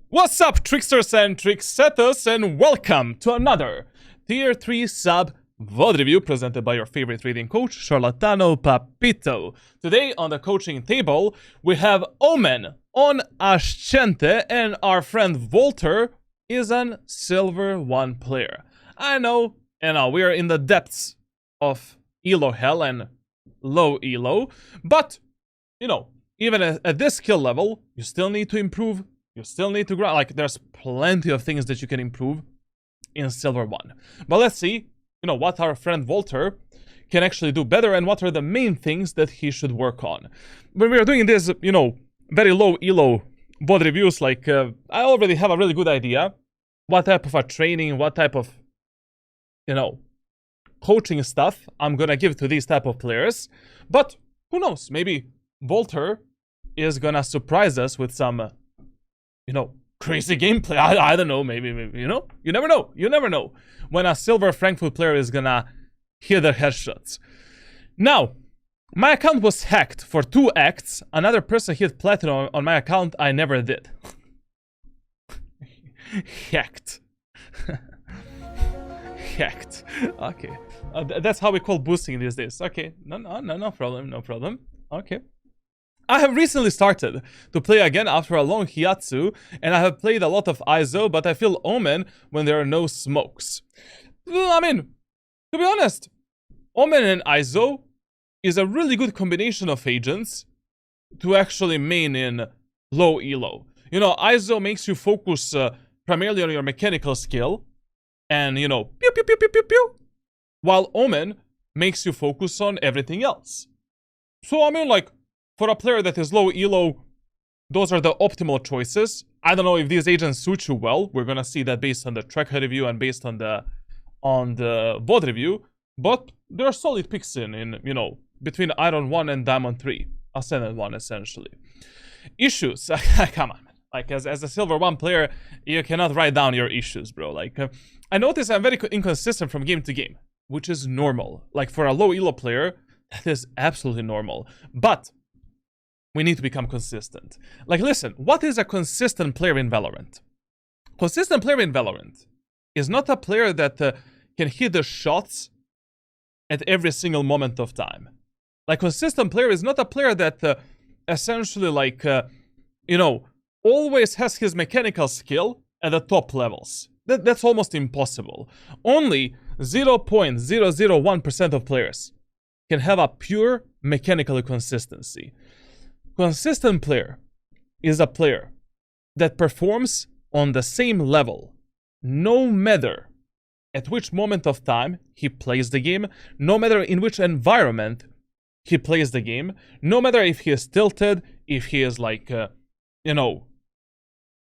What's up, tricksters and tricksetters, and welcome to another Tier 3 sub VOD review presented by your favorite raiding coach, Charlatano Papito. Today on the coaching table, we have Omen on Ascent, and our friend Walter is an Silver 1 player. I know, we are in the depths of ELO hell and low ELO, but, even at this skill level, you still need to improve. You still need to grow. Like, there's plenty of things that you can improve in Silver 1. But let's see, what our friend Walter can actually do better and what are the main things that he should work on. When we are doing this, very low ELO VOD reviews, I already have a really good idea what type of a training, what type of, coaching stuff I'm gonna give to these type of players. But who knows? Maybe Walter is gonna surprise us with some crazy gameplay. I don't know, maybe, you never know. You never know when a Silver Frankfurt player is gonna hit their headshots. Now, my account was hacked for 2 acts. Another person hit platinum on my account. I never did. Hacked. Hacked. Okay. That's how we call boosting these days. Okay. No problem. Okay. I have recently started to play again after a long hiatsu, and I have played a lot of ISO, but I feel Omen when there are no smokes. I mean, to be honest, Omen and ISO is a really good combination of agents to actually main in low ELO. ISO makes you focus primarily on your mechanical skill, and, pew pew pew pew pew pew, while Omen makes you focus on everything else. So, I mean, for a player that is low ELO, those are the optimal choices. I don't know if these agents suit you well. We're gonna see that based on the tracker review and based on the VOD review. But there are solid picks in between Iron 1 and Diamond 3. Ascendant 1, essentially. Issues. Come on. As a Silver 1 player, you cannot write down your issues, bro. I notice I'm very inconsistent from game to game, which is normal. For a low ELO player, that is absolutely normal. But we need to become consistent. Listen, what is a consistent player in Valorant? Consistent player in Valorant is not a player that can hit the shots at every single moment of time. Consistent player is not a player that essentially, always has his mechanical skill at the top levels. That's almost impossible. Only 0.001% of players can have a pure mechanical consistency. Consistent player is a player that performs on the same level, no matter at which moment of time he plays the game, no matter in which environment he plays the game, no matter if he is tilted, if he is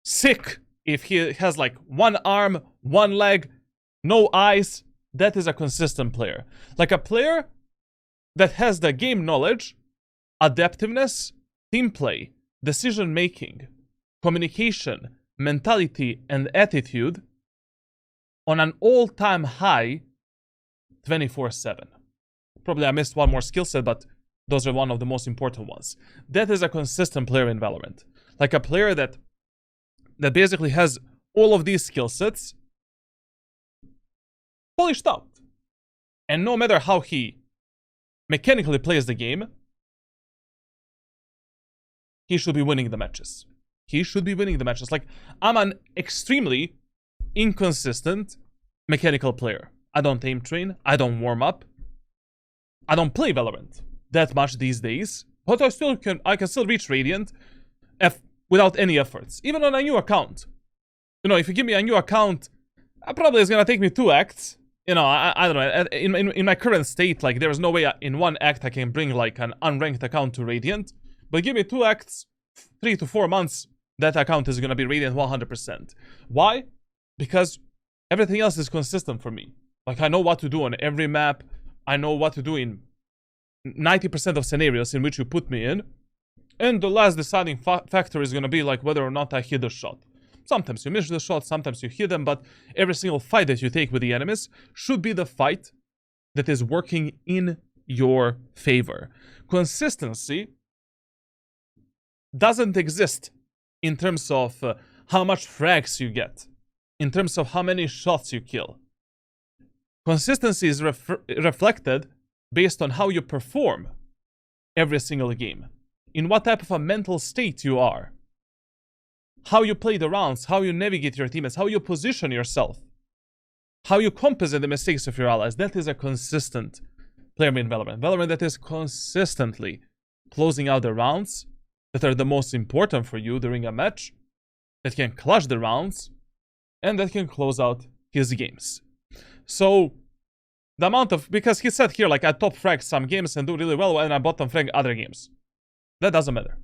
sick, if he has one arm, one leg, no eyes. That is a consistent player. A player that has the game knowledge, adaptiveness, team play, decision-making, communication, mentality, and attitude on an all-time high 24/7. Probably I missed one more skill set, but those are one of the most important ones. That is a consistent player in Valorant. A player that basically has all of these skill sets polished out. And no matter how he mechanically plays the game, he should be winning the matches. He should be winning the matches. I'm an extremely inconsistent mechanical player. I don't aim train. I don't warm up. I don't play Valorant that much these days. But I can still reach Radiant without any efforts. Even on a new account. If you give me a new account, probably it's gonna take me 2 acts. I don't know. In my current state, there's no way in 1 act I can bring an unranked account to Radiant. But give me 2 acts, 3 to 4 months, that account is going to be Radiant 100%. Why? Because everything else is consistent for me. I know what to do on every map. I know what to do in 90% of scenarios in which you put me in. And the last deciding factor is going to be whether or not I hit the shot. Sometimes you miss the shot, sometimes you hit them, but every single fight that you take with the enemies should be the fight that is working in your favor. Consistency doesn't exist in terms of how much frags you get, in terms of how many shots you kill. Consistency is reflected based on how you perform every single game, in what type of a mental state you are, how you play the rounds, how you navigate your teammates, how you position yourself, how you compensate the mistakes of your allies. That is a consistent player in Valorant. Valorant that is consistently closing out the rounds that are the most important for you during a match, that can clutch the rounds, and that can close out his games. So, the amount of... because he said here, like, I top frag some games and do really well, and I bottom frag other games. That doesn't matter.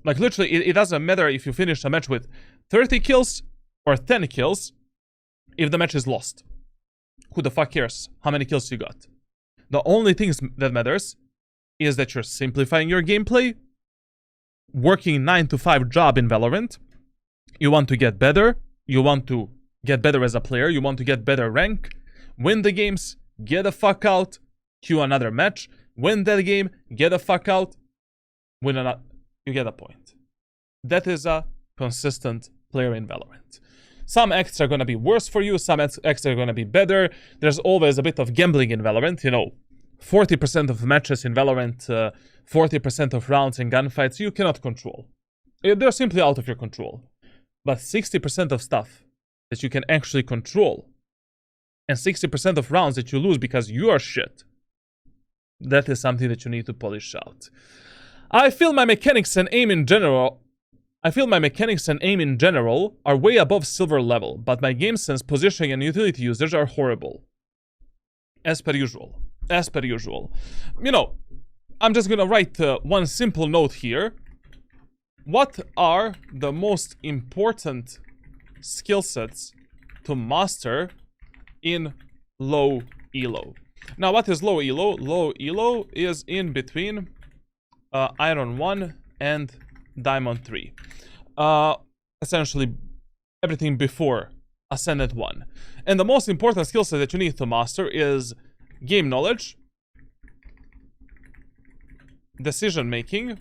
Like, literally, it doesn't matter if you finish a match with 30 kills or 10 kills if the match is lost. Who the fuck cares how many kills you got? The only things that matters is that you're simplifying your gameplay, working 9 to 5 job in Valorant. You want to get better. You want to get better as a player. You want to get better rank. Win the games. Get the fuck out. Queue another match. Win that game. Get the fuck out. Win another. You get a point. That is a consistent player in Valorant. Some acts are going to be worse for you. Some acts are going to be better. There's always a bit of gambling in Valorant. You know, 40% of matches in Valorant, 40% of rounds in gunfights, you cannot control. They're simply out of your control. But 60% of stuff that you can actually control, and 60% of rounds that you lose because you are shit, that is something that you need to polish out. I feel my mechanics and aim in general are way above silver level, but my game sense, positioning, and utility usage are horrible. As per usual. As per usual. You know, I'm just gonna write one simple note here. What are the most important skill sets to master in low-ELO? Now, what is low-ELO? Low-ELO is in between Iron 1 and Diamond 3. Essentially, everything before Ascent 1. And the most important skill set that you need to master is game knowledge, decision making,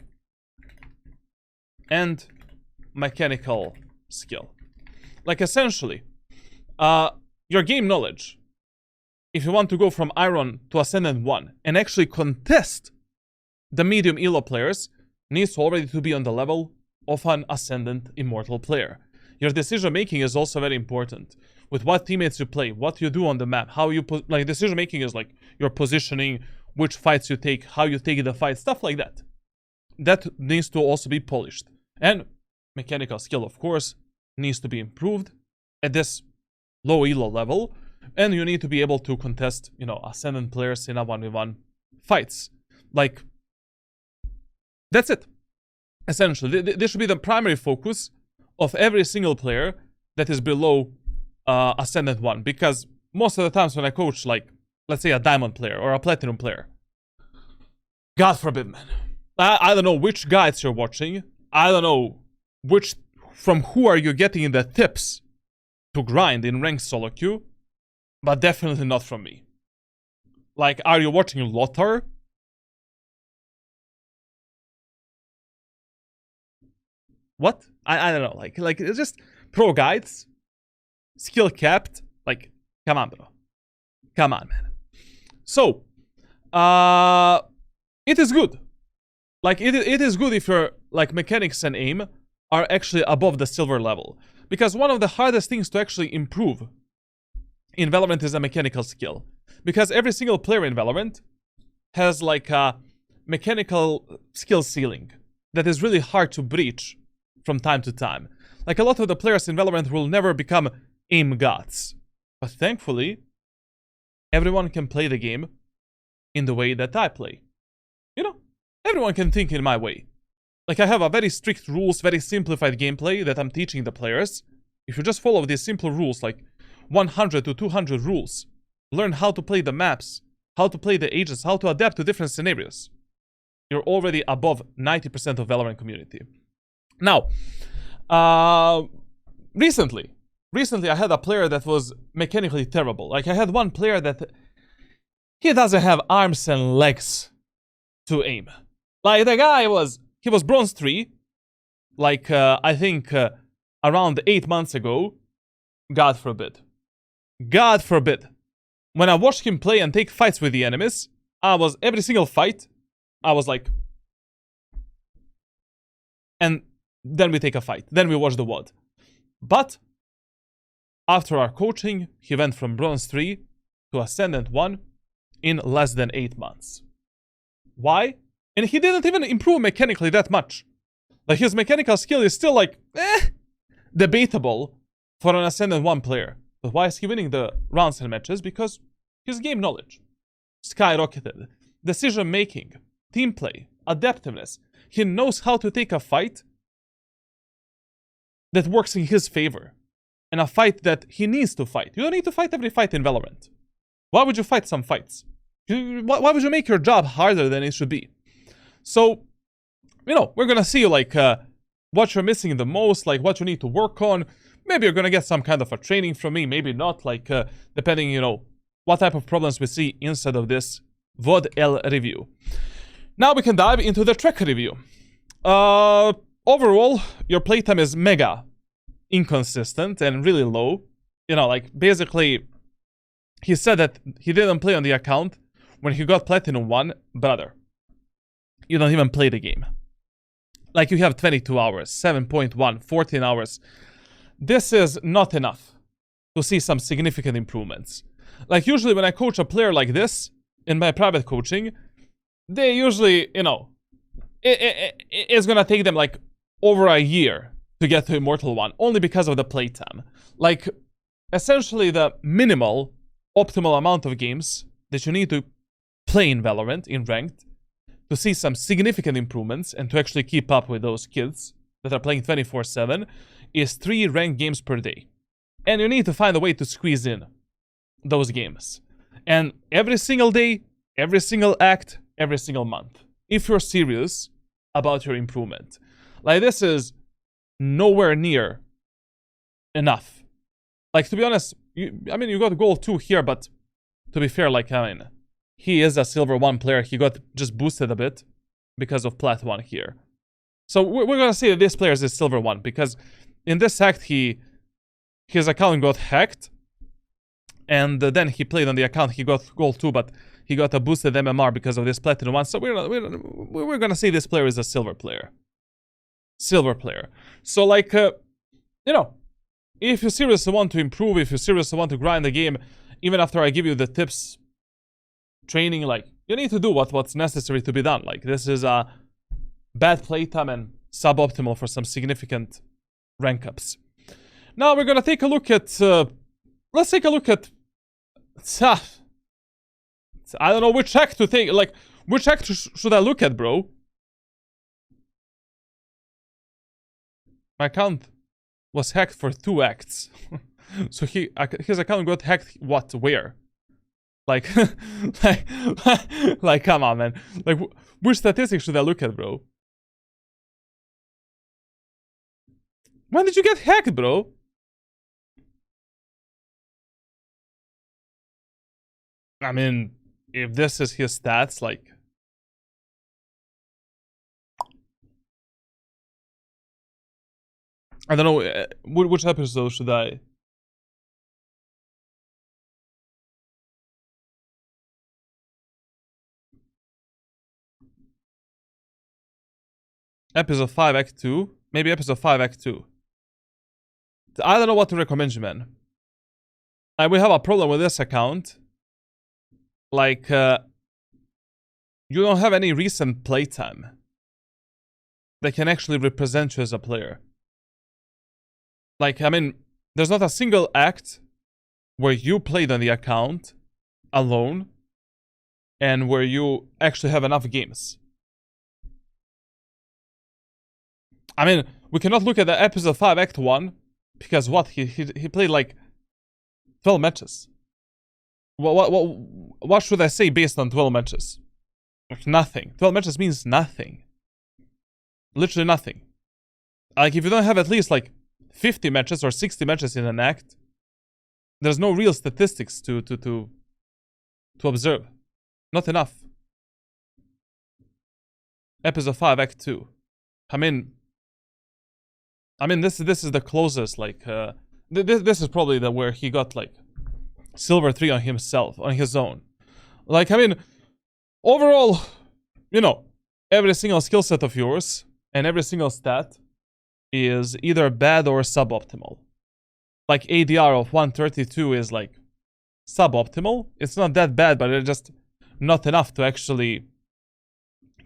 and mechanical skill. Like, essentially, your game knowledge, if you want to go from Iron to Ascendant 1 and actually contest the medium ELO players, needs already to be on the level of an Ascendant Immortal player. Your decision making is also very important. With what teammates you play, what you do on the map, how you like, decision making is like your positioning, which fights you take, how you take the fight, stuff like that. That needs to also be polished. And mechanical skill, of course, needs to be improved at this low ELO level. And you need to be able to contest, you know, Ascendant players in a 1v1 fights. Like, that's it. Essentially, this should be the primary focus of every single player that is below Ascendant 1. Because most of the times when I coach, like, let's say a Diamond player or a Platinum player, God forbid, man. I don't know which guides you're watching. I don't know from who are you getting the tips to grind in ranked solo queue, but definitely not from me. Like, are you watching Lotar? What? I don't know. Like it's just pro guides, skill capped. Like, come on, bro. Come on, man. So, it is good. Like, it is good if your, like, mechanics and aim are actually above the silver level. Because one of the hardest things to actually improve in Valorant is a mechanical skill. Because every single player in Valorant has, like, a mechanical skill ceiling that is really hard to breach from time to time. Like, a lot of the players in Valorant will never become aim gods. But thankfully, everyone can play the game in the way that I play. You know, everyone can think in my way. Like, I have a very strict rules, very simplified gameplay that I'm teaching the players. If you just follow these simple rules, like 100 to 200 rules, learn how to play the maps, how to play the agents, how to adapt to different scenarios, you're already above 90% of Valorant community. Now, recently I had a player that was mechanically terrible. Like, I had one player that he doesn't have arms and legs to aim. Like, the guy he was bronze 3, like, I think a around 8 months ago, God forbid. God forbid. When I watched him play and take fights with the enemies, every single fight, I was like... And then we take a fight. Then we watch the VOD. But, after our coaching, he went from Bronze 3 to Ascendant 1 in less than 8 months. Why? And he didn't even improve mechanically that much. Like, his mechanical skill is still like, debatable for an Ascendant 1 player. But why is he winning the rounds and matches? Because his game knowledge skyrocketed. Decision making, team play, adaptiveness. He knows how to take a fight that works in his favor. And a fight that he needs to fight. You don't need to fight every fight in Valorant. Why would you fight some fights? Why would you make your job harder than it should be? So, you know, we're gonna see, like, what you're missing the most, like, what you need to work on. Maybe you're gonna get some kind of a training from me, maybe not, like, depending, you know, what type of problems we see inside of this VOD review. Now we can dive into the track review. Overall, your playtime is mega inconsistent and really low. You know, like, basically, he said that he didn't play on the account when he got Platinum 1. Brother, you don't even play the game. Like, you have 22 hours, 7.1, 14 hours. This is not enough to see some significant improvements. Like, usually when I coach a player like this, in my private coaching, they usually, you know, it's gonna take them, like, over a year to get to Immortal 1, only because of the playtime. Like, essentially the minimal, optimal amount of games that you need to play in Valorant, in Ranked, to see some significant improvements and to actually keep up with those kids that are playing 24/7 is 3 ranked games per day. And you need to find a way to squeeze in those games. And every single day, every single act, every single month. If you're serious about your improvement. Like, this is nowhere near enough. Like, to be honest, you got gold 2 here, but to be fair, like, I mean, he is a silver 1 player. He got just boosted a bit because of plat 1 here. So we're gonna say that this player is a silver 1 because in this act his account got hacked, and then he played on the account. He got gold 2, but he got a boosted MMR because of this platinum 1. So we're gonna say this player is a silver player. Silver player. So, like, you know, if you seriously want to improve, if you seriously want to grind the game, even after I give you the tips, training, like, you need to do what's necessary to be done. Like, this is a bad playtime and suboptimal for some significant rank ups. Now we're gonna take a look at let's take a look at I don't know which act to take. Like, which act should I look at, bro? My account was hacked for 2 acts. So his account got hacked, what, where? Like, like, come on, man. Like, which statistics should I look at, bro? When did you get hacked, bro? I mean, if this is his stats, like... I don't know, which episode should I... Episode 5, Act 2? Maybe episode 5, Act 2. I don't know what to recommend you, man. We have a problem with this account. Like, you don't have any recent playtime that can actually represent you as a player. Like, I mean, there's not a single act where you played on the account alone and where you actually have enough games. I mean, we cannot look at the episode 5 act 1 because what? He played like 12 matches. What should I say based on 12 matches? Nothing. 12 matches means nothing. Literally nothing. Like, if you don't have at least like 50 matches or 60 matches in an act, there's no real statistics to observe. Not enough. Episode 5 act 2. I mean, I mean, this is the closest, like, this is probably the where he got, like, silver 3 on himself, on his own. Like, I mean, overall, you know, every single skill set of yours and every single stat is either bad or suboptimal. Like, ADR of 132 is, like, suboptimal. It's not that bad, but it's just not enough to actually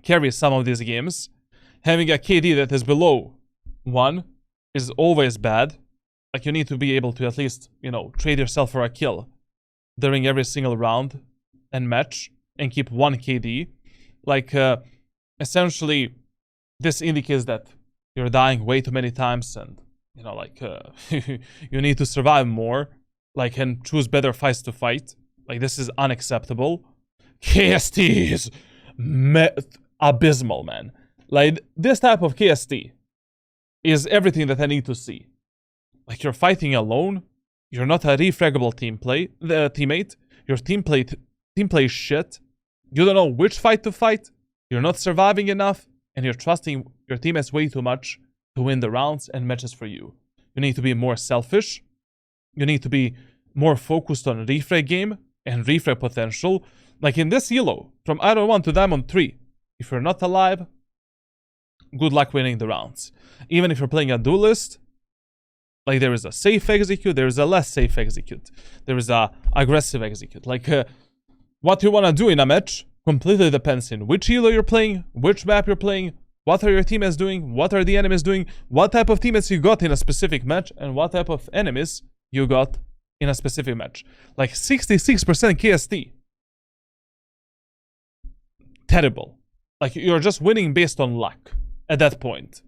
carry some of these games. Having a KD that is below 1 is always bad. Like, you need to be able to at least, you know, trade yourself for a kill during every single round and match and keep 1 KD. Like, essentially, this indicates that you're dying way too many times and, you know, like, you need to survive more, like, and choose better fights to fight. Like, this is unacceptable. KST is abysmal, man. Like, this type of KST is everything that I need to see. Like, you're fighting alone. You're not a refraggable teammate. Your team plays shit. You don't know which fight to fight. You're not surviving enough. And you're trusting your teammates way too much to win the rounds and matches for you. You need to be more selfish. You need to be more focused on refrag game and refrag potential. Like in this ELO, from Iron 1 to Diamond 3, if you're not alive, good luck winning the rounds. Even if you're playing a duelist, like there is a safe execute, there is a less safe execute. There is a aggressive execute. Like what you want to do in a match completely depends on which ELO you're playing, which map you're playing, what are your teammates doing, what are the enemies doing, what type of teammates you got in a specific match, and what type of enemies you got in a specific match. Like 66% KST. Terrible. Like you're just winning based on luck at that point,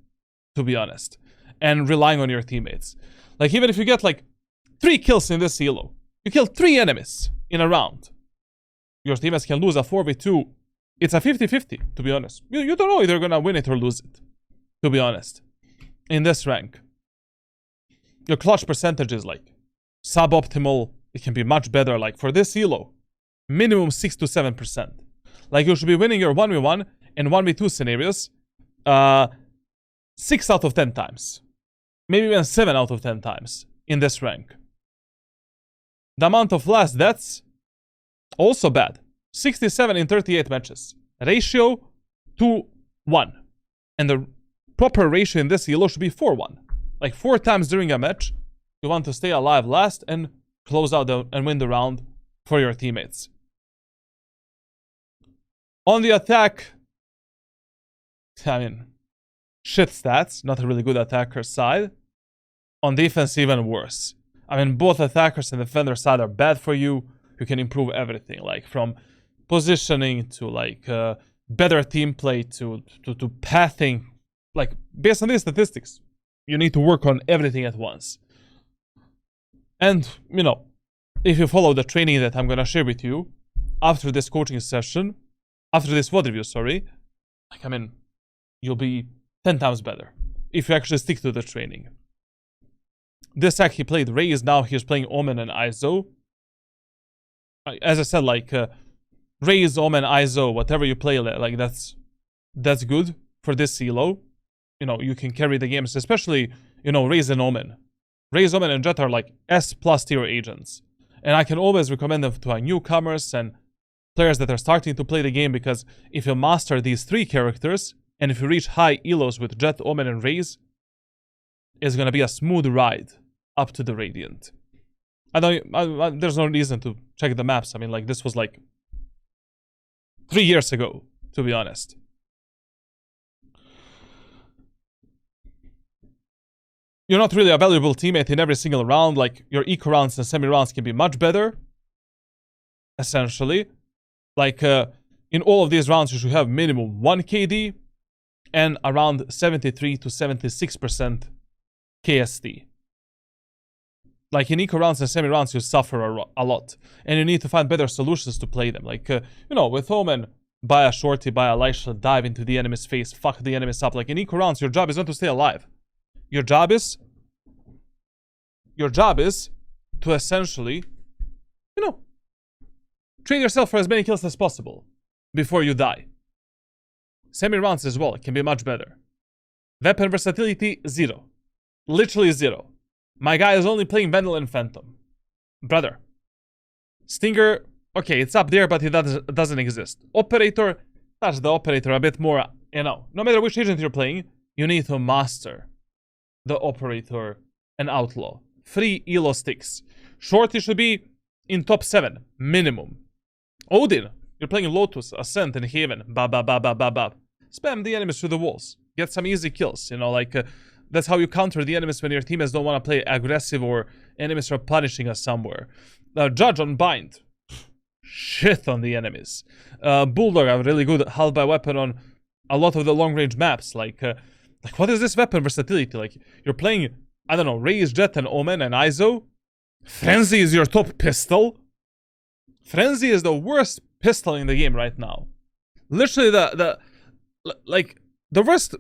to be honest, and relying on your teammates. Like even if you get like 3 kills in this ELO, you kill 3 enemies in a round, your teammates can lose a 4v2. It's a 50-50, to be honest. You don't know if they're gonna win it or lose it, to be honest. In this rank, your clutch percentage is like suboptimal. It can be much better. Like for this ELO, minimum 6 to 7%. Like you should be winning your 1v1 and 1v2 scenarios 6 out of 10 times. Maybe even 7 out of 10 times in this rank. The amount of last deaths, also bad. 67 in 38 matches. Ratio 2-1. And the proper ratio in this ELO should be 4-1. Like 4 times during a match, you want to stay alive last and close out and win the round for your teammates. On the attack, I mean, shit stats, not a really good attacker side. On defense, even worse. I mean, both attackers and defender side are bad for you. You can improve everything, like from positioning to like better team play to pathing. Like based on these statistics, you need to work on everything at once. And you know, if you follow the training that I'm gonna share with you after this coaching session, after this VOD review, sorry, like I mean, you'll be 10 times better if you actually stick to the training. This hack he played Raze, now he's playing Omen and ISO. As I said, like Raze, Omen, ISO, whatever you play, like that's good for this ELO. You know, you can carry the games, especially, you know, Raze and Omen. Raze, Omen, and Jet are like S+ tier agents. And I can always recommend them to newcomers and players that are starting to play the game, because if you master these 3 characters, and if you reach high ELOs with Jet, Omen, and Raze, it's gonna be a smooth ride up to the Radiant. There's no reason to check the maps. I mean, like, this was like 3 years ago, to be honest. You're not really a valuable teammate in every single round. Like, your eco rounds and semi rounds can be much better, essentially. Like, in all of these rounds, you should have minimum 1 KD and around 73 to 76% KST. Like, in eco rounds and semi rounds, you suffer a lot, and you need to find better solutions to play them. Like, you know, with Omen, buy a shorty, buy a Elisha, dive into the enemy's face, fuck the enemies up. Like, in eco rounds, your job is not to stay alive. Your job is to essentially, you know, train yourself for as many kills as possible before you die. Semi rounds as well can be much better. Weapon versatility 0. Literally zero. My guy is only playing Vandal and Phantom. Brother. Stinger, okay, it's up there, but it doesn't exist. Operator, touch the Operator a bit more, you know. No matter which agent you're playing, you need to master the Operator and Outlaw. 3 ELO sticks. Shorty should be in top 7, minimum. Odin, you're playing Lotus, Ascent, and Haven. Spam the enemies through the walls. Get some easy kills, you know, like... that's how you counter the enemies when your teammates don't want to play aggressive or enemies are punishing us somewhere. Judge on Bind. Shit on the enemies. Bulldog, a really good half by weapon on a lot of the long-range maps. Like what is this weapon versatility? Like, you're playing, I don't know, Raze, Jet, and Omen, and ISO. Frenzy is your top pistol. Frenzy is the worst pistol in the game right now. Literally the worst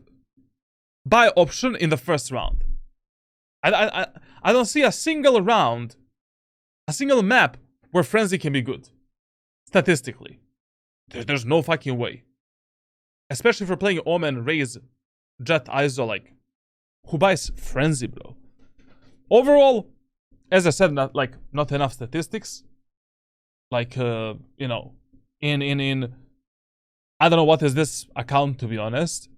buy option in the first round. I don't see a single round, a single map where Frenzy can be good. Statistically. There's no fucking way. Especially if you're playing Omen, Raze, Jet, ISO, like, who buys Frenzy, bro? Overall, as I said, not enough statistics. Like, you know, in I don't know what is this account, to be honest.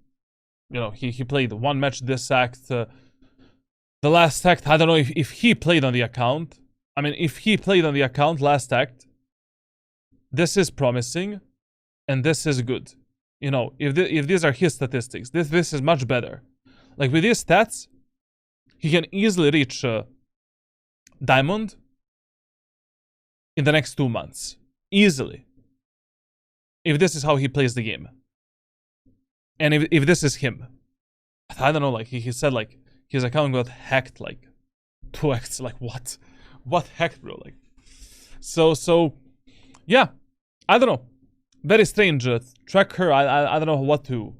You know, he played one match this act. The last act, I don't know if he played on the account. I mean, if he played on the account last act, this is promising, and this is good. You know, if these are his statistics, this is much better. Like, with these stats, he can easily reach Diamond in the next 2 months. Easily. If this is how he plays the game. And if this is him. I don't know, like, he said, like, his account got hacked, like, 2x. Like, what? What hacked, bro? Like, so, yeah. I don't know. Very strange. Tracker, I don't know what to...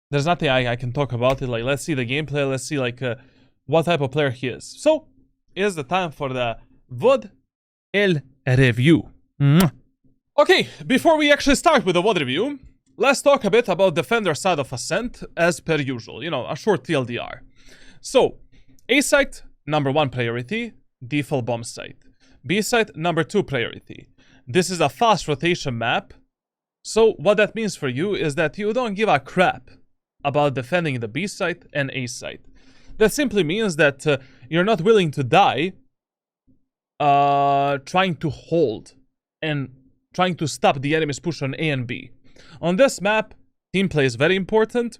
There's nothing I can talk about it. Like, let's see the gameplay. Let's see, like, what type of player he is. So, here's the time for the VOD review. Okay, before we actually start with the VOD review, let's talk a bit about defender side of Ascent, as per usual. You know, a short TLDR. So, A site, number 1 priority, default bomb site. B site, number 2 priority. This is a fast rotation map. So, what that means for you is that you don't give a crap about defending the B site and A site. That simply means that you're not willing to die trying to hold and trying to stop the enemy's push on A and B. On this map, team play is very important,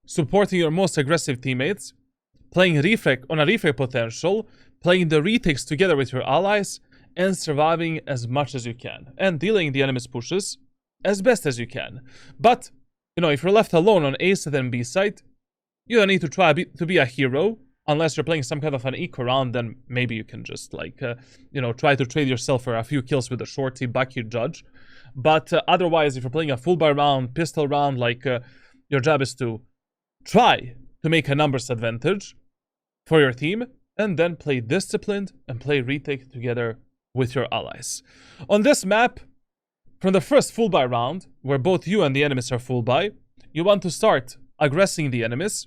supporting your most aggressive teammates, playing refrag on a refrag potential, playing the retakes together with your allies, and surviving as much as you can, and dealing the enemy's pushes as best as you can. But, you know, if you're left alone on A side and B side, you don't need to try to be a hero, unless you're playing some kind of an eco round, then maybe you can just, like, you know, try to trade yourself for a few kills with a shorty, Bucky, Judge. But otherwise, if you're playing a full bar round, pistol round, like, your job is to try to make a numbers advantage for your team, and then play disciplined and play retake together with your allies. On this map, from the first full buy round, where both you and the enemies are full buy, you want to start aggressing the enemies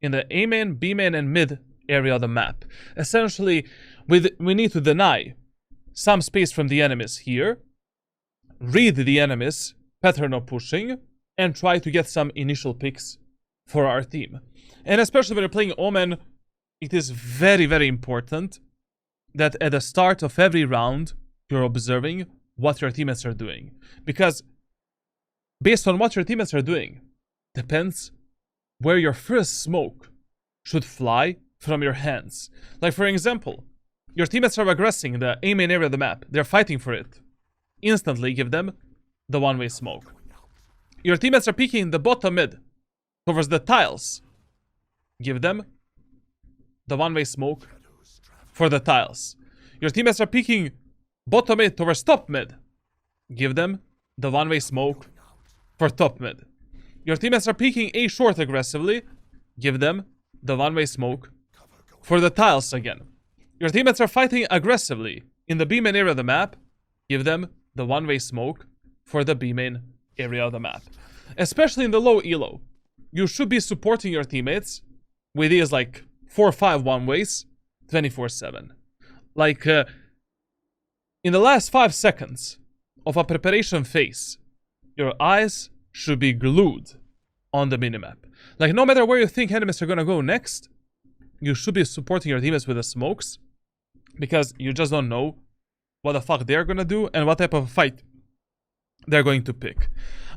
in the A main, B main, and mid area of the map. Essentially, we need to deny some space from the enemies here, read the enemies' pattern of pushing, and try to get some initial picks for our team. And especially when you're playing Omen, it is very, very important that at the start of every round, you're observing what your teammates are doing. Because based on what your teammates are doing, depends where your first smoke should fly from your hands. Like, for example, your teammates are aggressing the A main area of the map. They're fighting for it. Instantly give them the one-way smoke. Your teammates are peeking the bottom mid towards the tiles. Give them the one-way smoke for the tiles. Your teammates are peeking bottom mid towards top mid. Give them the one-way smoke for top mid. Your teammates are peeking A short aggressively. Give them the one-way smoke for the tiles again. Your teammates are fighting aggressively in the B main area of the map. Give them the one-way smoke for the B main area of the map. Especially in the low elo, you should be supporting your teammates with these, like, 4-5 one-ways, 24/7. Like, in the last 5 seconds of a preparation phase, your eyes should be glued on the minimap. Like, no matter where you think enemies are gonna go next, you should be supporting your teammates with the smokes, because you just don't know what the fuck they're gonna do and what type of fight they're going to pick.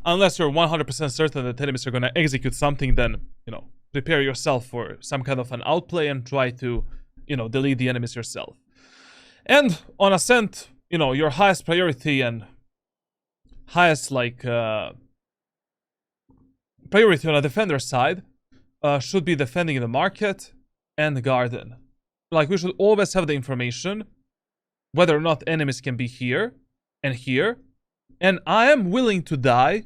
Unless you're 100% certain that enemies are gonna execute something, then, you know, prepare yourself for some kind of an outplay and try to, you know, delete the enemies yourself. And on Ascent, you know, your highest priority and highest, like, priority on a defender side should be defending the market and the garden. Like, we should always have the information whether or not enemies can be here and here. And I am willing to die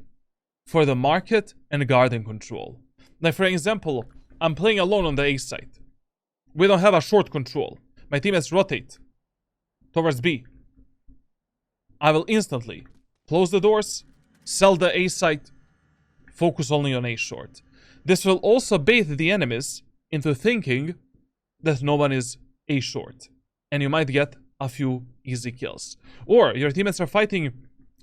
for the market and garden control. Like, for example, I'm playing alone on the A site. We don't have a short control. My teammates rotate towards B. I will instantly close the doors, sell the A site, focus only on A short. This will also bait the enemies into thinking that no one is A short, and you might get a few easy kills. Or your teammates are fighting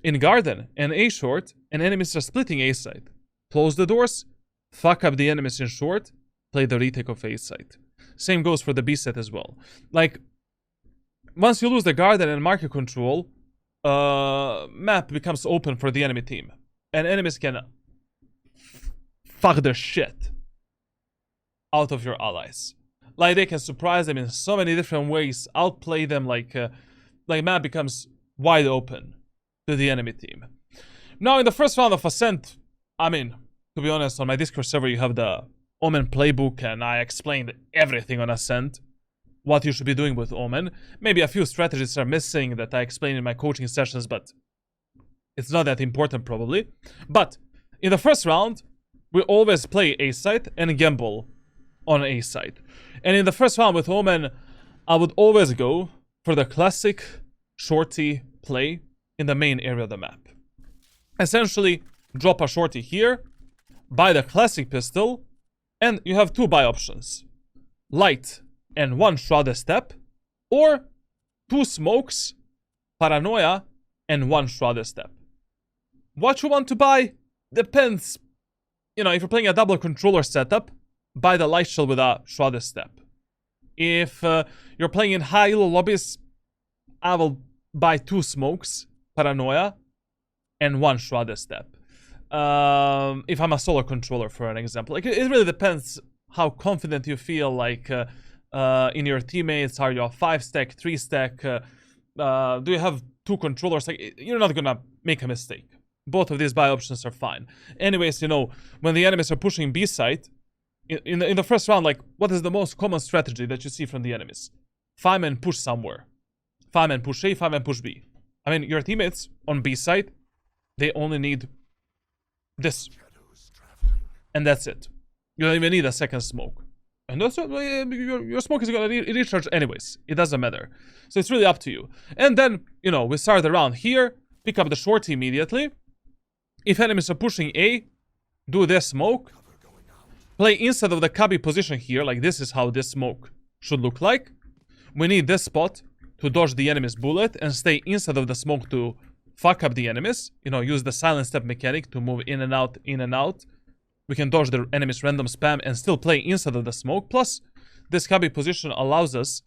in garden and A short, and enemies are splitting A site. Close the doors, fuck up the enemies in short, play the retake of A site. Same goes for the B site as well. Like, once you lose the garden and market control, map becomes open for the enemy team, and enemies can fuck the shit out of your allies. Like, they can surprise them in so many different ways, outplay them, like map becomes wide open to the enemy team. Now, in the first round of Ascent, I mean, to be honest, on my Discord server you have the Omen playbook, and I explained everything on Ascent, what you should be doing with Omen. Maybe a few strategies are missing that I explained in my coaching sessions, but it's not that important probably. But in the first round, we always play A site and gamble on A site. And in the first round with Omen, I would always go for the classic shorty play in the main area of the map. Essentially, drop a shorty here, buy the classic pistol, and you have 2 buy options. Light and 1 shrouded step, or 2 smokes, Paranoia, and 1 shrouded step. What you want to buy depends. You know, if you're playing a double controller setup, buy the light shell with a shrouded step. If you're playing in high elo lobbies, I will buy 2 smokes, Paranoia, and 1 shrouded step. If I'm a solo controller, for an example. Like, it really depends how confident you feel, like, in your teammates. Are you a 5-stack, 3-stack? Do you have 2 controllers? Like, you're not gonna make a mistake. Both of these buy options are fine. Anyways, you know, when the enemies are pushing B site, in the first round, like, what is the most common strategy that you see from the enemies? 5-man push somewhere. 5-man push A, 5-man push B. I mean, your teammates on B site, they only need this. And that's it. You don't even need a second smoke. And also, your smoke is gonna recharge anyways. It doesn't matter. So it's really up to you. And then, you know, we start the round here, pick up the shorty immediately. If enemies are pushing A, do this smoke. Play inside of the cubby position here, like this is how this smoke should look like. We need this spot to dodge the enemy's bullet and stay inside of the smoke to fuck up the enemies. You know, use the silent step mechanic to move in and out, in and out. We can dodge the enemy's random spam and still play inside of the smoke. Plus, this cubby position allows us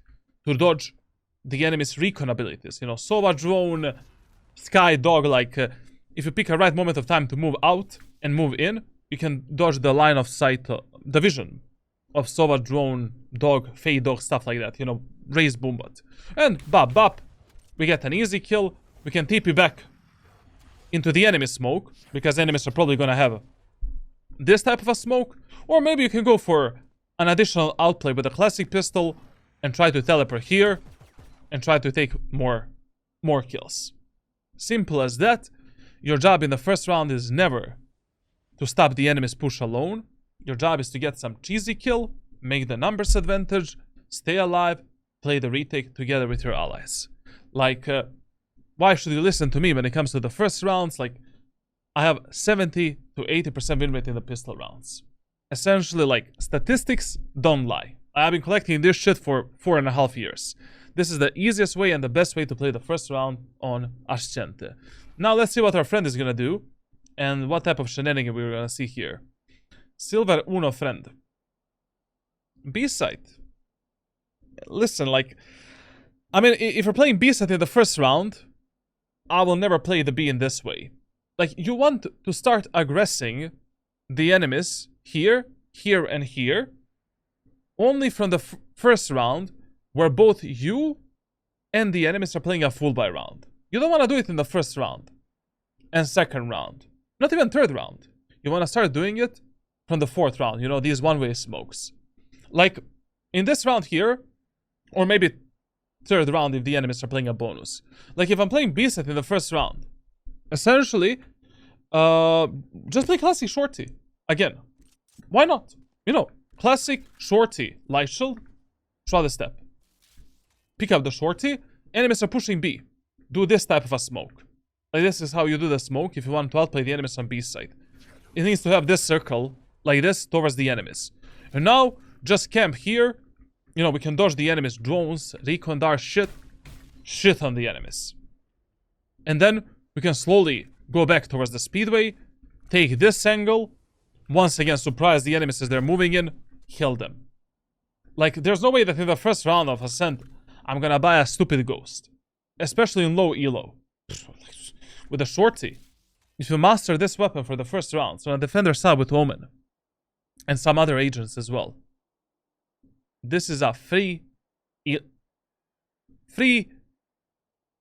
to dodge the enemy's recon abilities. You know, Sova drone, Sky Dog, like, if you pick a right moment of time to move out and move in, you can dodge the line of sight, the vision of Sova drone, dog, Fey dog, stuff like that. You know, raise Boombat. And bop bop, we get an easy kill. We can TP back into the enemy smoke, because enemies are probably gonna have this type of a smoke. Or maybe you can go for an additional outplay with a classic pistol and try to teleport here and try to take more kills. Simple as that. Your job in the first round is never to stop the enemy's push alone. Your job is to get some cheesy kill, make the numbers advantage, stay alive, play the retake together with your allies. Like, why should you listen to me when it comes to the first rounds? Like, I have 70 to 80% win rate in the pistol rounds. Essentially, like, statistics don't lie. I've been collecting this shit for 4.5 years. This is the easiest way and the best way to play the first round on Ascent. Now let's see what our friend is gonna do and what type of shenanigan we're gonna see here. Silver Uno friend. B-side. Listen, like, I mean, if you're playing B-side in the first round, I will never play the B in this way. Like, you want to start aggressing the enemies here, here, and here, only from the first round, where both you and the enemies are playing a full buy round. You don't want to do it in the first round and second round, not even third round. You want to start doing it from the fourth round, you know, these one-way smokes. Like, in this round here, or maybe third round if the enemies are playing a bonus. Like, if I'm playing B-set in the first round, essentially, just play classic shorty. Again, why not? You know, classic shorty. Light shield, draw the step. Pick up the shorty, enemies are pushing B. Do this type of a smoke. Like, this is how you do the smoke if you want to outplay the enemies on B side. It needs to have this circle, like this, towards the enemies. And now, just camp here. You know, we can dodge the enemies' drones, recon our shit on the enemies. And then, we can slowly go back towards the speedway, take this angle, once again surprise the enemies as they're moving in, kill them. Like, there's no way that in the first round of Ascent, I'm gonna buy a stupid ghost. Especially in low elo. With a shorty. If you master this weapon for the first round, so on the defender side with Omen, and some other agents as well, this is a free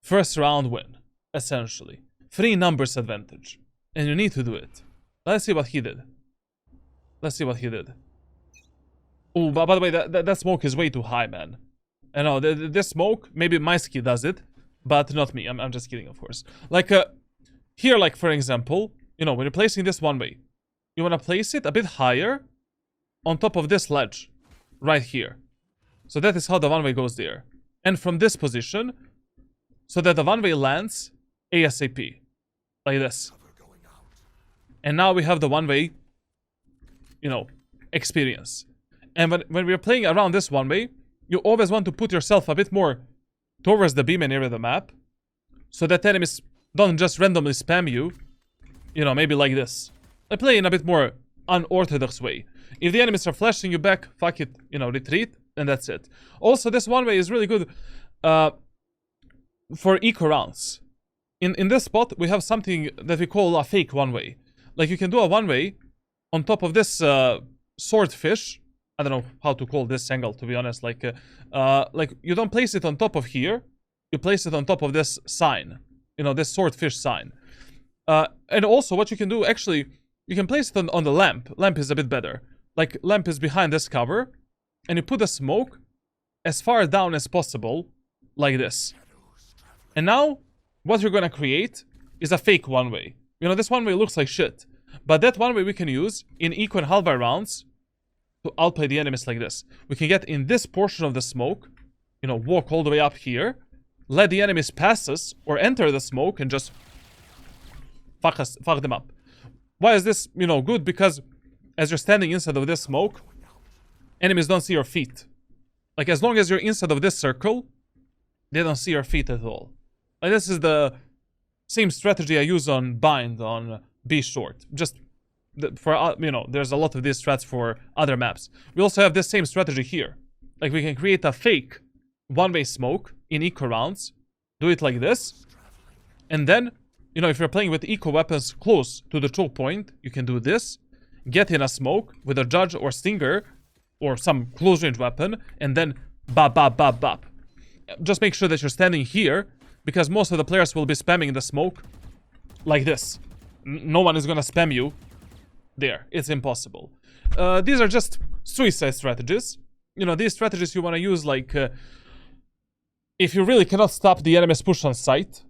first round win, essentially. Free numbers advantage. And you need to do it. Let's see what he did. Let's see what he did. Oh, by the way, that smoke is way too high, man. I know, this smoke, maybe Maisky does it, but not me. I'm just kidding, of course. Like, here, like, for example, you know, when you're placing this one way, you want to place it a bit higher on top of this ledge, right here. So that is how the one-way goes there. And from this position, so that the one-way lands ASAP. Like this. And now we have the one-way, you know, experience. And when we're playing around this one-way, you always want to put yourself a bit more towards the beam and area of the map, so that enemies don't just randomly spam you, you know, maybe like this. I play in a bit more unorthodox way. If the enemies are flashing you back, fuck it, you know, retreat, and that's it. Also, this one-way is really good for eco rounds. In this spot, we have something that we call a fake one-way. Like, you can do a one-way on top of this swordfish. I don't know how to call this angle, to be honest. Like you don't place it on top of here. You place it on top of this sign. You know, this swordfish sign. And also, what you can do, actually, you can place it on the lamp. Lamp is a bit better. Like, lamp is behind this cover. And you put the smoke as far down as possible, like this. And now, what you're gonna create is a fake one-way. You know, this one-way looks like shit. But that one-way we can use in eco and half-buy rounds to outplay the enemies like this. We can get in this portion of the smoke, you know, walk all the way up here, let the enemies pass us, or enter the smoke and just fuck them up. Why is this, you know, good? Because as you're standing inside of this smoke, enemies don't see your feet. Like, as long as you're inside of this circle, they don't see your feet at all. Like, this is the same strategy I use on Bind, on B Short. Just for, you know, there's a lot of these strats for other maps. We also have this same strategy here. Like, we can create a fake one-way smoke in eco rounds, do it like this, and then, you know, if you're playing with eco weapons close to the choke point, you can do this, get in a smoke with a judge or stinger, or some close range weapon, and then bop, bop, bop, bop. Just make sure that you're standing here, because most of the players will be spamming the smoke like this. No one is gonna spam you there. It's impossible. These are just suicide strategies. You know, these strategies you want to use, like, if you really cannot stop the enemy's push on sight,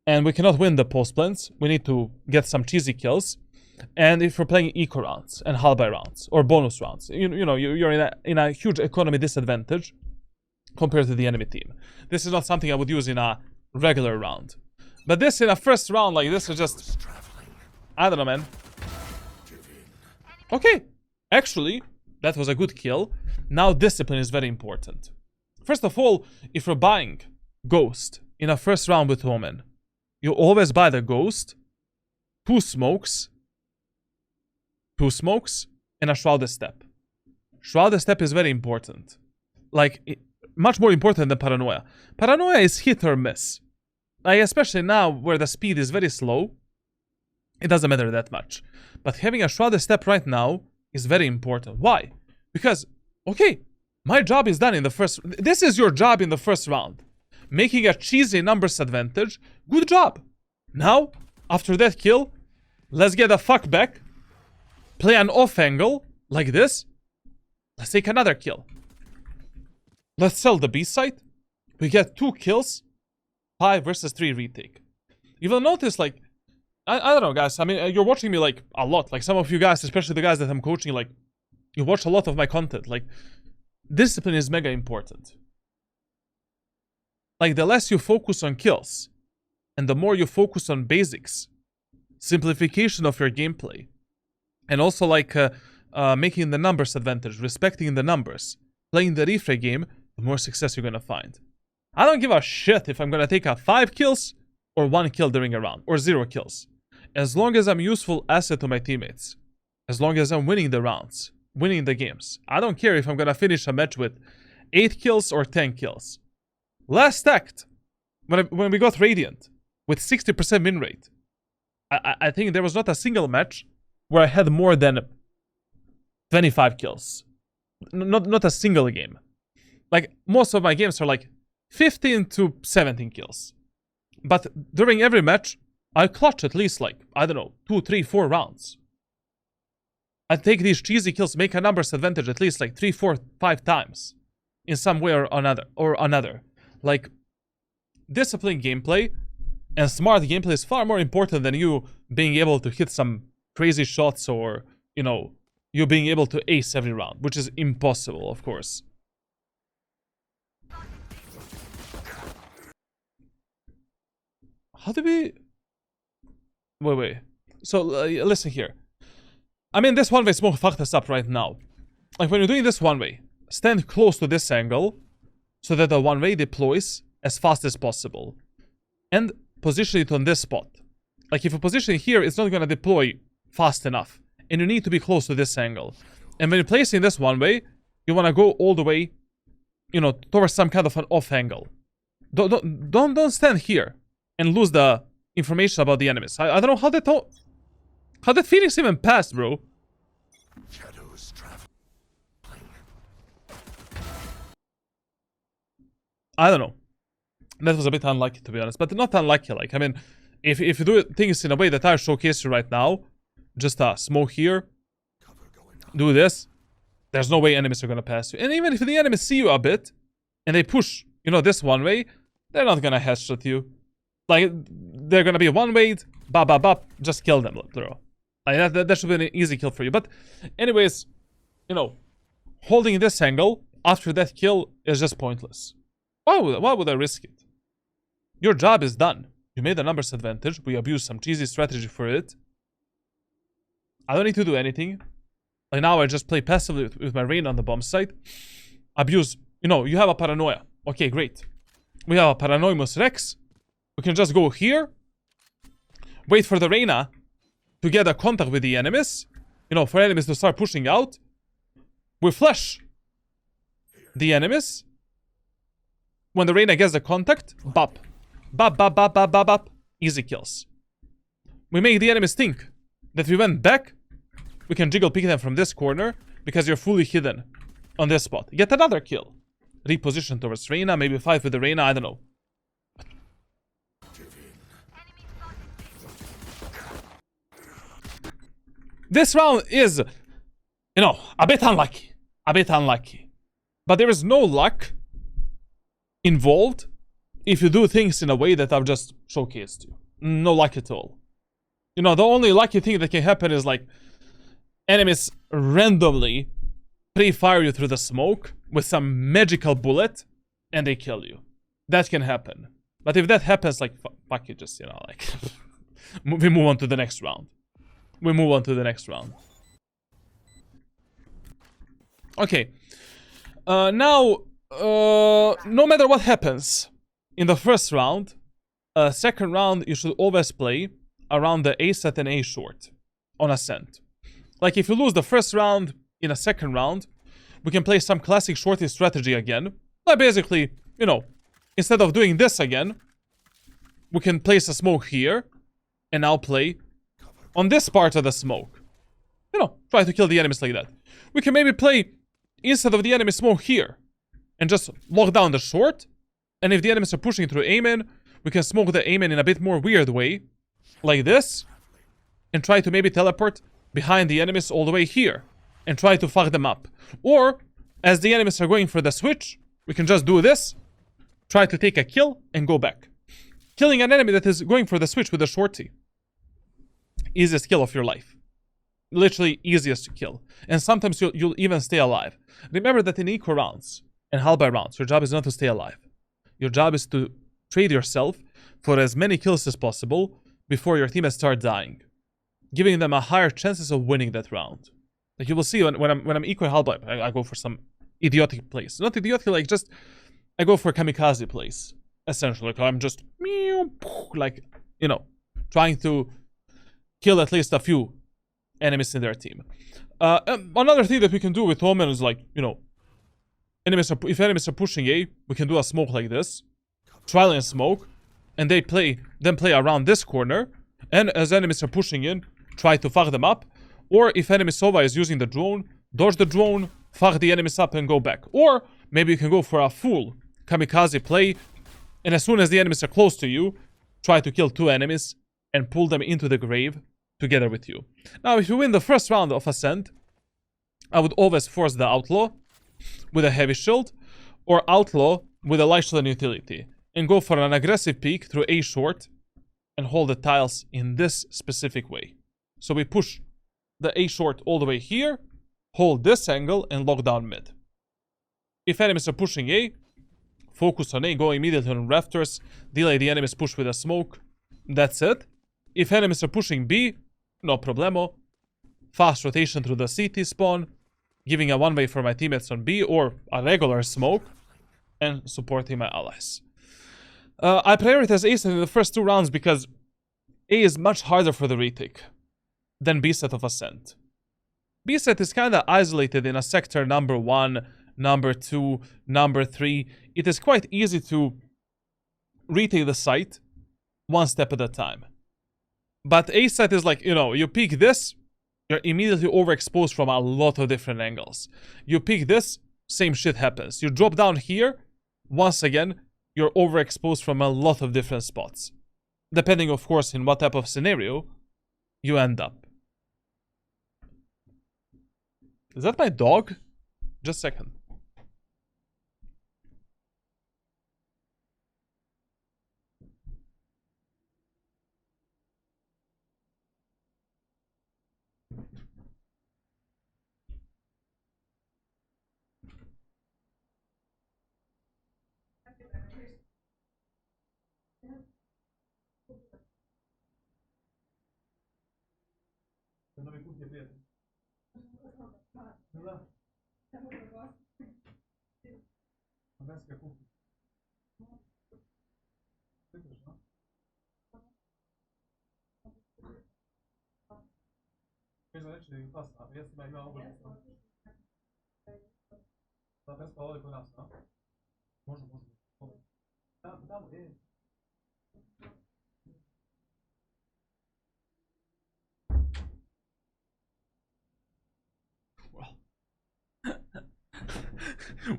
and we cannot win the post plants, we need to get some cheesy kills. And if you're playing eco rounds and half-buy rounds or bonus rounds, you know, you're in a huge economy disadvantage compared to the enemy team. This is not something I would use in a regular round. But this in a first round, like, this is just, I don't know, man. Okay, actually, That was a good kill. Now discipline is very important. First of all, if you're buying Ghost in a first round with Omen, you always buy the Ghost, two smokes, and a Shrouded Step. Shrouded Step is very important. Like, much more important than Paranoia. Paranoia is hit or miss. Like, especially now where the speed is very slow, it doesn't matter that much. But having a Shrouded Step right now is very important. Why? Because, okay, my job is done in the first... This is your job in the first round. Making a cheesy numbers advantage. Good job. Now, after that kill, let's get the fuck back. Play an off angle, like this. Let's take another kill. Let's sell the B site. We get 2 kills. 5 versus 3 retake. You will notice, like... I don't know, guys. I mean, you're watching me, like, a lot. Like, some of you guys, especially the guys that I'm coaching, like... You watch a lot of my content. Like, discipline is mega important. Like, the less you focus on kills, and the more you focus on basics, simplification of your gameplay, and also, like, making the numbers advantage, respecting the numbers, playing the refray game, the more success you're gonna find. I don't give a shit if I'm gonna take a 5 kills, or 1 kill during a round, or 0 kills. As long as I'm useful asset to my teammates, as long as I'm winning the rounds, winning the games. I don't care if I'm gonna finish a match with 8 kills or 10 kills. Last act, when we got Radiant, with 60% win rate, I think there was not a single match where I had more than 25 kills. Not a single game. Like, most of my games are like 15 to 17 kills. But during every match, I clutch at least like, I don't know, 2, 3, 4 rounds. I take these cheesy kills, make a numbers advantage at least like 3, 4, 5 times. In some way or another. Like, disciplined gameplay and smart gameplay is far more important than you being able to hit some crazy shots or, you know, you being able to ace every round, which is impossible, of course. How do we... Wait. So, listen here. I mean, this one-way smoke fucked us up right now. Like, when you're doing this one-way, stand close to this angle so that the one-way deploys as fast as possible. And position it on this spot. Like, if you position it here, it's not gonna deploy fast enough. And you need to be close to this angle. And when you're placing this one-way, you wanna go all the way, you know, towards some kind of an off angle. Don't stand here and lose the information about the enemies. I don't know how that Phoenix even passed, bro. Shadows traveling. I don't know. That was a bit unlucky, to be honest. But not unlucky, like, I mean, if you do things in a way that I showcase you right now, just smoke here, do this, there's no way enemies are gonna pass you. And even if the enemies see you a bit, and they push, you know, this one way, they're not gonna headshot you. Like, they're gonna be one way, bop, just kill them, bro. Like, that should be an easy kill for you. But, anyways, you know, holding this angle after that kill is just pointless. Why would I risk it? Your job is done. You made the numbers advantage. We abused some cheesy strategy for it. I don't need to do anything. Like, now I just play passively with my rain on the bomb site. Abuse. You know, you have a Paranoia. Okay, great. We have a Paranoimus Rex. We can just go here. Wait for the Reyna to get a contact with the enemies. You know, for enemies to start pushing out. We flash the enemies. When the Reyna gets the contact, bop. Bop. Easy kills. We make the enemies think that we went back. We can jiggle pick them from this corner because you're fully hidden on this spot. Get another kill. Reposition towards Reyna, maybe fight with the Reyna, I don't know. This round is, you know, a bit unlucky. But there is no luck involved if you do things in a way that I've just showcased you. No luck at all. You know, the only lucky thing that can happen is like enemies randomly pre-fire you through the smoke with some magical bullet and they kill you. That can happen. But if that happens, like, fuck it, just, you know, like, we move on to the next round. Okay. Now, no matter what happens in the first round, second round, you should always play around the A set and A short on Ascent. Like, if you lose the first round in a second round, we can play some classic shorty strategy again. Like, basically, you know, instead of doing this again, we can place a smoke here and now play on this part of the smoke. You know, try to kill the enemies like that. We can maybe play instead of the enemy smoke here and just lock down the short. And if the enemies are pushing through Omen, we can smoke the Omen in a bit more weird way, like this, and try to maybe teleport behind the enemies all the way here and try to fuck them up. Or, as the enemies are going for the switch, we can just do this, try to take a kill, and go back. Killing an enemy that is going for the switch with a shorty. Easiest kill of your life. Literally easiest to kill. And sometimes you'll even stay alive. Remember that in eco rounds and halberd rounds, your job is not to stay alive. Your job is to trade yourself for as many kills as possible before your teammates start dying, giving them a higher chances of winning that round. Like, you will see when I'm eco halberd, I go for some idiotic plays. Not idiotic, like, just I go for kamikaze plays. Essentially, like, I'm just like, you know, trying to kill at least a few enemies in their team. Another thing that we can do with Omen is, like, you know, if enemies are pushing A, we can do a smoke like this, trial and smoke, and then play around this corner, and as enemies are pushing in, try to fuck them up. Or if enemy Sova is using the drone, dodge the drone, fuck the enemies up and go back. Or maybe you can go for a full kamikaze play, and as soon as the enemies are close to you, try to kill 2 enemies and pull them into the grave together with you. Now, if you win the first round of Ascent, I would always force the Outlaw with a heavy shield, or Outlaw with a light shield and utility, and go for an aggressive peek through A short and hold the tiles in this specific way. So we push the A short all the way here, hold this angle, and lock down mid. If enemies are pushing A, focus on A, go immediately on rafters, delay the enemies push with a smoke. That's it. If enemies are pushing B, no problemo. Fast rotation through the CT spawn, giving a one-way for my teammates on B, or a regular smoke, and supporting my allies. I prioritize A set in the first 2 rounds because A is much harder for the retake than B set of Ascent. B set is kind of isolated in a sector number 1, number 2, number 3. It is quite easy to retake the site one step at a time. But A set is like, you know, you peek this, you're immediately overexposed from a lot of different angles. You peek this, same shit happens. You drop down here, once again, you're overexposed from a lot of different spots. Depending, of course, in what type of scenario you end up. Is that my dog? Just a second.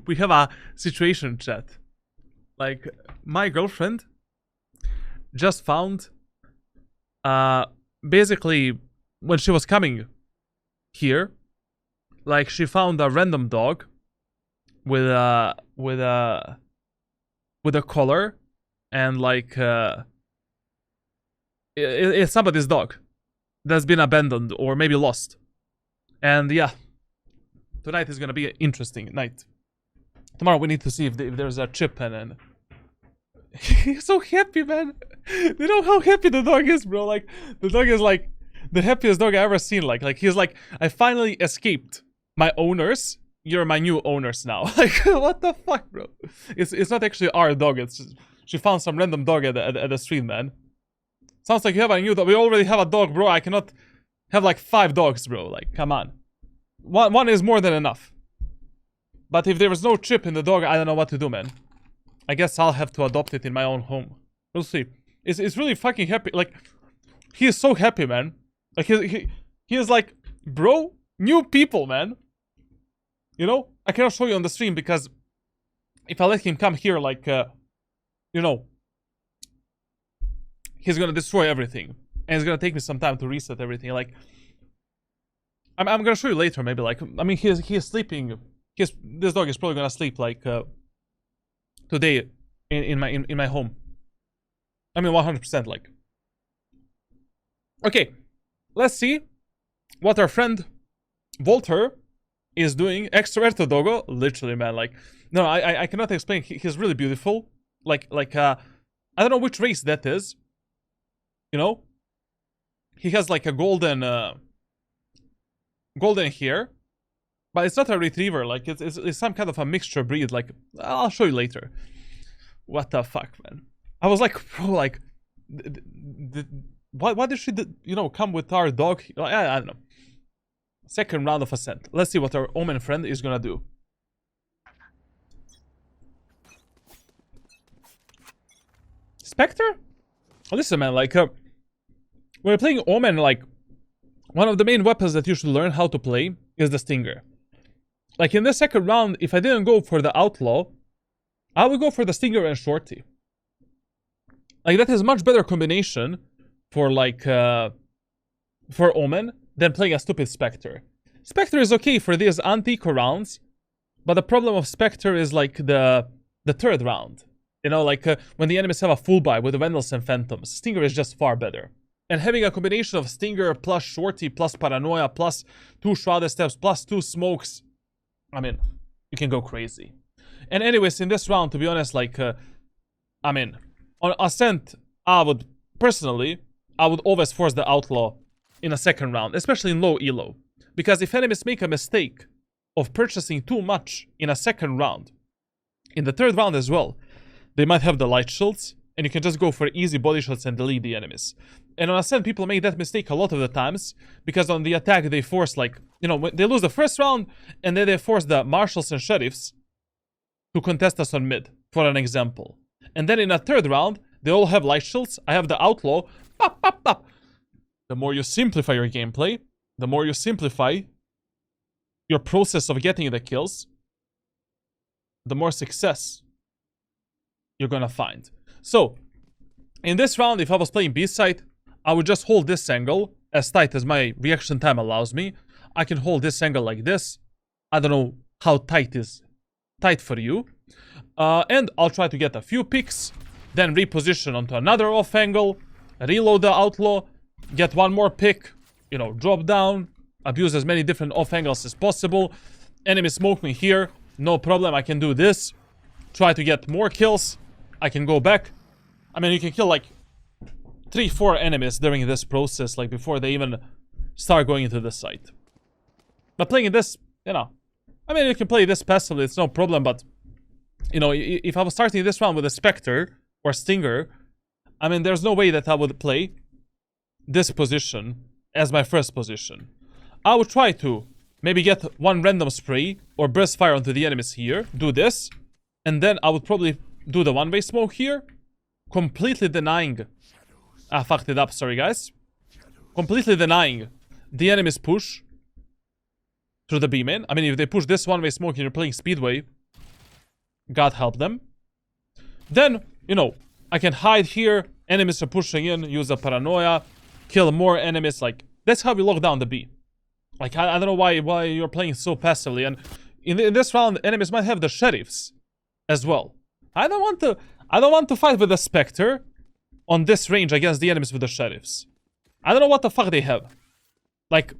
We have a situation, chat. Like, my girlfriend just found, basically, when she was coming here, like, she found a random dog with a collar, and like, it's somebody's dog that's been abandoned or maybe lost. And yeah, tonight is gonna be an interesting night. Tomorrow we need to see if there's a chip and he's so happy, man. You know how happy the dog is, bro. Like, the dog is like the happiest dog I ever seen. Like he's like, I finally escaped my owners, you're my new owners now. Like, what the fuck, bro? It's not actually our dog. It's just, she found some random dog at the street, man. Sounds like you have a new dog. We already have a dog, bro. I cannot have like 5 dogs, bro. Like, come on. One is more than enough. But if there is no chip in the dog, I don't know what to do, man. I guess I'll have to adopt it in my own home. We'll see. It's really fucking happy. Like, he is so happy, man. Like, he is like, bro, new people, man. You know? I cannot show you on the stream because if I let him come here, like, you know, he's gonna destroy everything. And it's gonna take me some time to reset everything. Like, I'm gonna show you later, maybe. Like, I mean, he is sleeping. This dog is probably gonna sleep like today in my home. I mean, 100%. Like, okay, let's see what our friend Walter is doing. Extroverted doggo, literally, man. Like, no, I cannot explain. He's really beautiful. Like I don't know which race that is. You know, he has like a golden hair. But it's not a retriever, like, it's some kind of a mixture breed, like, I'll show you later. What the fuck, man? I was like, bro, like, why did she, you know, come with our dog? I don't know. Second round of Ascent. Let's see what our Omen friend is gonna do. Spectre? Oh, listen, man, like, when you're playing Omen, like, one of the main weapons that you should learn how to play is the Stinger. Like, in the second round, if I didn't go for the Outlaw, I would go for the Stinger and Shorty. Like, that is a much better combination for, like, for Omen than playing a stupid Spectre. Spectre is okay for these anti-eco rounds, but the problem of Spectre is, like, the third round. You know, like, when the enemies have a full buy with the Vandals and Phantoms, Stinger is just far better. And having a combination of Stinger plus Shorty plus Paranoia plus 2 Shrouded Steps plus 2 Smokes, I mean, you can go crazy. And anyways, in this round, to be honest, like, I mean, on Ascent, I would always force the Outlaw in a second round, especially in low elo. Because if enemies make a mistake of purchasing too much in a second round, in the third round as well, they might have the light shields, and you can just go for easy body shots and delete the enemies. And on Ascent, people make that mistake a lot of the times, because on the attack, they force, like, you know, they lose the first round, and then they force the Marshals and Sheriffs to contest us on mid, for an example. And then in a third round, they all have light shields. I have the Outlaw. Pop, pop, pop. The more you simplify your gameplay, the more you simplify your process of getting the kills, the more success you're gonna find. So, in this round, if I was playing B-side, I would just hold this angle as tight as my reaction time allows me. I can hold this angle like this. I don't know how tight is tight for you. And I'll try to get a few picks, then reposition onto another off angle, reload the Outlaw, get one more pick, you know, drop down, abuse as many different off angles as possible. Enemy smoke me here, no problem, I can do this. Try to get more kills. I can go back. I mean, you can kill like 3-4 enemies during this process, like before they even start going into the site. But playing this, you know, I mean, you can play this passively, it's no problem, but, you know, if I was starting this round with a Spectre or Stinger, I mean, there's no way that I would play this position as my first position. I would try to maybe get one random spray or burst fire onto the enemies here, do this, and then I would probably do the one-way smoke here, completely denying... I fucked it up, sorry guys. Completely denying the enemy's push through the B-main. I mean, if they push this one-way smoke and you're playing Speedway, God help them. Then, you know, I can hide here, enemies are pushing in, use a Paranoia, kill more enemies, like, that's how we lock down the B. Like, I don't know why you're playing so passively, and in this round, enemies might have the Sheriffs as well. I don't want to fight with the Spectre on this range against the enemies with the Sheriffs. I don't know what the fuck they have. Like,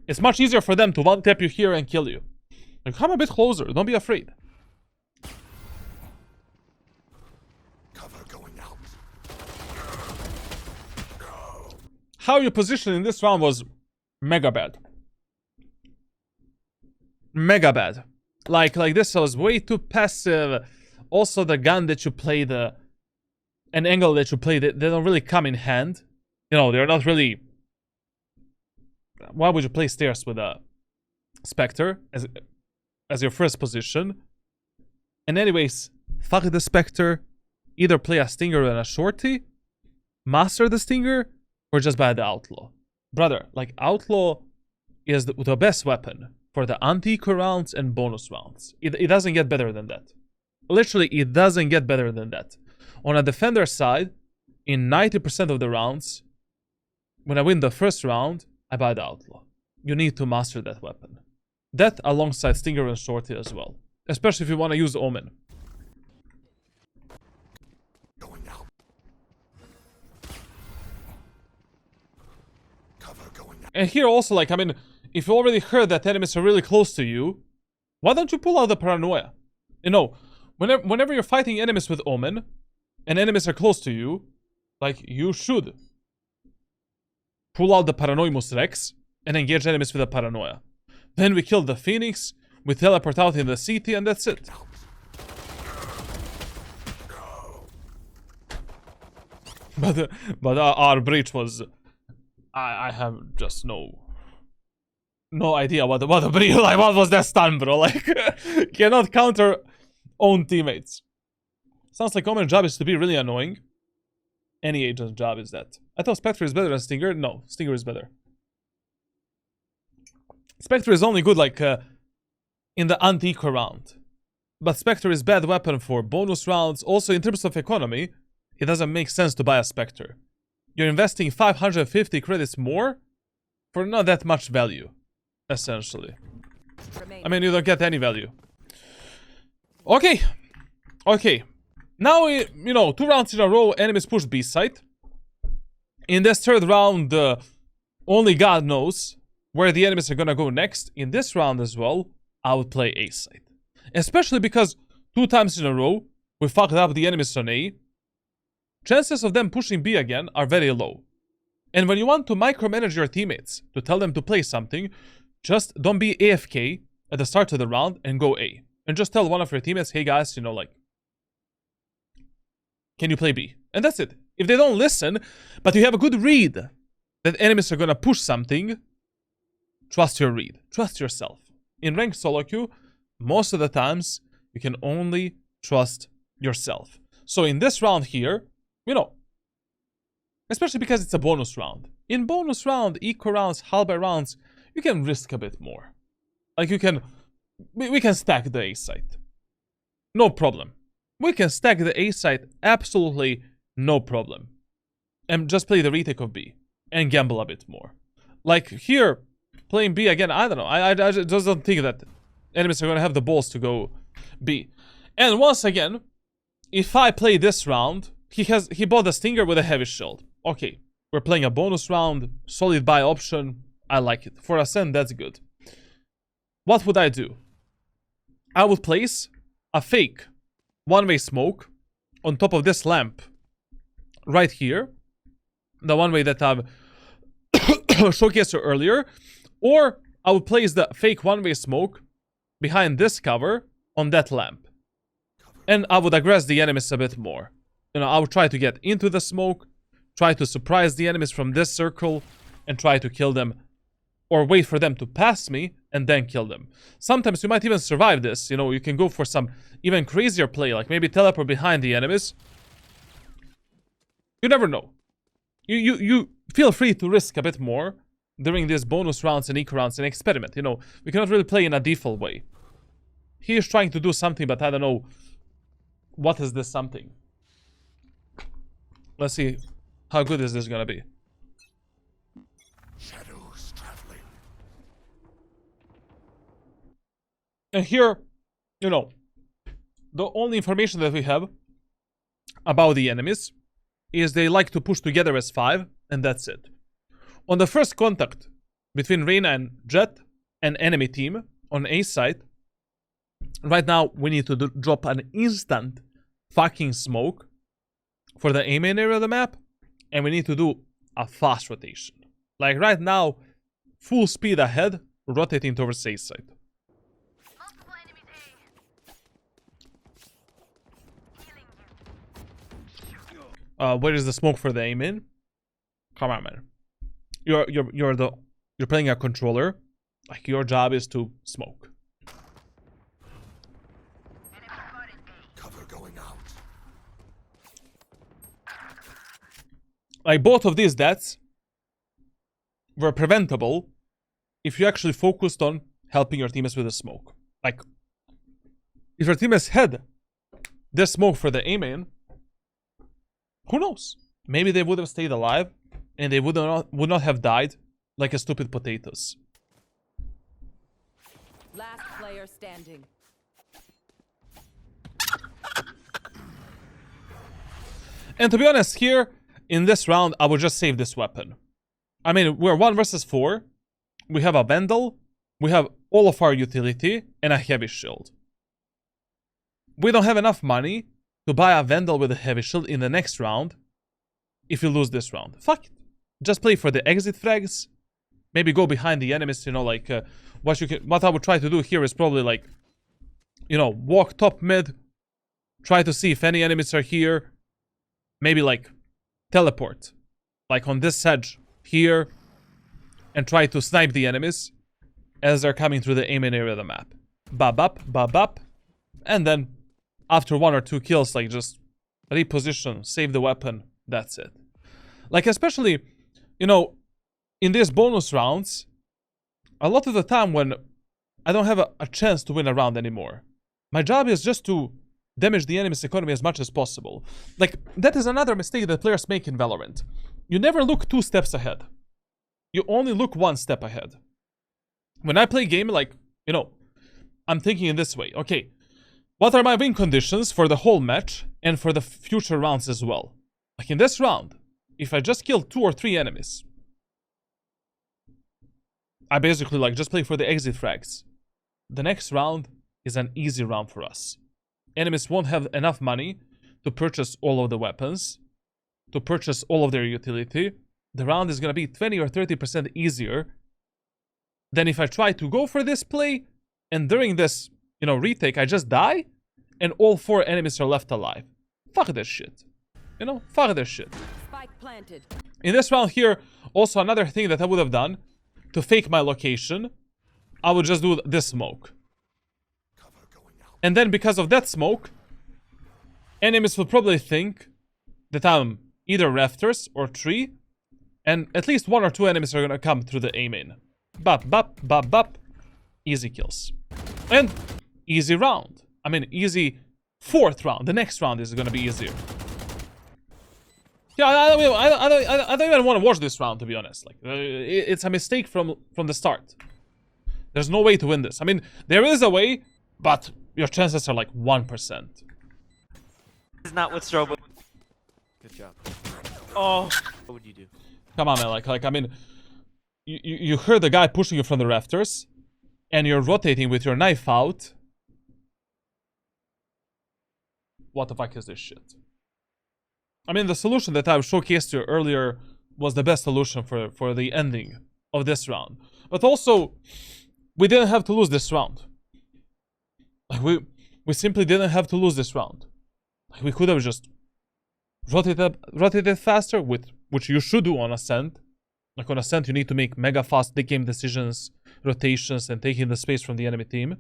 it's much easier for them to one-tap you here and kill you. Like, come a bit closer, don't be afraid. Cover going out. How you positioned in this round was mega bad. Mega bad. Like this was way too passive. Also, the gun that you play, an angle that you play, they don't really come in hand. You know, they're not really... Why would you play stairs with a Spectre as your first position? And anyways, fuck the Spectre. Either play a Stinger and a Shorty, master the Stinger, or just buy the Outlaw. Brother, like, Outlaw is the best weapon for the anti-eco rounds and bonus rounds. It doesn't get better than that. Literally, it doesn't get better than that. On a defender side, in 90% of the rounds, when I win the first round, I buy the Outlaw. You need to master that weapon. That alongside Stinger and Shorty as well. Especially if you want to use Omen. Going out. Cover going out. And here also, like, I mean, if you already heard that enemies are really close to you, why don't you pull out the Paranoia? You know, whenever you're fighting enemies with Omen, and enemies are close to you, like, you should pull out the Paranoimus Rex and engage enemies with the Paranoia. Then we kill the Phoenix, we teleport out in the city, and that's it. But our breach was... I have just no idea what the breach... Like, what was that stun, bro? Like, cannot counter own teammates. Sounds like Omen's job is to be really annoying. Any agent's job is that. I thought Spectre is better than Stinger. No, Stinger is better. Spectre is only good, like, in the anti-eco round. But Spectre is bad weapon for bonus rounds. Also, in terms of economy, it doesn't make sense to buy a Spectre. You're investing 550 credits more for not that much value, essentially. I mean, you don't get any value. Okay. Okay. Now, you know, 2 rounds in a row, enemies push B site. In this third round, only God knows where the enemies are gonna go next. In this round as well, I would play A site. Especially because 2 times in a row, we fucked up the enemies on A. Chances of them pushing B again are very low. And when you want to micromanage your teammates, to tell them to play something, just don't be AFK at the start of the round and go A. And just tell one of your teammates, hey guys, you know, like, can you play B? And that's it. If they don't listen, but you have a good read that enemies are gonna push something, trust your read. Trust yourself. In ranked solo queue, most of the times, you can only trust yourself. So in this round here, you know, especially because it's a bonus round. In bonus round, eco rounds, halberd rounds, you can risk a bit more. Like, you can... We can stack the A site. No problem. We can stack the A site, absolutely no problem. And just play the retake of B. And gamble a bit more. Like, here, playing B again, I don't know. I just don't think that enemies are gonna have the balls to go B. And once again, if I play this round, he bought the Stinger with a heavy shield. Okay, we're playing a bonus round, solid buy option. I like it. For Ascent, that's good. What would I do? I would place a fake one-way smoke on top of this lamp right here. The one-way that I've showcased earlier. Or I would place the fake one-way smoke behind this cover on that lamp. And I would aggress the enemies a bit more. You know, I would try to get into the smoke, try to surprise the enemies from this circle, and try to kill them. Or wait for them to pass me, and then kill them. Sometimes you might even survive this. You know, you can go for some even crazier play, like maybe teleport behind the enemies. You never know. You feel free to risk a bit more during these bonus rounds and eco rounds and experiment. You know, we cannot really play in a default way. He is trying to do something, but I don't know what is this something. Let's see how good is this gonna be. Shadows traveling. And here, you know, the only information that we have about the enemies is they like to push together as 5, and that's it. On the first contact between Reyna and Jet, an enemy team on A side, right now we need to drop an instant fucking smoke for the A main area of the map, and we need to do a fast rotation. Like right now, full speed ahead, rotating towards A side. Where is the smoke for the aim in? Come on, man. You're playing a controller. Like, your job is to smoke. Cover going out. Like, both of these deaths were preventable if you actually focused on helping your teammates with the smoke. Like, if your teammates had this smoke for the aim in, who knows? Maybe they would have stayed alive and they would not have died like a stupid potatoes. Last player standing. And to be honest, here, in this round, I would just save this weapon. I mean, we're 1 versus 4. We have a Vandal. We have all of our utility and a heavy shield. We don't have enough money to buy a Vandal with a heavy shield in the next round if you lose this round. Fuck it. Just play for the exit frags. Maybe go behind the enemies, you know, like... what I would try to do here is probably, like... You know, walk top mid. Try to see if any enemies are here. Maybe, like, teleport. Like, on this edge here. And try to snipe the enemies as they're coming through the aim in area of the map. Bab up. And then, after 1 or 2 kills, like, just reposition, save the weapon. That's it. Like, especially, you know, in these bonus rounds, a lot of the time when I don't have a chance to win a round anymore, my job is just to damage the enemy's economy as much as possible. Like, that is another mistake that players make in Valorant. You never look 2 steps ahead. You only look 1 step ahead. When I play game, like, you know, I'm thinking in this way. Okay, what are my win conditions for the whole match and for the future rounds as well? Like, in this round, if I just kill 2 or 3 enemies, I basically, like, just play for the exit frags. The next round is an easy round for us. Enemies won't have enough money to purchase all of the weapons, to purchase all of their utility. The round is going to be 20 or 30% easier than if I try to go for this play, and during this, you know, retake, I just die, and all 4 enemies are left alive. Fuck this shit. You know, fuck this shit. Spike planted. In this round here, also another thing that I would have done, to fake my location, I would just do this smoke. Cover going out. And then because of that smoke, enemies will probably think that I'm either rafters or tree, and at least 1 or 2 enemies are gonna come through the aim in. Bop. Easy kills. And easy round. I mean, easy 4th round. The next round is gonna be easier. Yeah, I don't even want to watch this round, to be honest. Like, it's a mistake from the start. There's no way to win this. I mean, there is a way, but your chances are like 1%. Is not what Strobo. Good job. Oh, what would you do? Come on, man. Like I mean, you heard the guy pushing you from the rafters, and you're rotating with your knife out. What the fuck is this shit? I mean, the solution that I've showcased to you earlier was the best solution for the ending of this round. But also, we didn't have to lose this round. Like, we simply didn't have to lose this round. Like, we could have just rotated faster, which you should do on Ascent. Like, on Ascent, you need to make mega fast game decisions, rotations, and taking the space from the enemy team.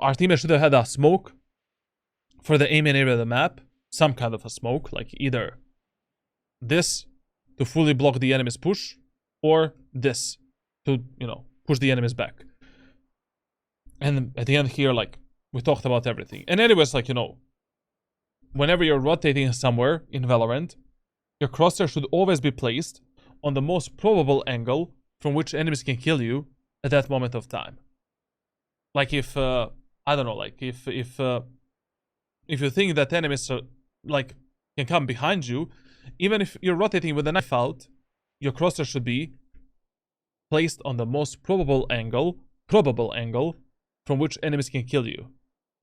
Our teammate should have had a smoke for the aim in area of the map. Some kind of a smoke, like either this to fully block the enemy's push, or this to, you know, push the enemies back. And at the end here, like, we talked about everything. And anyways, like, you know, whenever you're rotating somewhere in Valorant, your crosshair should always be placed on the most probable angle from which enemies can kill you at that moment of time. Like, if I don't know, like if you think that enemies are, like, can come behind you, even if you're rotating with a knife out, your crosshair should be placed on the most probable angle from which enemies can kill you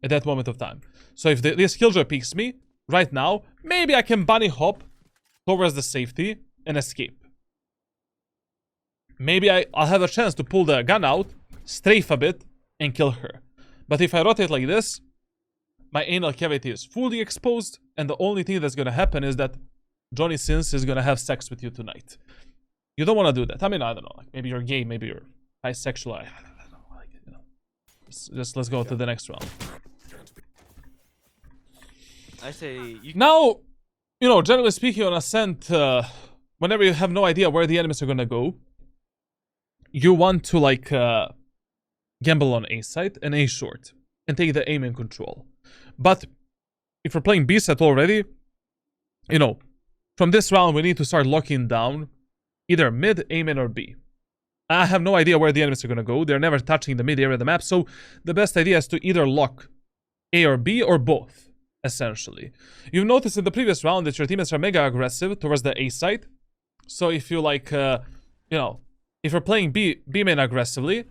at that moment of time. So if this killjoy peeks me right now, maybe I can bunny hop towards the safety and escape. Maybe I'll have a chance to pull the gun out, strafe a bit, and kill her. But if I rotate like this, my anal cavity is fully exposed, and the only thing that's gonna happen is that Johnny Sins is gonna have sex with you tonight. You don't want to do that. I mean, I don't know. Like maybe you're gay, maybe you're bisexual. I don't know. Like, you know. Just let's go to the next round. I say you. Now, you know, generally speaking on Ascent, whenever you have no idea where the enemies are gonna go, you want to like gamble on A side and A short and take the aim in control. But if we're playing B set already, you know, from this round we need to start locking down either mid, A main, or B. I have no idea where the enemies are gonna go. They're never touching the mid area of the map, so the best idea is to either lock A or B or both, essentially. You've noticed in the previous round that your teammates are mega aggressive towards the A side. So if you like, you know, if you're playing B main aggressively,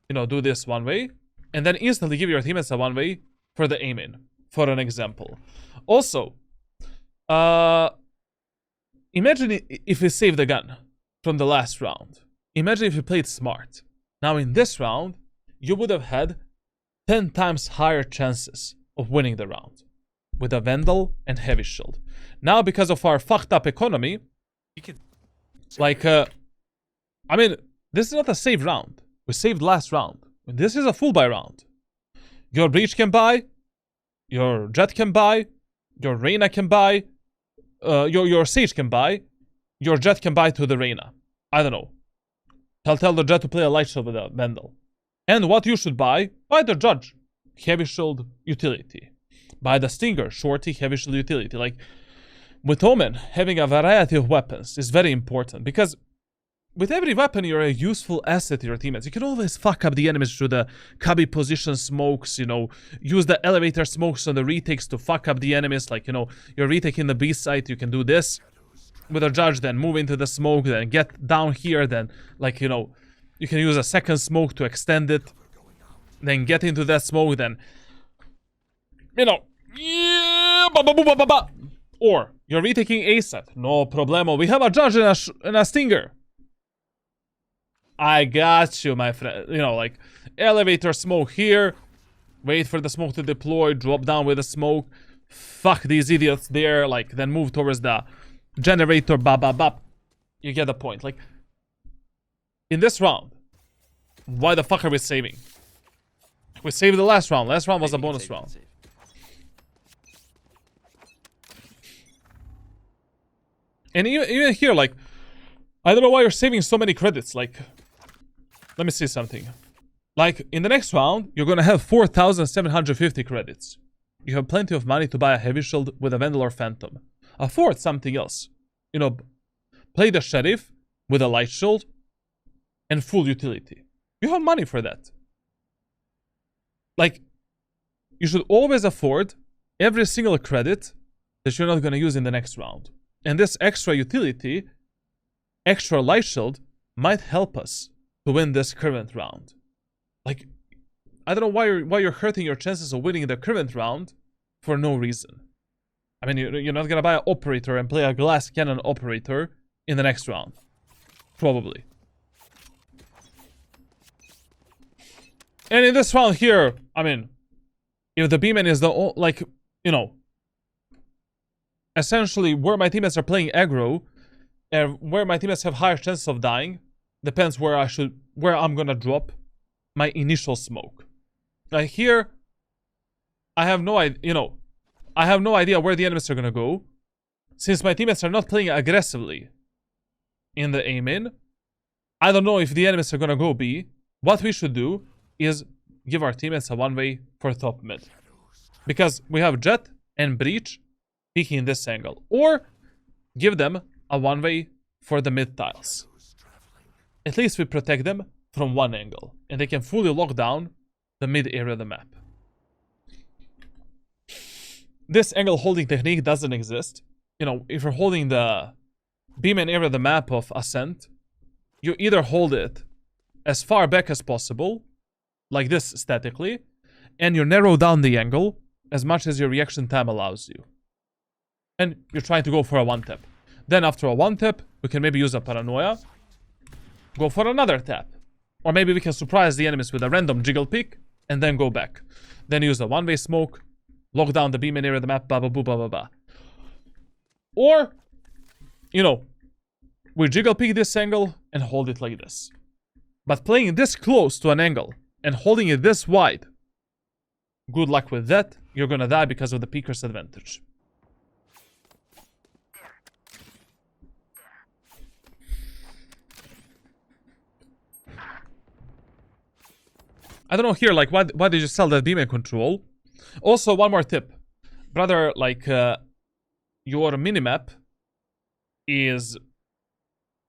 you know, do this one way, and then instantly give your teammates a one way for the A main, for an example. Also, imagine if we save the gun from the last round. Imagine if you played smart. Now in this round, you would have had 10 times higher chances of winning the round with a Vandal and Heavy Shield. Now because of our fucked up economy, You can. like, I mean, this is not a save round. We saved last round. This is a full buy round. Your Breach can buy, your Jet can buy, your Reyna can buy, your Sage can buy, your Jet can buy to the Reyna. I don't know. Tell the Jet to play a Light Shield with a Vandal. And what you should buy the Judge. Heavy Shield utility. Buy the Stinger, Shorty, Heavy Shield utility. Like, with Omen, having a variety of weapons is very important. Because with every weapon, you're a useful asset to your teammates. You can always fuck up the enemies through the cubby position smokes, you know. Use the elevator smokes on the retakes to fuck up the enemies. Like, you know, you're retaking the B site, you can do this with a Judge, then move into the smoke, then get down here, then, like, you know, you can use a second smoke to extend it, then get into that smoke, then, you know, yeah, or you're retaking A set, no problemo. We have a Judge and a Stinger. I got you, my friend. You know, like, elevator smoke here, wait for the smoke to deploy, drop down with the smoke, fuck these idiots there, like, then move towards the generator, You get the point. Like, in this round, why the fuck are we saving? We saved the last round. Last round was a bonus round. And even here, like, I don't know why you're saving so many credits. Like, let me see something. Like, in the next round, you're gonna have 4,750 credits. You have plenty of money to buy a Heavy Shield with a Vandal or Phantom. Afford something else. You know, play the Sheriff with a Light Shield and full utility. You have money for that. Like, you should always afford every single credit that you're not gonna use in the next round. And this extra utility, extra Light Shield, might help us to win this current round. Like, I don't know why you're hurting your chances of winning the current round for no reason. I mean, you're not gonna buy an Operator and play a Glass Cannon Operator in the next round. Probably. And in this round here, I mean, if the B-man is the, like, you know, essentially where my teammates are playing aggro, and where my teammates have higher chances of dying, depends where I'm gonna drop my initial smoke. Like here, I have no idea, you know, I have no idea where the enemies are gonna go. Since my teammates are not playing aggressively in the A main, I don't know if the enemies are gonna go B. What we should do is give our teammates a one-way for top mid. Because we have Jet and Breach peeking in this angle. Or give them a one-way for the mid tiles. At least we protect them from one angle. And they can fully lock down the mid area of the map. This angle holding technique doesn't exist. You know, if you're holding the B-main area of the map of Ascent, you either hold it as far back as possible, like this statically, and you narrow down the angle as much as your reaction time allows you. And you're trying to go for a one-tap. Then after a one-tap, we can maybe use a Paranoia, go for another tap. Or maybe we can surprise the enemies with a random jiggle pick, and then go back. Then use a one-way smoke, lock down the B main area of the map, blah, blah, blah, blah, blah, blah. Or, you know, we jiggle peek this angle and hold it like this. But playing this close to an angle and holding it this wide, good luck with that. You're gonna die because of the peeker's advantage. I don't know here, like, why did you sell that B-main control? Also, one more tip. Brother, like, your minimap is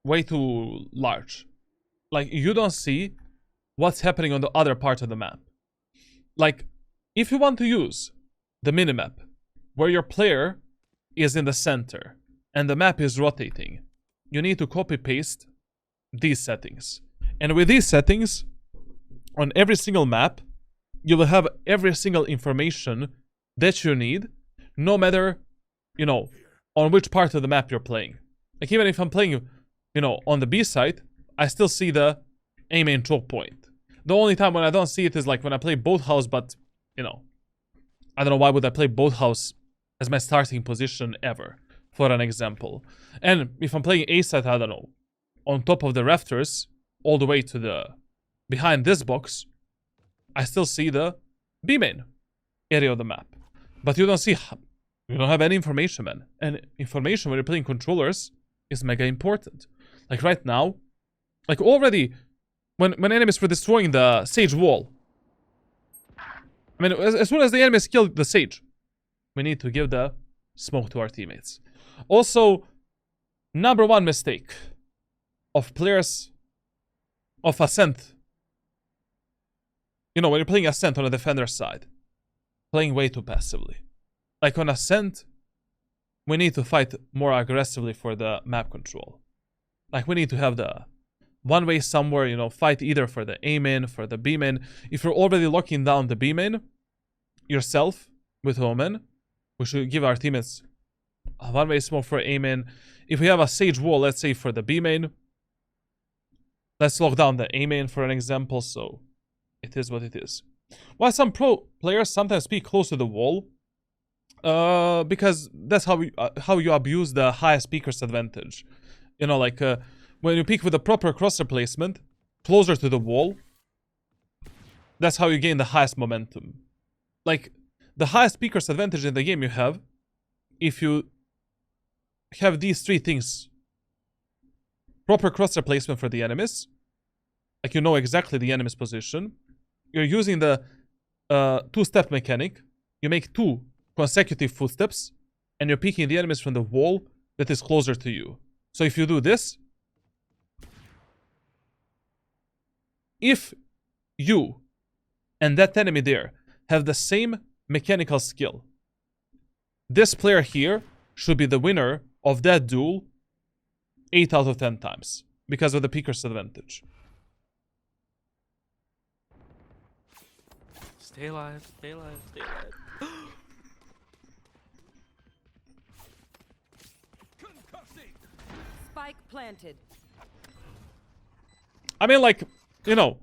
way too large. Like, you don't see what's happening on the other part of the map. Like, if you want to use the minimap where your player is in the center and the map is rotating, you need to copy-paste these settings. And with these settings, on every single map, you will have every single information that you need, no matter, you know, on which part of the map you're playing. Like, even if I'm playing, you know, on the B side, I still see the A main choke point. The only time when I don't see it is like when I play Boathouse, but, you know, I don't know why would I play Boathouse as my starting position ever, for an example. And if I'm playing A side, I don't know, on top of the rafters, all the way to the behind this box, I still see the B main area of the map. But you don't see, you don't have any information, man. And information when you're playing controllers is mega important. Like right now, like already, when enemies were destroying the Sage wall, I mean, as soon as the enemies killed the Sage, we need to give the smoke to our teammates. Also, number one mistake of players of Ascent, you know, when you're playing Ascent on the defender side, playing way too passively. Like on Ascent, we need to fight more aggressively for the map control. Like we need to have the one way somewhere, you know, fight either for the A main, for the B main. If you're already locking down the B main yourself with Omen, we should give our teammates a one way smoke for A main. If we have a Sage wall, let's say for the B main, let's lock down the A main for an example, so it is what it is. While some pro players sometimes peek close to the wall, because that's how you abuse the highest peeker's advantage. You know, like when you peek with the proper crosshair placement, closer to the wall, that's how you gain the highest momentum. Like, the highest peeker's advantage in the game you have, if you have these three things. Proper crosshair placement for the enemies, like you know exactly the enemy's position. You're using the two-step mechanic. You make 2 consecutive footsteps, and you're peeking the enemies from the wall that is closer to you. So if you do this, if you and that enemy there have the same mechanical skill, this player here should be the winner of that duel 8 out of 10 times because of the peeker's advantage. Stay alive, stay alive, stay alive. Spike planted. I mean, like, you know,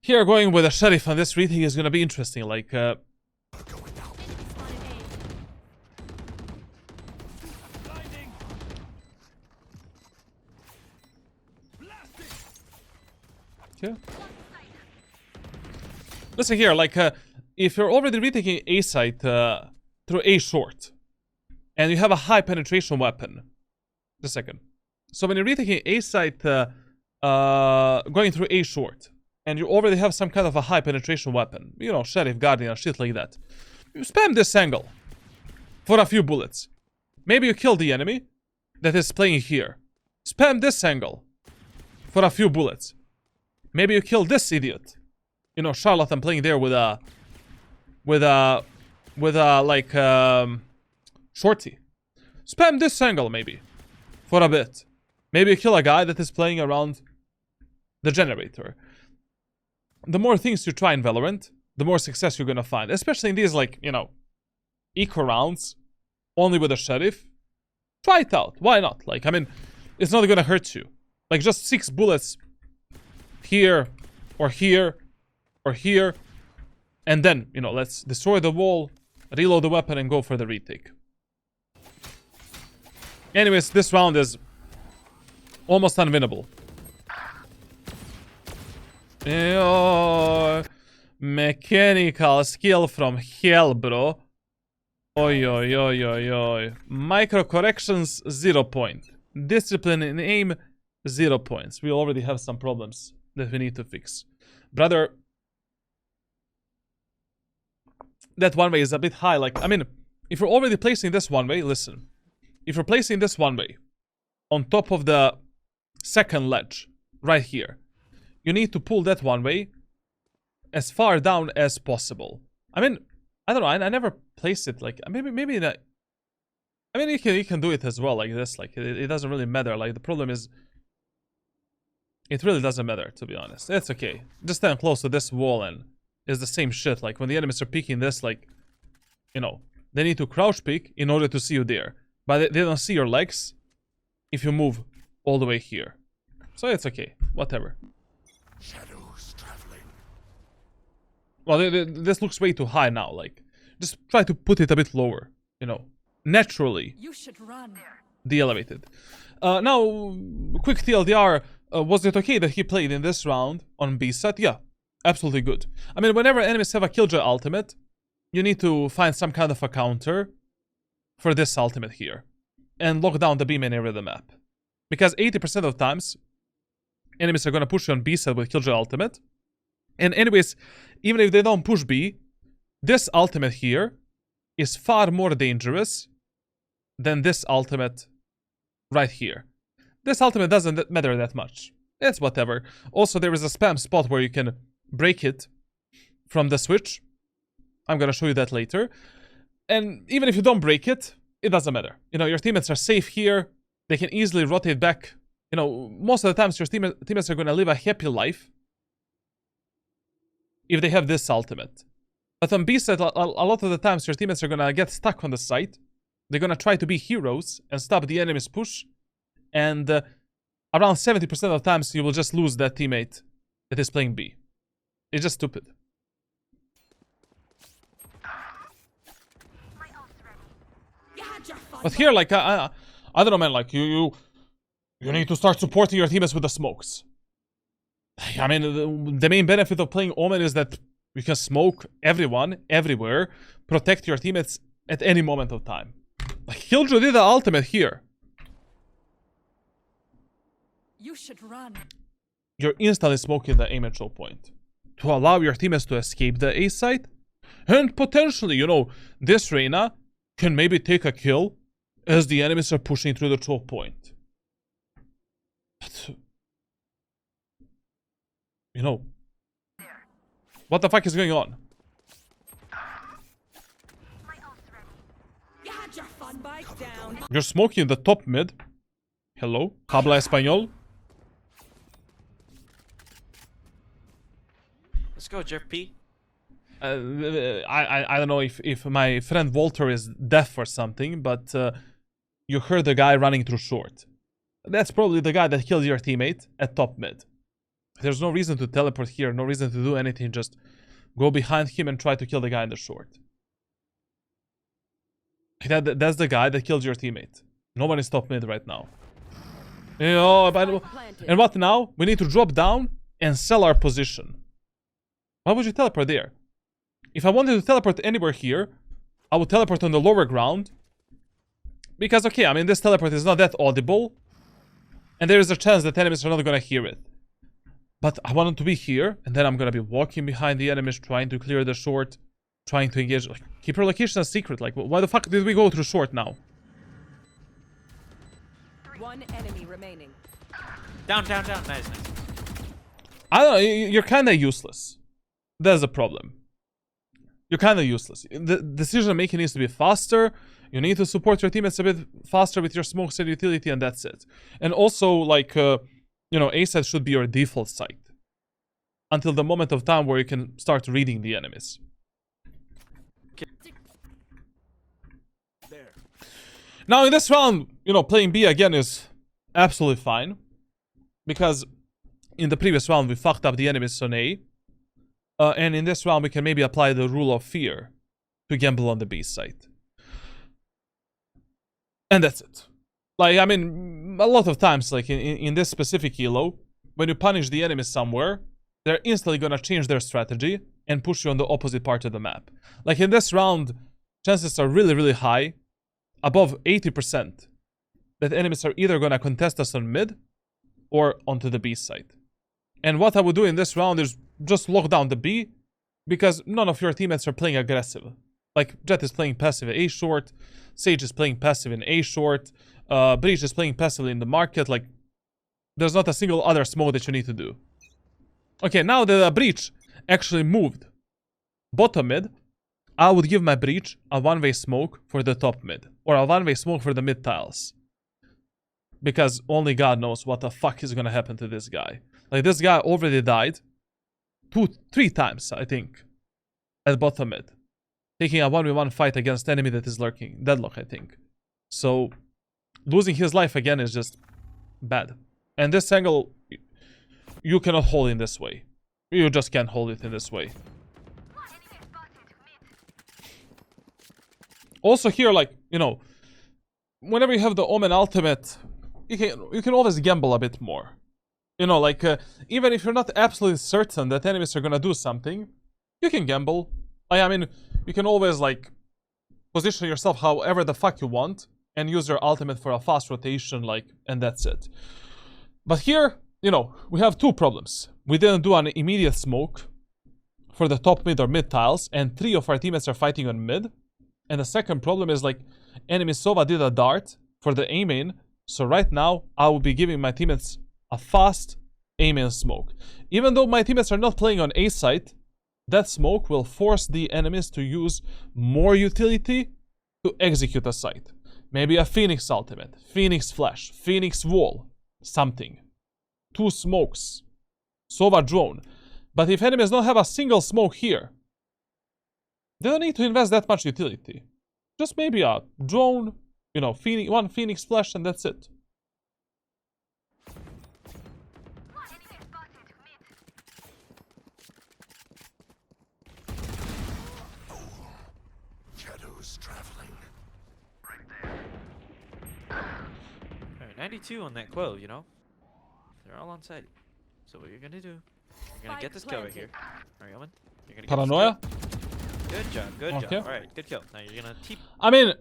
here going with a sheriff on this retake is gonna be interesting. Like, Going out. yeah. Listen here, like, if you're already retaking A site through A short, and you have a high penetration weapon, just a second. So when you're retaking A site, going through A short, and you already have some kind of a high penetration weapon, you know, Sheriff, Guardian, shit like that, you spam this angle for a few bullets. Maybe you kill the enemy that is playing here. Spam this angle for a few bullets. Maybe you kill this idiot. You know, Charlatan playing there with a like shorty. Spam this angle maybe for a bit. Maybe you kill a guy that is playing around the generator. The more things you try in Valorant, the more success you're gonna find. Especially in these, like, you know, eco rounds, only with a sheriff. Try it out. Why not? Like, I mean, it's not gonna hurt you. Like, just 6 bullets here or here or here. And then, you know, let's destroy the wall, reload the weapon, and go for the retake. Anyways, this round is almost unwinnable. Yo, mechanical skill from hell, bro. Oi, oi, oi, oi, oi. Micro corrections, 0 point. Discipline in aim, 0 points. We already have some problems that we need to fix. Brother, that one way is a bit high. Like, I mean, if you're already placing this one way, listen. If you're placing this one way on top of the second ledge, right here, you need to pull that one way as far down as possible. I mean, I don't know. I never place it like maybe in a. I mean, you can do it as well like this. Like it doesn't really matter. Like the problem is, it really doesn't matter, to be honest. It's okay. Just stand close to this wall and it's the same shit. Like when the enemies are peeking this, like, you know, they need to crouch peek in order to see you there. But they don't see your legs if you move all the way here. So it's okay. Whatever. Shadows traveling. Well, this looks way too high now. Like, just try to put it a bit lower. You know, naturally. You should run. De-elevated. Now, quick TLDR. Was it okay that he played in this round on B side? Yeah, absolutely good. I mean, whenever enemies have a Killjoy ultimate, you need to find some kind of a counter for this ultimate here and lock down the B main area of the map. Because 80% of times, enemies are going to push you on B side with Killjoy ultimate. And anyways, even if they don't push B, this ultimate here is far more dangerous than this ultimate right here. This ultimate doesn't matter that much. It's whatever. Also, there is a spam spot where you can break it from the switch. I'm gonna show you that later. And even if you don't break it, it doesn't matter. You know, your teammates are safe here. They can easily rotate back. You know, most of the times your teammates are gonna live a happy life if they have this ultimate. But on B side, a lot of the times your teammates are gonna get stuck on the site. They're gonna try to be heroes and stop the enemy's push. And around 70% of the times, you will just lose that teammate that is playing B. It's just stupid. But here, like, I don't know, man. Like, you need to start supporting your teammates with the smokes. I mean, the main benefit of playing Omen is that you can smoke everyone, everywhere, protect your teammates at any moment of time. Like, Killjoy did the ultimate here. You should run. You're instantly smoking the aim and choke point to allow your teammates to escape the A site. And potentially, you know, this Reyna can maybe take a kill as the enemies are pushing through the choke point. But, you know, what the fuck is going on? You had your fun. Spike down. You're smoking the top mid. Hello? Habla español? Let's go, Jeff P. I don't know if my friend Walter is deaf or something, but you heard the guy running through short. That's probably the guy that killed your teammate at top mid. There's no reason to teleport here, no reason to do anything, just go behind him and try to kill the guy in the short. That's the guy that killed your teammate. No one is top mid right now. And what now? We need to drop down and sell our position. Why would you teleport there? If I wanted to teleport anywhere here, I would teleport on the lower ground. Because, okay, I mean, this teleport is not that audible. And there is a chance that enemies are not going to hear it. But I want it to be here, and then I'm going to be walking behind the enemies, trying to clear the short, trying to engage. Like, keep your location a secret. Like, why the fuck did we go through short now? One enemy remaining. Down, down, down. Nice, nice. I don't know, you're kind of useless. That's the problem. You're kind of useless. The decision making needs to be faster. You need to support your teammates a bit faster with your smokes and utility, and that's it. And also, like, you know, A site should be your default site until the moment of time where you can start reading the enemies. There. Now, in this round, you know, playing B again is absolutely fine. Because in the previous round, we fucked up the enemies on A. And in this round, we can maybe apply the rule of fear to gamble on the B side. And that's it. Like, I mean, a lot of times, like in this specific elo, when you punish the enemy somewhere, they're instantly gonna change their strategy and push you on the opposite part of the map. Like in this round, chances are really, really high, above 80%, that enemies are either gonna contest us on mid or onto the B side. And what I would do in this round is just lock down the B, because none of your teammates are playing aggressive. Like, Jett is playing passive A short, Sage is playing passive in A short, Breach is playing passively in the market. Like, there's not a single other smoke that you need to do. Okay, now the Breach actually moved bottom mid, I would give my Breach a one-way smoke for the top mid, or a one-way smoke for the mid tiles. Because only God knows what the fuck is gonna happen to this guy. Like, this guy already died 3 times, I think, at bottom mid. Taking a 1v1 fight against enemy that is lurking. Deadlock, I think. So, losing his life again is just bad. And this angle, you cannot hold in this way. You just can't hold it in this way. Also here, like, you know, whenever you have the Omen ultimate, you can always gamble a bit more. You know, like, even if you're not absolutely certain that enemies are gonna do something, you can gamble. I mean, you can always, like, position yourself however the fuck you want and use your ultimate for a fast rotation, like, and that's it. But here, you know, we have 2 problems. We didn't do an immediate smoke for the top mid or mid tiles, and 3 of our teammates are fighting on mid. And the second problem is, like, enemy Sova did a dart for the A main, so right now I will be giving my teammates a fast A main smoke. Even though my teammates are not playing on A site, that smoke will force the enemies to use more utility to execute a site. Maybe a Phoenix ultimate, Phoenix flash, Phoenix wall, something. 2 smokes, Sova drone. But if enemies don't have a single smoke here, they don't need to invest that much utility. Just maybe a drone, you know, one Phoenix flash, and that's it. Shadows traveling. Right there. Alright, 92 on that quote, you know? They're all on site. So what you're gonna do, you're gonna get this kill right here. Alright, Omen. You're gonna get Paranoia? this kill. Good job, good Okay. job. Alright, good kill. Now you're gonna keep... I mean,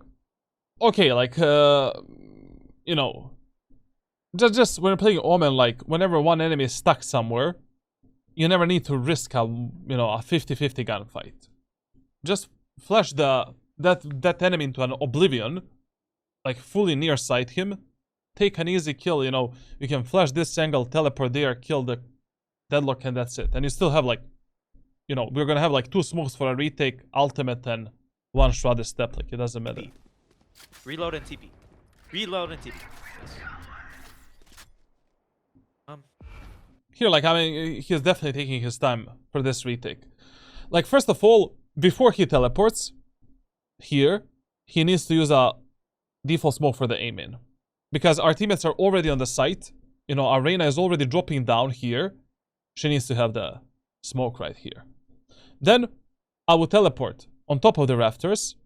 okay, like, you know, just when you're playing Omen, like, whenever one enemy is stuck somewhere, you never need to risk a, you know, a 50-50 gunfight. Just flash that enemy into an oblivion, like, fully near sight him, take an easy kill, you know, you can flash this angle, teleport there, kill the deadlock, and that's it. And you still have, like, you know, we're gonna have like 2 smokes for a retake, ultimate, and 1 shrouded step. Like, it doesn't matter. Reload and TP. Reload and TP. Yes. Here, like, I mean, he's definitely taking his time for this retake. Like, first of all, before he teleports, here, he needs to use a default smoke for the A main. Because our teammates are already on the site. You know, Arena is already dropping down here. She needs to have the smoke right here. Then I will teleport on top of the rafters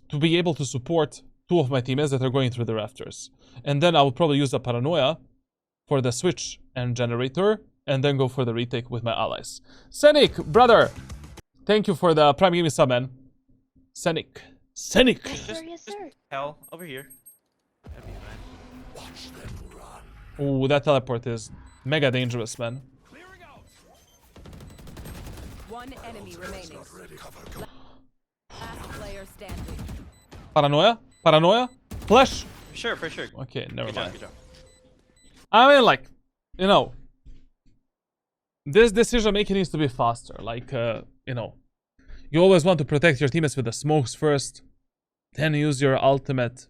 to be able to support 2 of my teammates that are going through the rafters. And then I will probably use a Paranoia for the switch and generator, and then go for the retake with my allies. Senik, brother! Thank you for the Prime Gaming sub, man. Senik. Senik! Just hell, over here. That'd be fine. Watch them run. Ooh, that teleport is mega dangerous, man. One enemy remaining. Not ready. Cover. Go. Last player standing. Paranoia? Paranoia? Flash? For sure. Okay, never Good mind. job, good job. I mean, like, you know, this decision making needs to be faster. Like, you know, you always want to protect your teammates with the smokes first, then use your ultimate.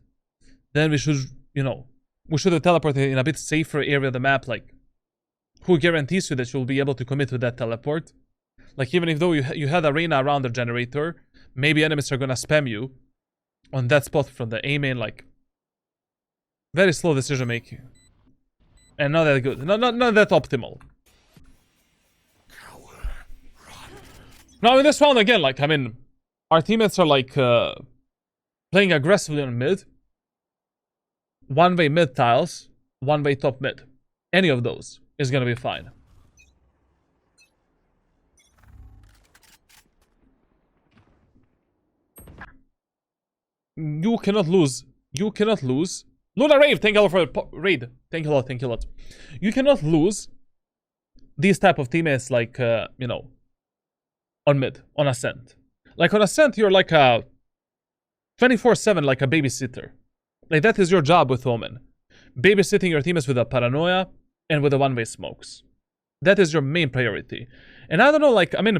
Then we should, you know, we should have teleported in a bit safer area of the map. Like, who guarantees you that you'll be able to commit to that teleport? Like, even if though you had Arena around the generator, maybe enemies are gonna spam you on that spot from the A main. Like, very slow decision making. And not that good. Not that optimal. Coward. Run. Now in this round again, like, I mean, our teammates are like playing aggressively on mid. One-way mid tiles, one-way top mid. Any of those is gonna be fine. You cannot lose. You cannot lose. Luna Rave, thank you a lot for the raid. Thank you a lot, thank you a lot. You cannot lose these type of teammates like, you know, on mid, on Ascent. Like on Ascent, you're like a 24/7, like a babysitter. Like that is your job with Omen. Babysitting your teammates with a Paranoia and with the one-way smokes. That is your main priority. And I don't know, like, I mean,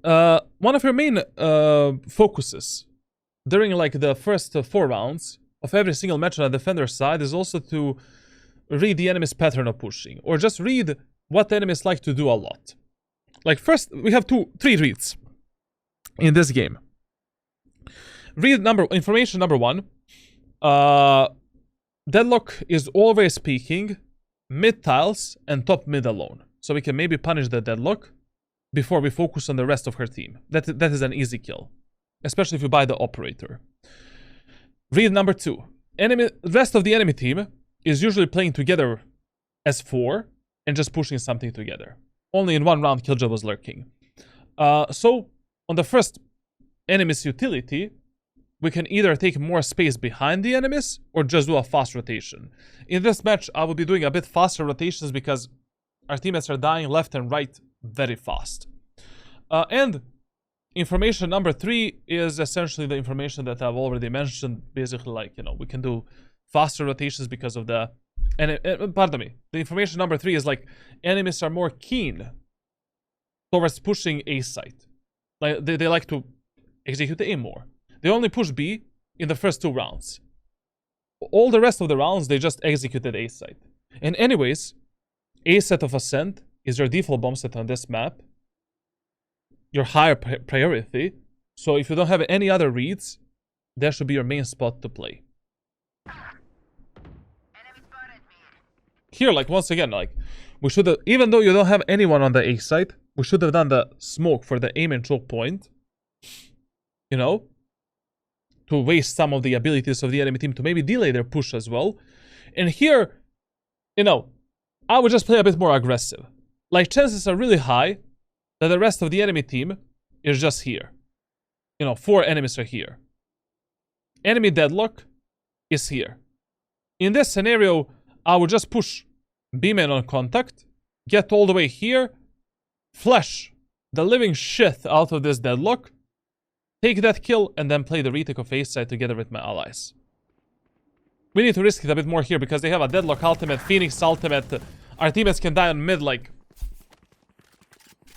one of your main focuses during like the first 4 rounds of every single match on the defender side is also to read the enemy's pattern of pushing, or just read what the enemies like to do a lot. Like first, we have 3 reads in this game. Information number 1. Deadlock is always peeking mid tiles and top mid alone. So we can maybe punish the deadlock before we focus on the rest of her team. That is an easy kill. Especially if you buy the operator. Read number 2. Rest of the enemy team is usually playing together as 4 and just pushing something together. Only in 1 round Killjoy was lurking. So on the first enemy's utility, we can either take more space behind the enemies or just do a fast rotation. In this match, I will be doing a bit faster rotations because our teammates are dying left and right very fast. And information number 3 is essentially the information that I've already mentioned. Basically, like, you know, we can do faster rotations because of the... pardon me. The information number 3 is like, enemies are more keen towards pushing A site. Like, they like to execute A more. They only push B in the first 2 rounds. All the rest of the rounds, they just executed A site. And anyways, A set of Ascent is your default bomb set on this map. Your higher priority. So if you don't have any other reads, that should be your main spot to play. Here, like, once again, like, we should have, even though you don't have anyone on the A site, we should have done the smoke for the aim and choke point. You know? To waste some of the abilities of the enemy team to maybe delay their push as well. And here, you know, I would just play a bit more aggressive. Like, chances are really high that the rest of the enemy team is just here. You know, 4 enemies are here. Enemy deadlock is here. In this scenario, I would just push B-man on contact, get all the way here, flash the living shit out of this deadlock, take that kill, and then play the retake of A side together with my allies. We need to risk it a bit more here because they have a deadlock ultimate, Phoenix ultimate. Our teammates can die on mid, like...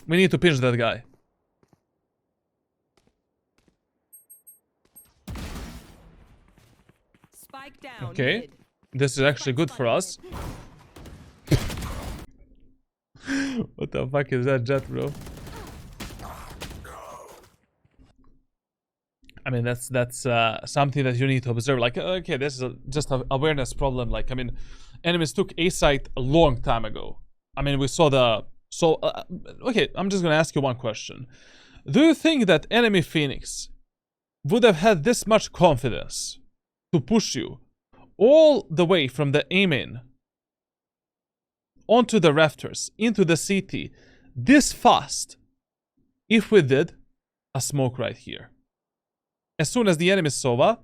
We need to pinch that guy. Spike down. Okay. Mid. This is actually good for us. What the fuck is that jet, bro? I mean, that's something that you need to observe. Like, okay, this is just an awareness problem. Like, I mean, enemies took A site a long time ago. I mean, we saw the... So, okay, I'm just gonna ask you one question. Do you think that enemy Phoenix would have had this much confidence to push you all the way from the aim-in onto the rafters, into the CT, this fast, if we did a smoke right here? As soon as the enemy Sova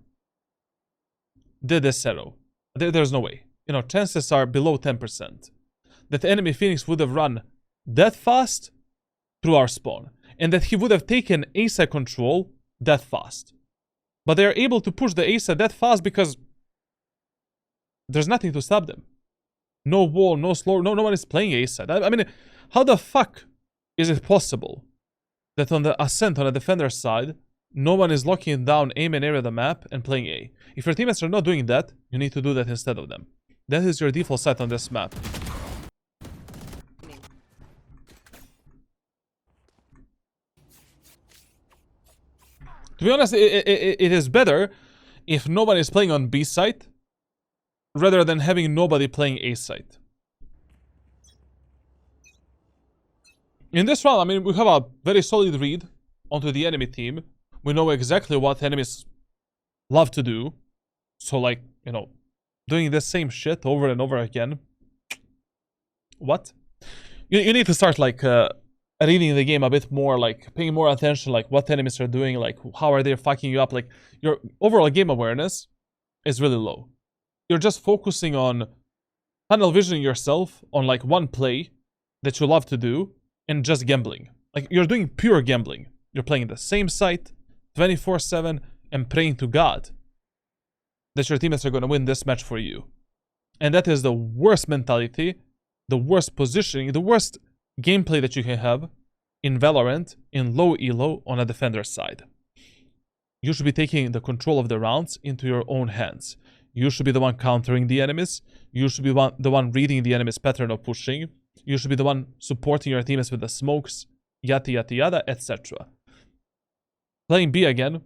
did this arrow, there's no way. You know, chances are below 10% that the enemy Phoenix would have run that fast through our spawn, and that he would have taken A side control that fast. But they are able to push the A side that fast because there's nothing to stop them. No wall, no slow, no one is playing A side. I mean, how the fuck is it possible that on the Ascent, on the defender side, no one is locking down aim and area of the map and playing A? If your teammates are not doing that, you need to do that instead of them. That is your default site on this map. To be honest, it is better if nobody is playing on B site rather than having nobody playing A site. In this round, I mean, we have a very solid read onto the enemy team. We know exactly what enemies love to do. So, like, you know, doing the same shit over and over again. What? You need to start, like, reading the game a bit more, like, paying more attention, like, what enemies are doing, like, how are they fucking you up. Like, your overall game awareness is really low. You're just focusing on tunnel visioning yourself on, like, one play that you love to do and just gambling. Like, you're doing pure gambling. You're playing the same site 24/7 and praying to God that your teammates are going to win this match for you. And that is the worst mentality, the worst positioning, the worst gameplay that you can have in Valorant, in low elo on a defender's side. You should be taking the control of the rounds into your own hands. You should be the one countering the enemies. You should be the one reading the enemy's pattern of pushing. You should be the one supporting your teammates with the smokes, yada yada yada, etc. Playing B again.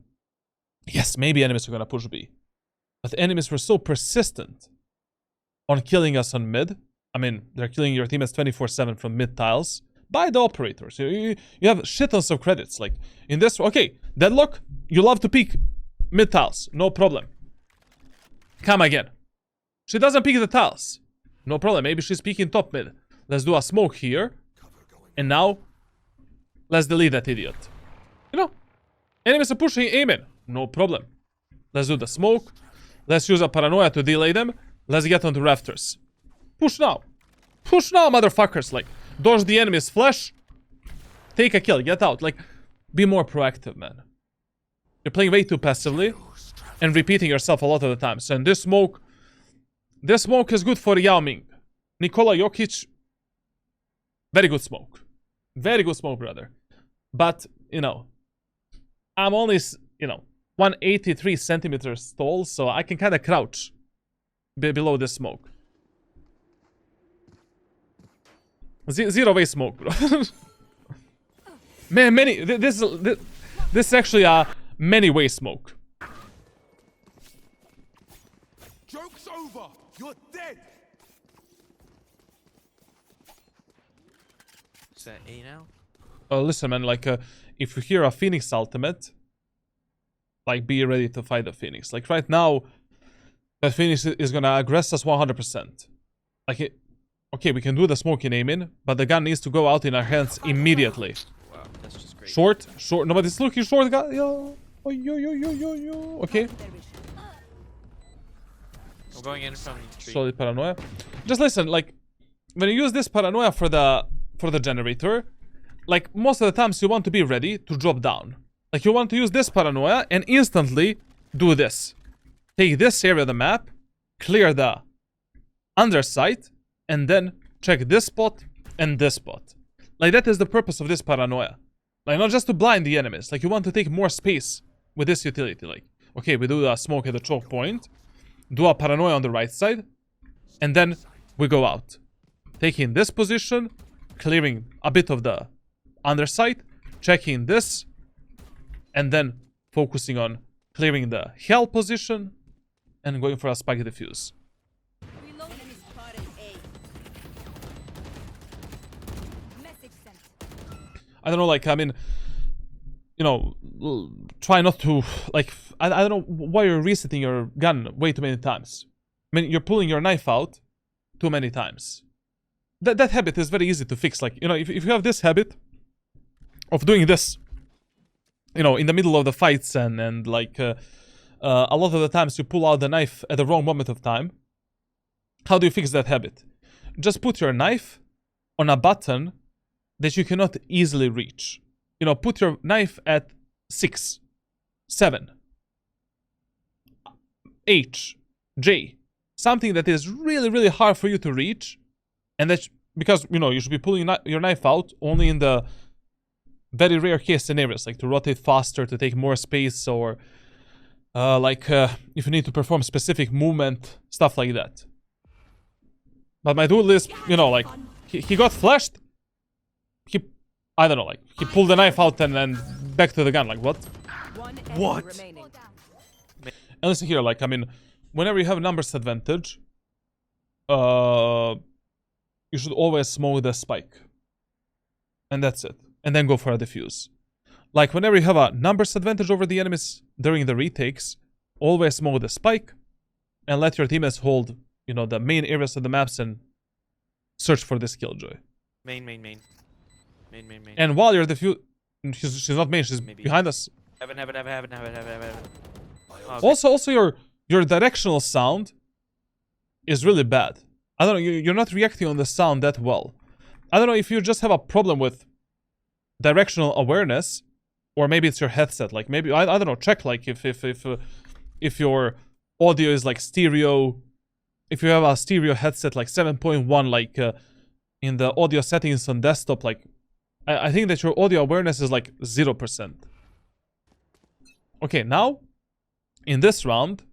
Yes, maybe enemies are going to push B. But enemies were so persistent on killing us on mid. I mean, they're killing your teammates 24/7 from mid tiles by the operators. You have shit tons of credits. Like, in this, okay, Deadlock, you love to peek mid tiles. No problem. Come again. She doesn't peek the tiles. No problem. Maybe she's peeking top mid. Let's do a smoke here. And now, let's delete that idiot. You know, enemies are pushing Omen. No problem. Let's do the smoke. Let's use a Paranoia to delay them. Let's get onto rafters. Push now. Push now, motherfuckers. Like, dodge the enemy's flash. Take a kill. Get out. Like, be more proactive, man. You're playing way too passively and repeating yourself a lot of the times. And this smoke is good for Yao Ming. Nikola Jokic, very good smoke. Very good smoke, brother. But, you know, I'm only, you know, 183 centimeters tall, so I can kind of crouch below this smoke. Zero way smoke, bro. Man, this is actually a many way smoke. Joke's over. You're dead. Is that A now? Listen, man, like, if you hear a Phoenix ultimate, like, be ready to fight the Phoenix. Like, right now, that Phoenix is gonna aggress us 100%. Like, okay, we can do the smoking aiming, but the gun needs to go out in our hands immediately. Wow, that's just great. Short. Nobody's looking short, guy. Yo. Oh, yo. Okay. I'm going in from 3. Solid Paranoia. Just listen, like, when you use this Paranoia for the generator, like, most of the times you want to be ready to drop down. Like, you want to use this Paranoia and instantly do this. Take this area of the map, clear the undersight, and then check this spot and this spot. Like, that is the purpose of this Paranoia. Like, not just to blind the enemies. Like, you want to take more space with this utility. Like, okay, we do a smoke at the choke point, do a Paranoia on the right side, and then we go out. Taking this position, clearing a bit of the undersight, checking this, and then focusing on clearing the hell position and going for a spike defuse. I don't know, like, I mean, you know, try not to, like, I don't know why you're resetting your gun way too many times. I mean, you're pulling your knife out too many times. That habit is very easy to fix. Like, you know, if you have this habit of doing this, you know, in the middle of the fights and like, a lot of the times you pull out the knife at the wrong moment of time. How do you fix that habit? Just put your knife on a button that you cannot easily reach. You know, put your knife at 6, 7, H, J. Something that is really, really hard for you to reach. And that's because, you know, you should be pulling your knife out only in the very rare case scenarios, like to rotate faster, to take more space, or if you need to perform specific movement, stuff like that. But my dude is, you know, like, he got flashed. I don't know, like, he pulled the knife out and then back to the gun, like, what? What? And listen here, like, I mean, whenever you have numbers advantage, you should always smoke the spike. And that's it. And then go for a defuse. Like, whenever you have a numbers advantage over the enemies during the retakes, always smoke the spike and let your teammates hold, you know, the main areas of the maps and search for this killjoy. Main. And while you're she's not main, she's Maybe. behind us. Heaven. Oh, Also, your directional sound is really bad. I don't know, you're not reacting on the sound that well. I don't know if you just have a problem with directional awareness, or maybe it's your headset. Like, maybe I don't know. Check like if your audio is like stereo. If you have a stereo headset like 7.1, like in the audio settings on desktop, like I think that your audio awareness is like 0%. Okay, now in this round,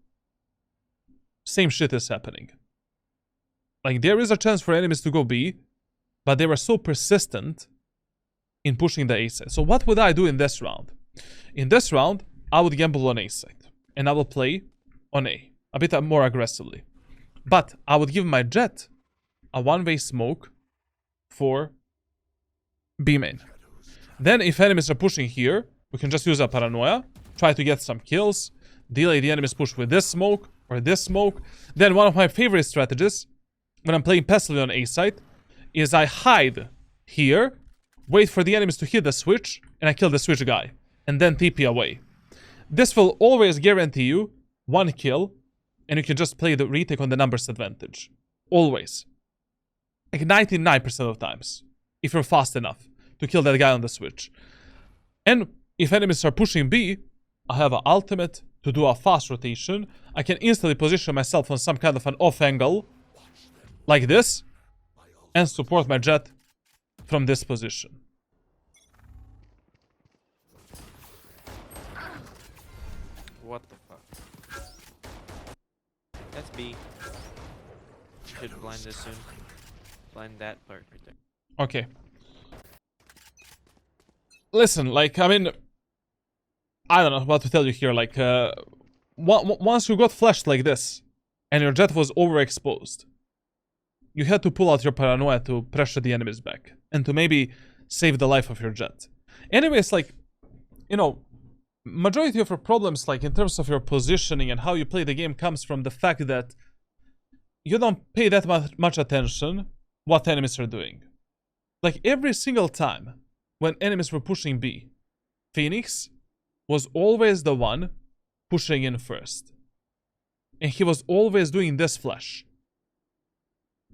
same shit is happening. Like, there is a chance for enemies to go B, but they were so persistent in pushing the A side. So what would I do in this round? In this round, I would gamble on A side. And I will play on A. A bit more aggressively. But I would give my jet a one-way smoke for B main. Then if enemies are pushing here, we can just use a Paranoia. Try to get some kills. Delay the enemy's push with this smoke or this smoke. Then one of my favorite strategies when I'm playing passively on A side is I hide here, wait for the enemies to hit the switch, and I kill the switch guy. And then TP away. This will always guarantee you one kill, and you can just play the retake on the numbers advantage. Always. Like 99% of times. If you're fast enough to kill that guy on the switch. And if enemies are pushing B, I have an ultimate to do a fast rotation. I can instantly position myself on some kind of an off angle, like this, and support my jet from this position. what the fuck? That's B. Should blind this soon. Blind that part right there. Okay. Listen, like, I mean, I don't know what to tell you here. Like, once you got flashed like this, and your jet was overexposed, you had to pull out your Paranoia to pressure the enemies back, and to maybe save the life of your jet. Anyways, like, you know, majority of your problems, like, in terms of your positioning and how you play the game, comes from the fact that you don't pay that much attention what enemies are doing. Like, every single time when enemies were pushing B, Phoenix was always the one pushing in first. And he was always doing this flash.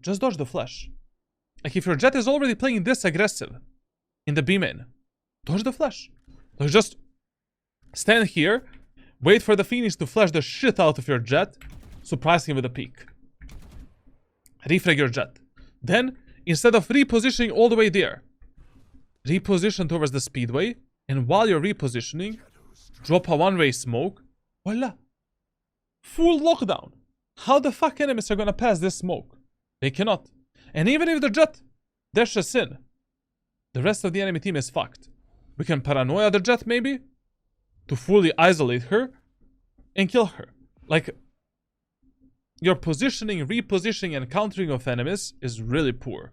Just dodge the flash. Like, if your jet is already playing this aggressive in the B main, dodge the flash. Like, just stand here, wait for the Phoenix to flash the shit out of your jet, surprise him with a peek. Refrag your jet. Then, instead of repositioning all the way there, reposition towards the speedway, and while you're repositioning, drop a one-way smoke. Voila! Full lockdown. How the fuck enemies are gonna pass this smoke? They cannot. And even if the jet dashes in, the rest of the enemy team is fucked. We can Paranoia the jet maybe, to fully isolate her, and kill her. Like, your positioning, repositioning, and countering of enemies is really poor.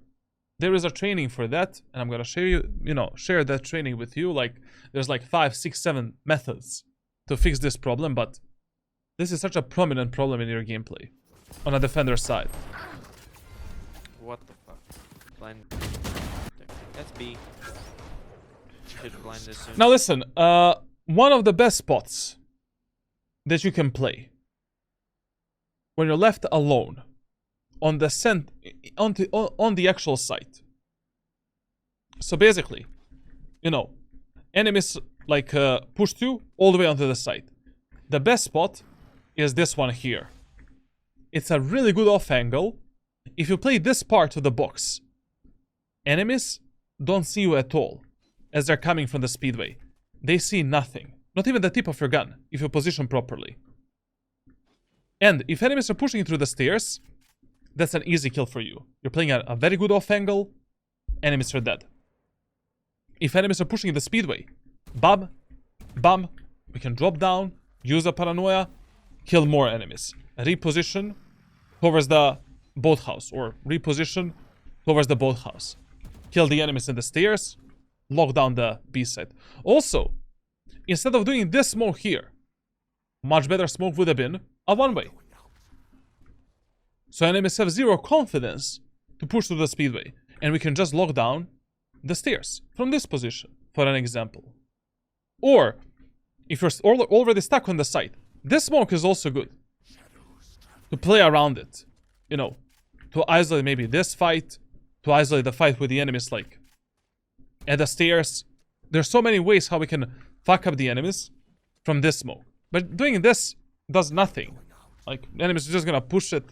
There is a training for that, and I'm gonna share that training with you. Like, there's like 5, 6, 7 methods to fix this problem, but this is such a prominent problem in your gameplay on a defender side. What the fuck? Blind. That's B. Should blind this soon. Now listen, one of the best spots that you can play when you're left alone on the on the actual site. So basically, you know, enemies like pushed you all the way onto the site. The best spot is this one here. It's a really good off angle. If you play this part of the box, enemies don't see you at all as they're coming from the speedway. They see nothing, not even the tip of your gun, if you position properly. And if enemies are pushing through the stairs, that's an easy kill for you. You're playing a very good off angle, enemies are dead. If enemies are pushing the speedway, bam, bam, we can drop down, use a Paranoia, kill more enemies. Reposition towards the boathouse, or reposition towards the boathouse. Kill the enemies in the stairs, lock down the B side. Also, instead of doing this smoke here, much better smoke would have been a one-way. So enemies have zero confidence to push to the speedway. And we can just lock down the stairs from this position, for an example. Or, if you're already stuck on the site, this smoke is also good. To play around it. You know, to isolate maybe this fight, to isolate the fight with the enemies, like, at the stairs. There's so many ways how we can fuck up the enemies from this smoke. But doing this does nothing. Like, enemies are just gonna push it,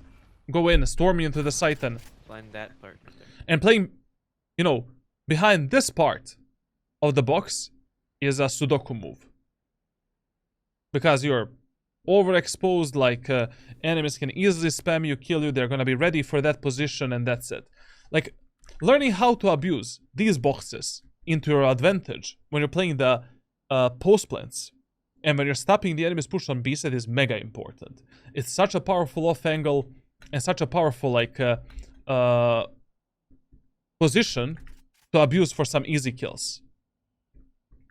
go in, storm you into the site, and... Blind that part right there. And playing, you know, behind this part of the box is a Sudoku move. Because you're overexposed, like, enemies can easily spam you, kill you, they're gonna be ready for that position, and that's it. Like, learning how to abuse these boxes into your advantage when you're playing the post plants and when you're stopping the enemy's push on B side is mega important. It's such a powerful off angle and such a powerful, like, position to abuse for some easy kills.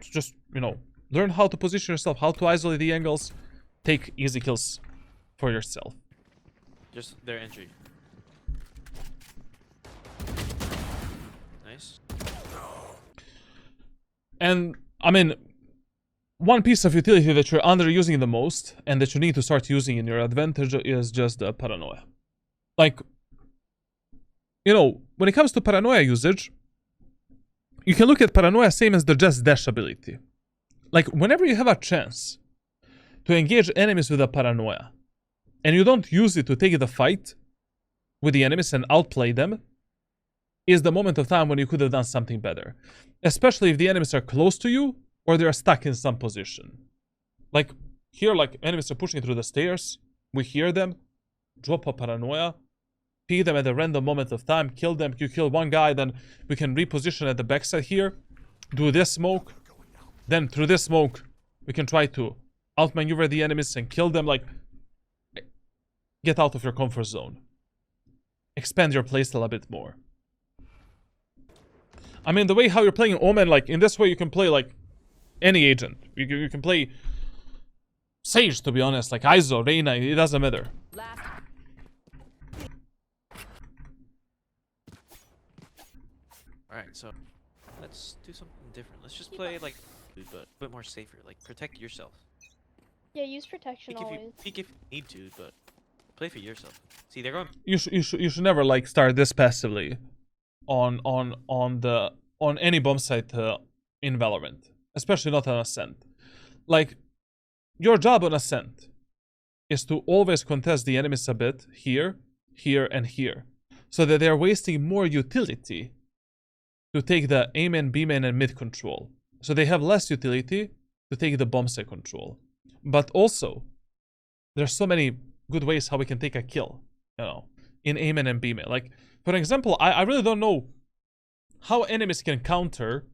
Just, you know, learn how to position yourself, how to isolate the angles, take easy kills for yourself. Just their entry. Nice. And, I mean, one piece of utility that you're underusing the most and that you need to start using in your advantage is just the Paranoia. Like, you know, when it comes to Paranoia usage, you can look at Paranoia same as the Just Dash ability. Like, whenever you have a chance to engage enemies with a Paranoia, and you don't use it to take the fight with the enemies and outplay them, is the moment of time when you could have done something better. Especially if the enemies are close to you, or they're stuck in some position. Like, here, like, enemies are pushing through the stairs, we hear them, drop a Paranoia, pick them at a random moment of time, kill them, you kill one guy, then we can reposition at the backside here, do this smoke, then through this smoke, we can try to outmaneuver the enemies and kill them, like, get out of your comfort zone. Expand your playstyle a bit more. I mean, the way how you're playing Omen, like, in this way you can play, like, any agent. You can play Sage, to be honest, like ISO, Reyna, it doesn't matter. Last. Alright, so let's do something different. Let's just play like but a bit more safer. Like protect yourself. Yeah, use protection Peek if always. you peek if you need to, but play for yourself. See, they're going. You should never, like, start this passively on any bomb site in Valorant, especially not on Ascent. Like, your job on Ascent is to always contest the enemies a bit here, here, and here, so that they're wasting more utility to take the A main, B main, and mid control. So they have less utility to take the bomb site control. But also, there's so many good ways how we can take a kill, you know, in A main and B main. Like, for example, I really don't know how enemies can counter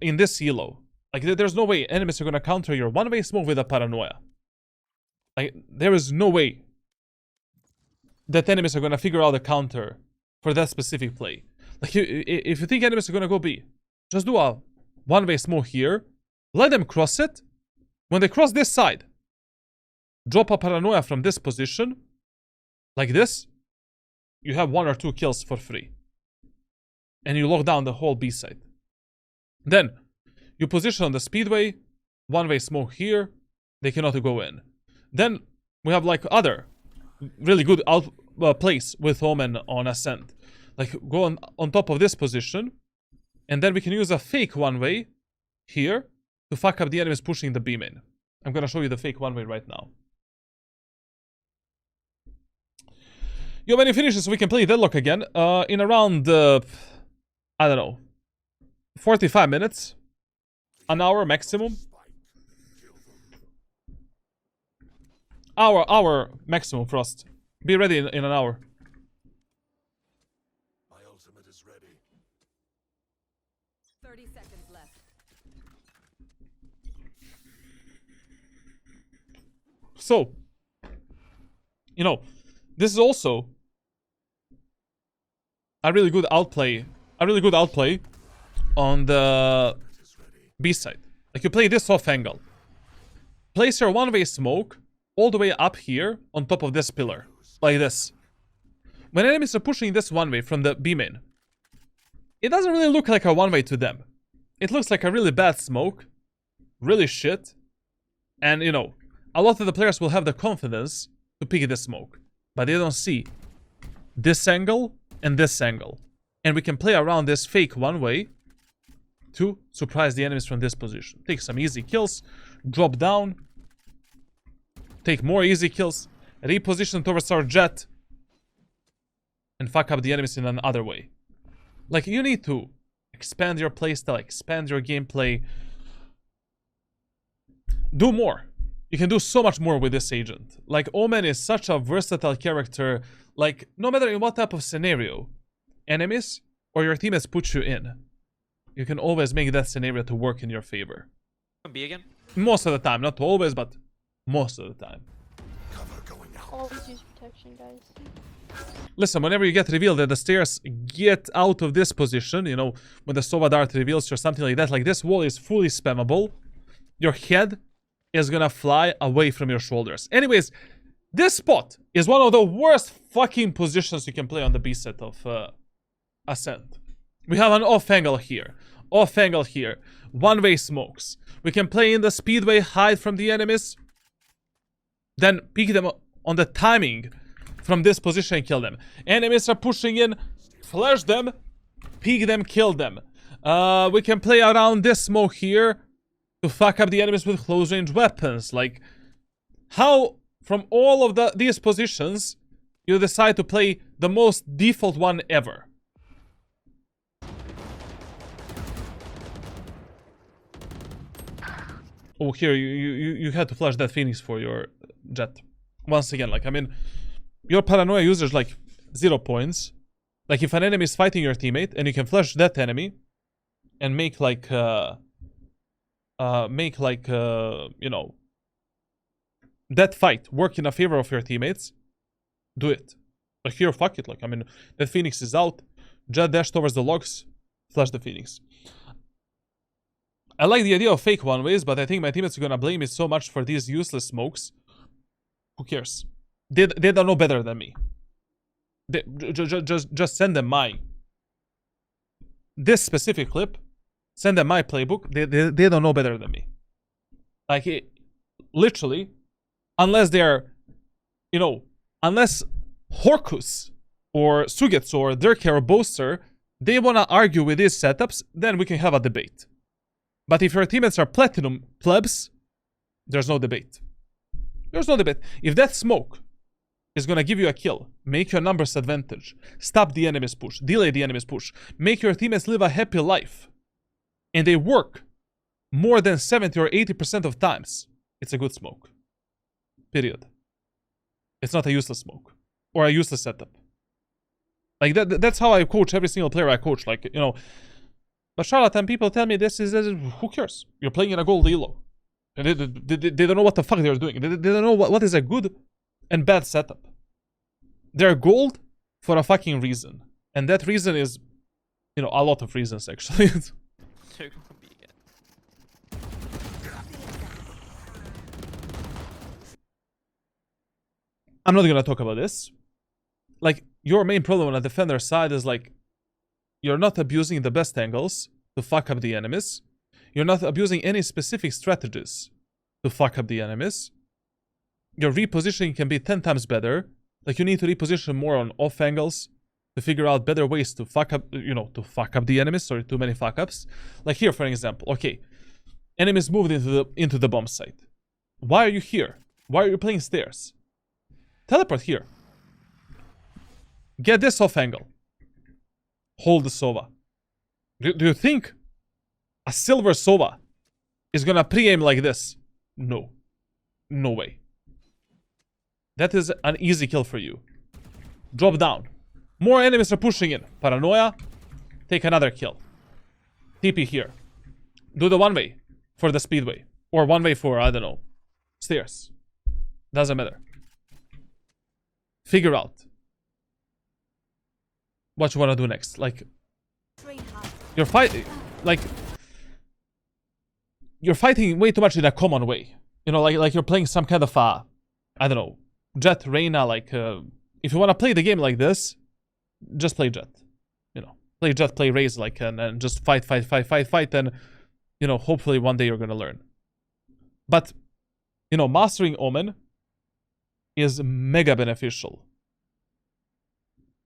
in this elo. Like, there's no way enemies are gonna counter your one-way smoke with a Paranoia. Like, there is no way that enemies are gonna figure out a counter for that specific play. Like, if you think enemies are gonna go B, just do a one-way smoke here, let them cross it. When they cross this side, drop a Paranoia from this position, like this, you have 1 or 2 kills for free. And you lock down the whole B side. Then, you position on the speedway, one-way smoke here, they cannot go in. Then, we have, like, other really good plays with Omen on Ascent. Like, go on top of this position, and then we can use a fake one-way here to fuck up the enemies pushing the B main. I'm gonna show you the fake one-way right now. Yo, when you finish this, we can play Deadlock again in around, I don't know, 45 minutes. An hour maximum. Hour maximum, Frost. Be ready in an hour. My ultimate is ready. 30 seconds left. So, you know, this is also a really good outplay on the B side. Like you play this off angle. Place your one-way smoke all the way up here on top of this pillar. Like this. When enemies are pushing this one-way from the B main, it doesn't really look like a one-way to them. It looks like a really bad smoke. Really shit. And, you know, a lot of the players will have the confidence to pick this smoke. But they don't see this angle and this angle. And we can play around this fake one-way to surprise the enemies from this position. Take some easy kills. Drop down. Take more easy kills. Reposition towards our jet. And fuck up the enemies in another way. Like, you need to expand your playstyle, expand your gameplay. Do more. You can do so much more with this agent. Like, Omen is such a versatile character. Like, no matter in what type of scenario, enemies or your teammates put you in, you can always make that scenario to work in your favor. B again? Most of the time. Not always, but most of the time. Always use protection, guys. Listen, whenever you get revealed that the stairs get out of this position, you know, when the Sova Dart reveals or something like that, like this wall is fully spammable, your head is gonna fly away from your shoulders. Anyways, this spot is one of the worst fucking positions you can play on the B set of Ascent. We have an off angle here, one-way smokes. We can play in the speedway, hide from the enemies, then pick them on the timing from this position and kill them. Enemies are pushing in, flash them, peek them, kill them. We can play around this smoke here to fuck up the enemies with close range weapons. Like, how from all of these positions you decide to play the most default one ever? Oh, here you had to flash that Phoenix for your jet. Once again, like, I mean, your Paranoia users like 0 points. Like, if an enemy is fighting your teammate and you can flash that enemy and make like you know, that fight work in a favor of your teammates, do it. Like, here, fuck it. Like, I mean, that Phoenix is out. Jet dash towards the logs, flash the Phoenix. I like the idea of fake one-ways, but I think my teammates are gonna blame me so much for these useless smokes. Who cares? They don't know better than me. Just send them this specific clip. Send them my playbook. They don't know better than me. Like, literally, unless they're, you know, unless Horkus or Sugetsu or Dirk or Boaster, they wanna argue with these setups, then we can have a debate. But if your teammates are platinum plebs, there's no debate. There's no debate. If that smoke is gonna give you a kill, make your numbers advantage, stop the enemy's push, delay the enemy's push, make your teammates live a happy life, and they work more than 70 or 80% of times, it's a good smoke. Period. It's not a useless smoke or a useless setup. Like, that's how I coach every single player I coach. Like, you know, but Charlatan, people tell me this is, who cares? You're playing in a gold elo. And they don't know what the fuck they're doing. They don't know what is a good and bad setup. They're gold for a fucking reason. And that reason is, you know, a lot of reasons, actually. They're gonna be again. I'm not gonna talk about this. Like, your main problem on a defender side is, like, you're not abusing the best angles to fuck up the enemies. You're not abusing any specific strategies to fuck up the enemies. Your repositioning can be 10 times better. Like, you need to reposition more on off angles to figure out better ways to fuck up, you know, to fuck up the enemies. Sorry, too many fuck ups. Like here, for example. Okay, enemies moved into the bomb site. Why are you here? Why are you playing stairs? Teleport here. Get this off angle. Hold the Sova. Do you think a silver Sova is gonna pre-aim like this? No. No way. That is an easy kill for you. Drop down. More enemies are pushing in. Paranoia. Take another kill. TP here. Do the one way for the speedway. Or one way for, I don't know, stairs. Doesn't matter. Figure out what you want to do next. Like, you're fighting. like, you're fighting way too much in a common way. You know, like you're playing some kind of I don't know, Jet, Reyna. Like, if you want to play the game like this, just play Jet. You know, play Jet, play Raze, like, and just fight, and, you know, hopefully one day you're gonna learn. But, you know, mastering Omen is mega beneficial.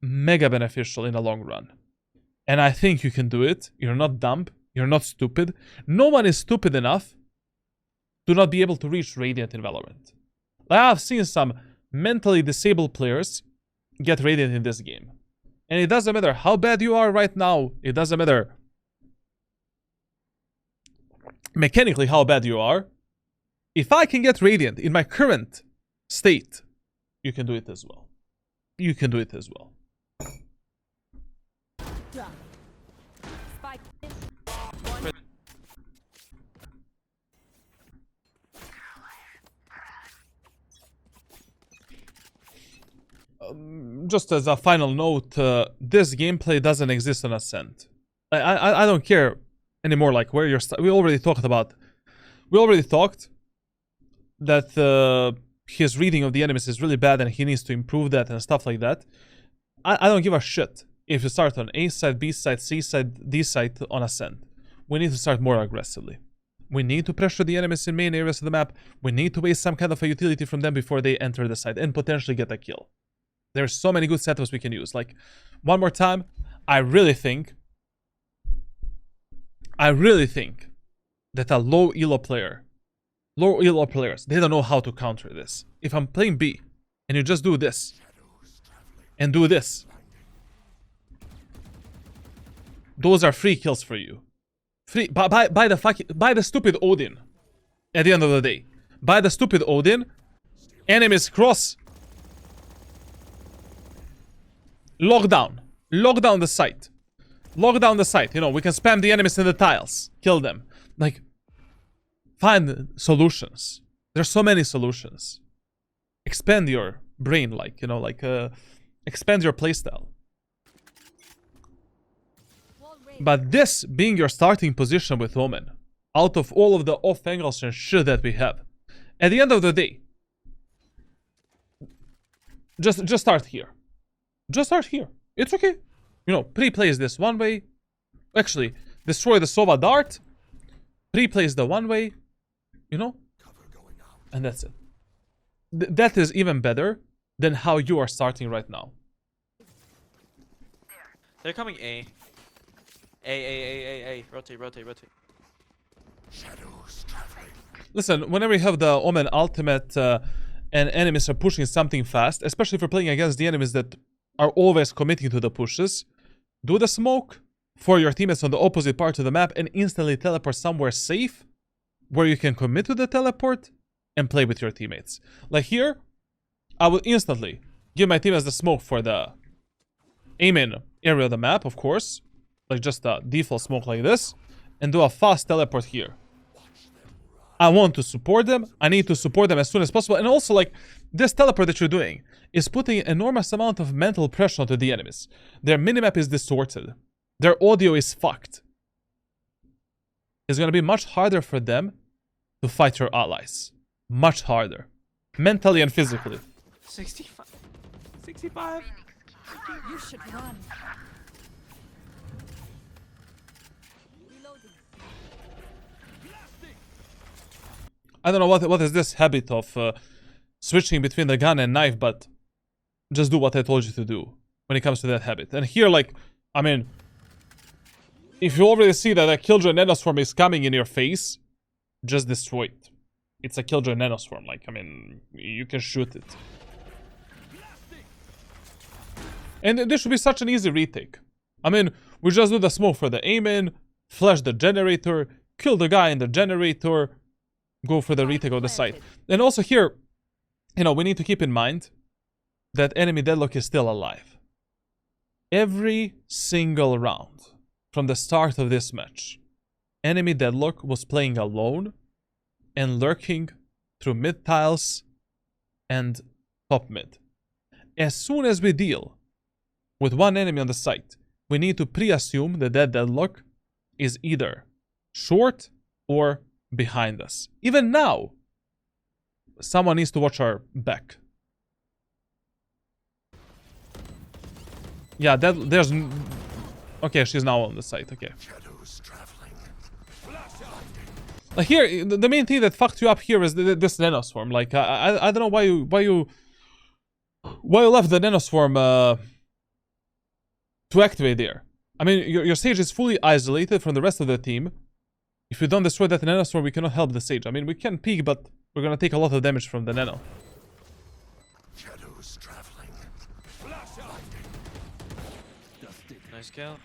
Mega beneficial in the long run. And I think you can do it. You're not dumb. You're not stupid. No one is stupid enough to not be able to reach Radiant in Valorant. I've seen some mentally disabled players get Radiant in this game. And it doesn't matter how bad you are right now. It doesn't matter mechanically how bad you are. If I can get Radiant in my current state, you can do it as well. You can do it as well. Spike. Just as a final note, this gameplay doesn't exist on Ascent. I don't care anymore. Like where you're. We already talked that his reading of the enemies is really bad, and he needs to improve that and stuff like that. I don't give a shit if you start on A side, B side, C side, D side on Ascent. We need to start more aggressively. We need to pressure the enemies in main areas of the map. We need to waste some kind of a utility from them before they enter the site and potentially get a kill. There's so many good setups we can use. Like, one more time, I really think that a low-ELO players, they don't know how to counter this. If I'm playing B, and you just do this, and do this, those are free kills for you. Free, by the stupid Odin, at the end of the day. By the stupid Odin, enemies cross. Lock down the site. Lock down the site. You know, we can spam the enemies in the tiles. Kill them. Like, find solutions. There's so many solutions. Expand your brain, like, you know, like, expand your playstyle. But this being your starting position with Omen, out of all of the off angles and shit that we have, at the end of the day, just start here. Just start here. It's okay. You know, pre-plays this one way. Actually, destroy the Sova Dart. Pre-plays the one way. You know? And that's it. That is even better than how you are starting right now. They're coming A. A. Rotate. Shadows traveling. Listen, whenever you have the Omen ultimate and enemies are pushing something fast, especially if you're playing against the enemies that are always committing to the pushes, do the smoke for your teammates on the opposite part of the map and instantly teleport somewhere safe where you can commit to the teleport and play with your teammates. Like here, I will instantly give my teammates the smoke for the aim-in area of the map, of course. Like just a default smoke like this. And do a fast teleport here. I want to support them. I need to support them as soon as possible. And also, like, this teleport that you're doing is putting an enormous amount of mental pressure onto the enemies. Their minimap is distorted. Their audio is fucked. It's going to be much harder for them to fight your allies. Much harder. Mentally and physically. 65. 65. You should run. Reloading. I don't know what is this habit of switching between the gun and knife, but just do what I told you to do when it comes to that habit. And here, like, I mean, if you already see that a Killjoy Nanoswarm is coming in your face, just destroy it. It's a Killjoy Nanoswarm, like, I mean, you can shoot it. And this should be such an easy retake. I mean, we just do the smoke for the aim-in, flash the generator, kill the guy in the generator, go for the retake of the site. And also here, you know, we need to keep in mind that enemy deadlock is still alive. Every single round from the start of this match, enemy deadlock was playing alone and lurking through mid tiles and top mid. As soon as we deal with one enemy on the site, we need to pre-assume that that deadlock is either short or behind us. Even now, someone needs to watch our back. Yeah, there's... Okay, she's now on the site, okay. Like here, the main thing that fucked you up here is this nanoswarm. Like, I don't know why you left the nanoswarm to activate there. I mean, your Sage is fully isolated from the rest of the team. If you don't destroy that nanoswarm, we cannot help the Sage. I mean, we can peek, but we're gonna take a lot of damage from the nano. Shadows traveling. Nice kill.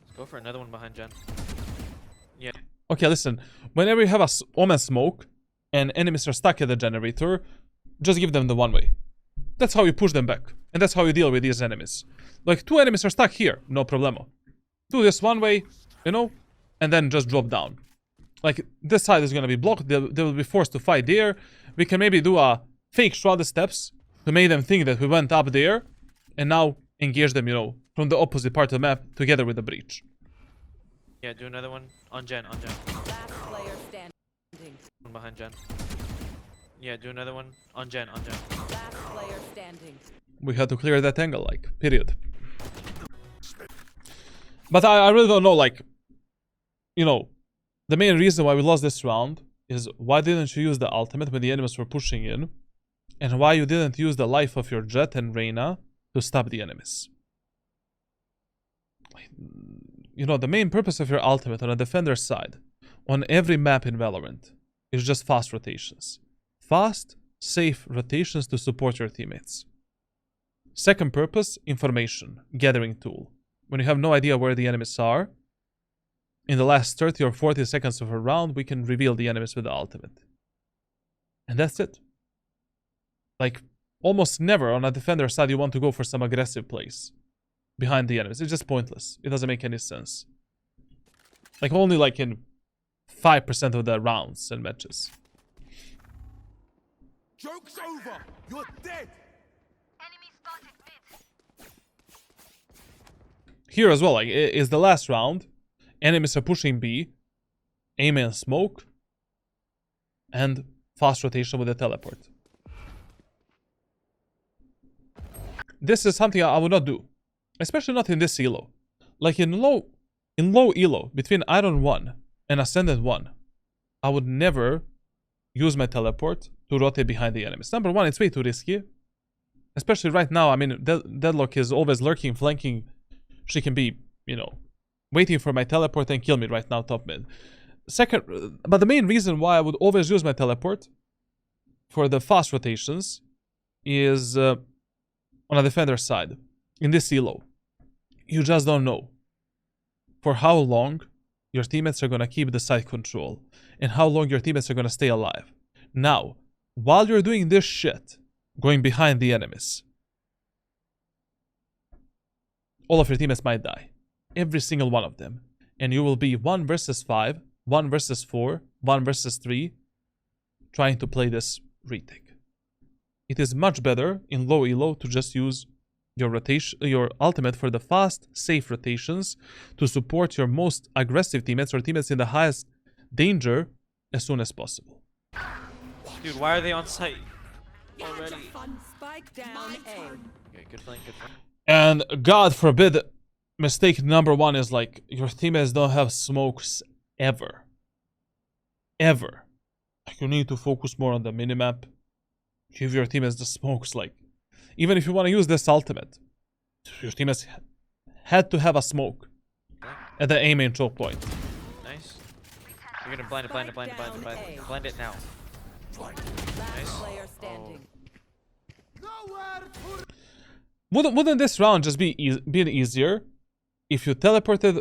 Let's go for another one behind Jen. Yeah. Okay, listen. Whenever you have a Omen smoke and enemies are stuck at the generator, just give them the one way. That's how you push them back. And that's how you deal with these enemies. Like, 2 enemies are stuck here, no problemo. Do this one way, you know, and then just drop down. Like, this side is gonna be blocked, they will be forced to fight there. We can maybe do a fake shrouded steps to make them think that we went up there, and now engage them, you know, from the opposite part of the map together with the breach. Yeah, do another one on Jen, on Jen. Last player standing. One behind Jen. Yeah, do another one on Jen, on Jen. Last player standing. We had to clear that angle, like, period. But I really don't know, like, you know, the main reason why we lost this round is why didn't you use the ultimate when the enemies were pushing in, and why you didn't use the life of your Jet and Reyna to stop the enemies. You know, the main purpose of your ultimate on a defender's side, on every map in Valorant, is just fast rotations. Fast, safe rotations to support your teammates. Second purpose, information, gathering tool. When you have no idea where the enemies are, in the last 30 or 40 seconds of a round, we can reveal the enemies with the ultimate. And that's it. Like, almost never on a defender side you want to go for some aggressive plays behind the enemies. It's just pointless. It doesn't make any sense. Like, only like in 5% of the rounds and matches. Joke's over. You're dead. Here as well, like, is the last round. Enemies are pushing B. Aim and smoke. And fast rotation with the teleport. This is something I would not do. Especially not in this elo. Like in low elo, between Iron 1 and Ascendant 1, I would never use my teleport to rotate behind the enemies. Number one, it's way too risky. Especially right now, I mean, Deadlock is always lurking, flanking. She can be, you know, waiting for my teleport and kill me right now top mid. Second, but the main reason why I would always use my teleport for the fast rotations is on a defender side. In this elo, you just don't know for how long your teammates are going to keep the side control and how long your teammates are going to stay alive. Now, while you're doing this shit, going behind the enemies, all of your teammates might die. Every single one of them. And you will be 1 versus 5, 1 versus 4, 1 versus 3, trying to play this retake. It is much better in low elo to just use your rotation, your ultimate for the fast, safe rotations to support your most aggressive teammates or teammates in the highest danger as soon as possible. Dude, why are they on site already? Spike down A. Okay, good flank, good flank. And God forbid, mistake number one is like your teammates don't have smokes ever. Ever. Like, you need to focus more on the minimap. Give your teammates the smokes, like, even if you want to use this ultimate, your teammates had to have a smoke at the aim and choke point. Nice. You're gonna blind it. Blind it now. Nice. Player standing. Wouldn't this round just be been easier if you teleported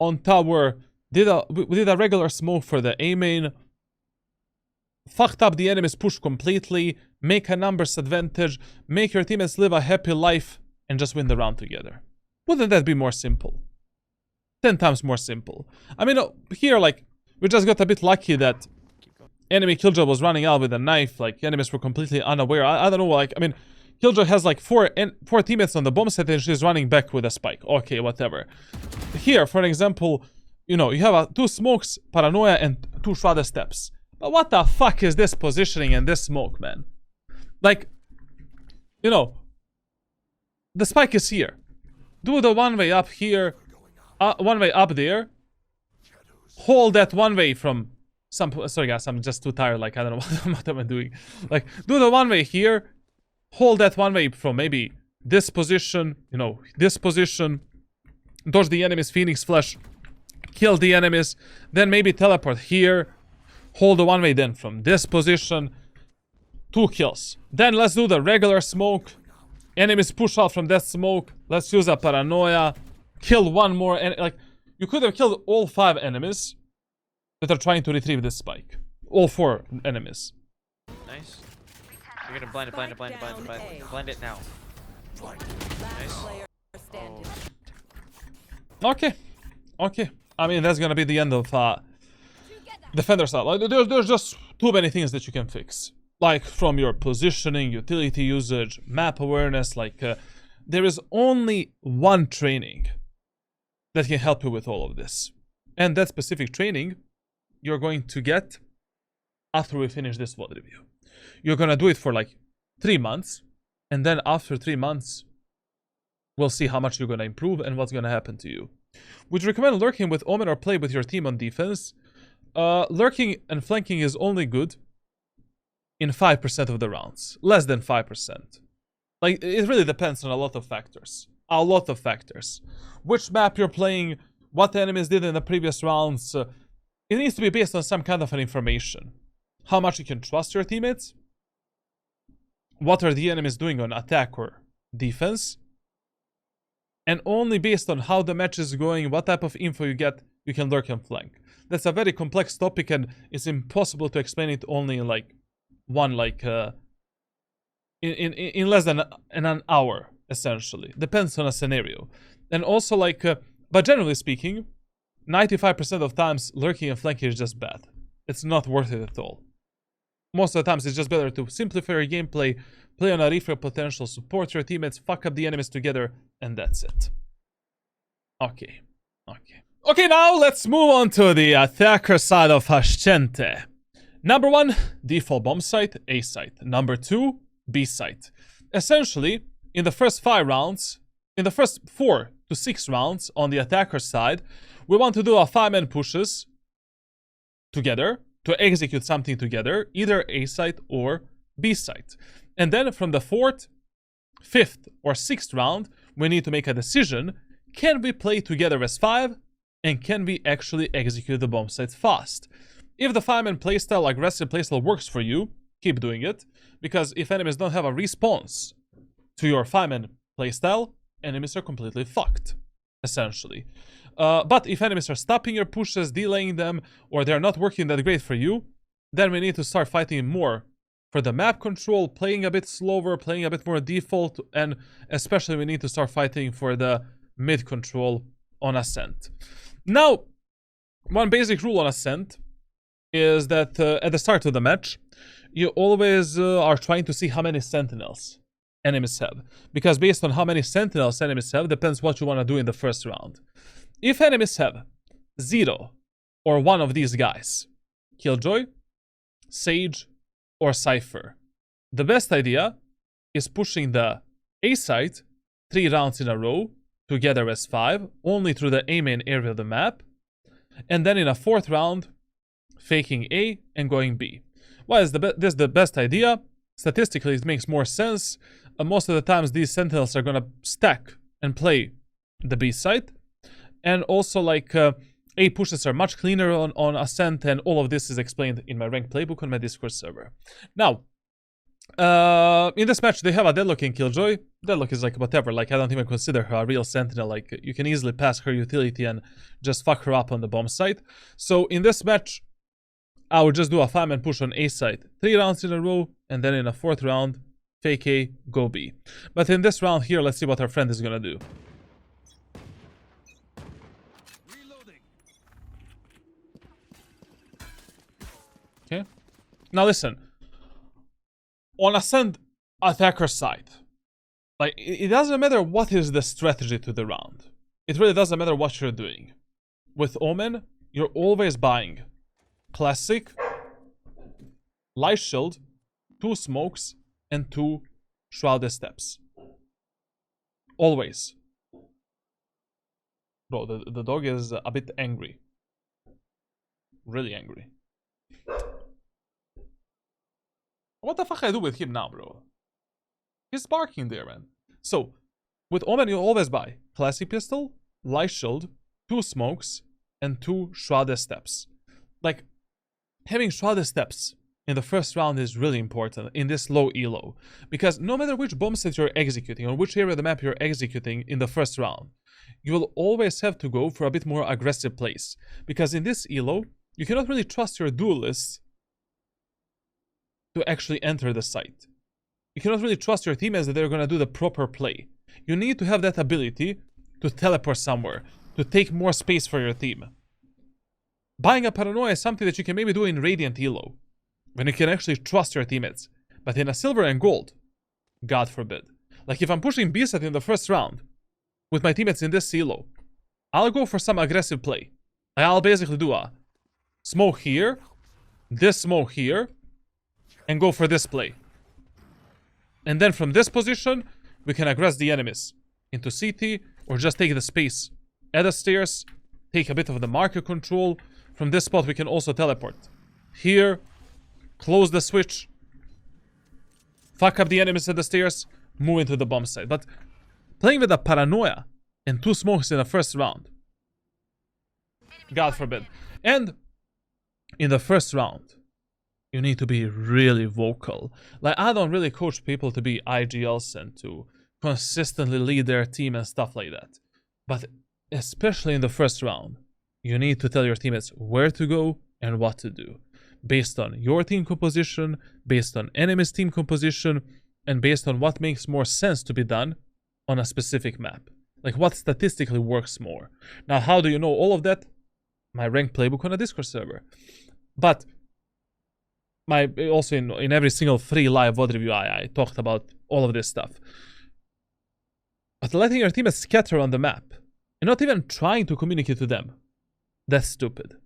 on tower, did a regular smoke for the A main, fucked up the enemy's push completely, make a numbers advantage, make your teammates live a happy life, and just win the round together? Wouldn't that be more simple? 10 times more simple. I mean, here, like, we just got a bit lucky that enemy killjoy was running out with a knife, like, enemies were completely unaware. I don't know, like, I mean, Killjoy has like four teammates on the bomb site and she's running back with a spike. Okay, whatever. Here, for example, you know, you have two smokes, Paranoia, and two shrouded steps. But what the fuck is this positioning and this smoke, man? Like, you know, the spike is here. Do the one way up here, one way up there. Hold that one way from some. Sorry guys, I'm just too tired. Like I don't know what am I doing. Like do the one way here. Hold that one way from maybe this position. You know, this position. Dodge the enemy's Phoenix Flash. Kill the enemies. Then maybe teleport here. Hold the one way then from this position. 2 kills. Then let's do the regular smoke. Enemies push out from that smoke. Let's use a Paranoia. Kill one more. And like, you could have killed all 5 enemies that are trying to retrieve this spike. All 4 enemies. Nice. You're gonna blind it, blind it, blind it, blind it, blind it. Blind it now. Last player standing. Okay. Okay. I mean, that's gonna be the end of Defender side. Like, there's just too many things that you can fix. Like, from your positioning, utility usage, map awareness, like, there is only one training that can help you with all of this. And that specific training, you're going to get after we finish this VOD review. You're gonna do it for like 3 months, and then after 3 months, we'll see how much you're gonna improve and what's gonna happen to you. Would you recommend lurking with Omen or play with your team on defense? Lurking and flanking is only good in 5% of the rounds. Less than 5%. Like, it really depends on a lot of factors. A lot of factors. Which map you're playing, what the enemies did in the previous rounds. It needs to be based on some kind of an information. How much you can trust your teammates. What are the enemies doing on attack or defense. And only based on how the match is going, what type of info you get, you can lurk and flank. That's a very complex topic and it's impossible to explain it only in like one, like, in less than an hour, essentially. Depends on a scenario. And also, like, but generally speaking, 95% of times, lurking and flanking is just bad. It's not worth it at all. Most of the times, it's just better to simplify your gameplay, play on a refill potential, support your teammates, fuck up the enemies together, and that's it. Okay. Okay. Okay, now let's move on to the attacker side of Ascent. Number 1, default bomb site, A site. Number 2, B site. Essentially, in the first 5 rounds, in the first 4 to 6 rounds on the attacker side, we want to do a 5-man pushes together to execute something together, either A site or B site. And then from the 4th, 5th, or 6th round, we need to make a decision. Can we play together as 5? And can we actually execute the bomb sites fast? If the 5-man playstyle, like aggressive playstyle, works for you, keep doing it. Because if enemies don't have a response to your 5-man playstyle, enemies are completely fucked, essentially. But if enemies are stopping your pushes, delaying them, or they're not working that great for you, then we need to start fighting more for the map control, playing a bit slower, playing a bit more default, and especially we need to start fighting for the mid control on Ascent. Now, one basic rule on Ascent is that at the start of the match, you always are trying to see how many sentinels enemies have. Because based on how many sentinels enemies have, depends what you want to do in the first round. If enemies have 0 or 1 of these guys, Killjoy, Sage, or Cypher, the best idea is pushing the A site 3 rounds in a row together as 5, only through the A main area of the map, and then in a 4th round, faking A and going B. Why is this the best idea? Statistically, it makes more sense. Most of the times, these sentinels are gonna stack and play the B site. And also, like, A pushes are much cleaner on Ascent, and all of this is explained in my ranked playbook on my Discord server. Now, in this match, they have a Deadlock in Killjoy. Deadlock is like whatever, like I don't even consider her a real sentinel. Like, you can easily pass her utility and just fuck her up on the bomb site. So in this match, I would just do a 5-man push on A site 3 rounds in a row, and then in a 4th round, fake A, go B. But in this round here, let's see what our friend is gonna do. Okay. Now listen. On Ascent attacker side, Like, it doesn't matter what is the strategy to the round. It really doesn't matter what you're doing. With Omen, you're always buying Classic, Light Shield, 2 Smokes, and 2 Shrouded Steps. Always. Bro, the dog is a bit angry. Really angry. What the fuck I do with him now, bro? He's barking there, man. So, with Omen, you always buy Classic Pistol, Light Shield, 2 Smokes, and 2 Shrouded Steps. Like, having Shrouded Steps in the first round is really important in this low elo. Because no matter which bomb set you're executing, or which area of the map you're executing in the first round, you will always have to go for a bit more aggressive plays. Because in this elo, you cannot really trust your duelists to actually enter the site. You cannot really trust your teammates that they're going to do the proper play. You need to have that ability to teleport somewhere, to take more space for your team. Buying a Paranoia is something that you can maybe do in Radiant elo, when you can actually trust your teammates. But in a Silver and Gold, God forbid. Like if I'm pushing B set in the first round, with my teammates in this elo, I'll go for some aggressive play. I'll basically do a smoke here, this smoke here, and go for this play. And then from this position, we can aggress the enemies into CT, or just take the space at the stairs, take a bit of the marker control. From this spot, we can also teleport. Here, close the switch, fuck up the enemies at the stairs, move into the bomb site. But playing with a Paranoia and 2 smokes in the first round, God forbid. And in the first round, you need to be really vocal. Like, I don't really coach people to be IGLs and to consistently lead their team and stuff like that. But especially in the first round, you need to tell your teammates where to go and what to do. Based on your team composition, based on enemy's team composition, and based on what makes more sense to be done on a specific map. Like, what statistically works more. Now, how do you know all of that? My ranked playbook on a Discord server. But also in every single free live VOD review, I talked about all of this stuff. But letting your teammates scatter on the map and not even trying to communicate to them, that's stupid.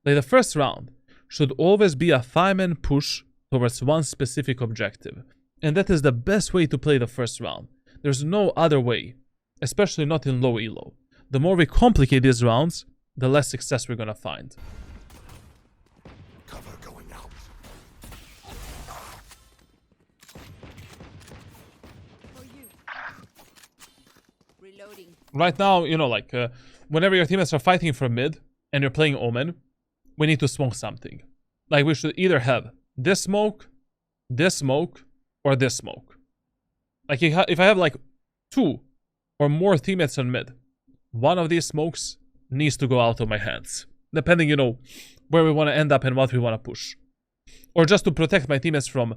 Like, the first round should always be a 5-man push towards one specific objective. And that is the best way to play the first round. There's no other way, especially not in low elo. The more we complicate these rounds, the less success we're gonna find. Cover going out. Reloading. Right now, you know, like, whenever your teammates are fighting for mid and you're playing Omen, we need to smoke something. Like, we should either have this smoke, or this smoke. Like, if I have like 2 or more teammates on mid, one of these smokes needs to go out of my hands. Depending, you know, where we want to end up and what we want to push. Or just to protect my teammates from,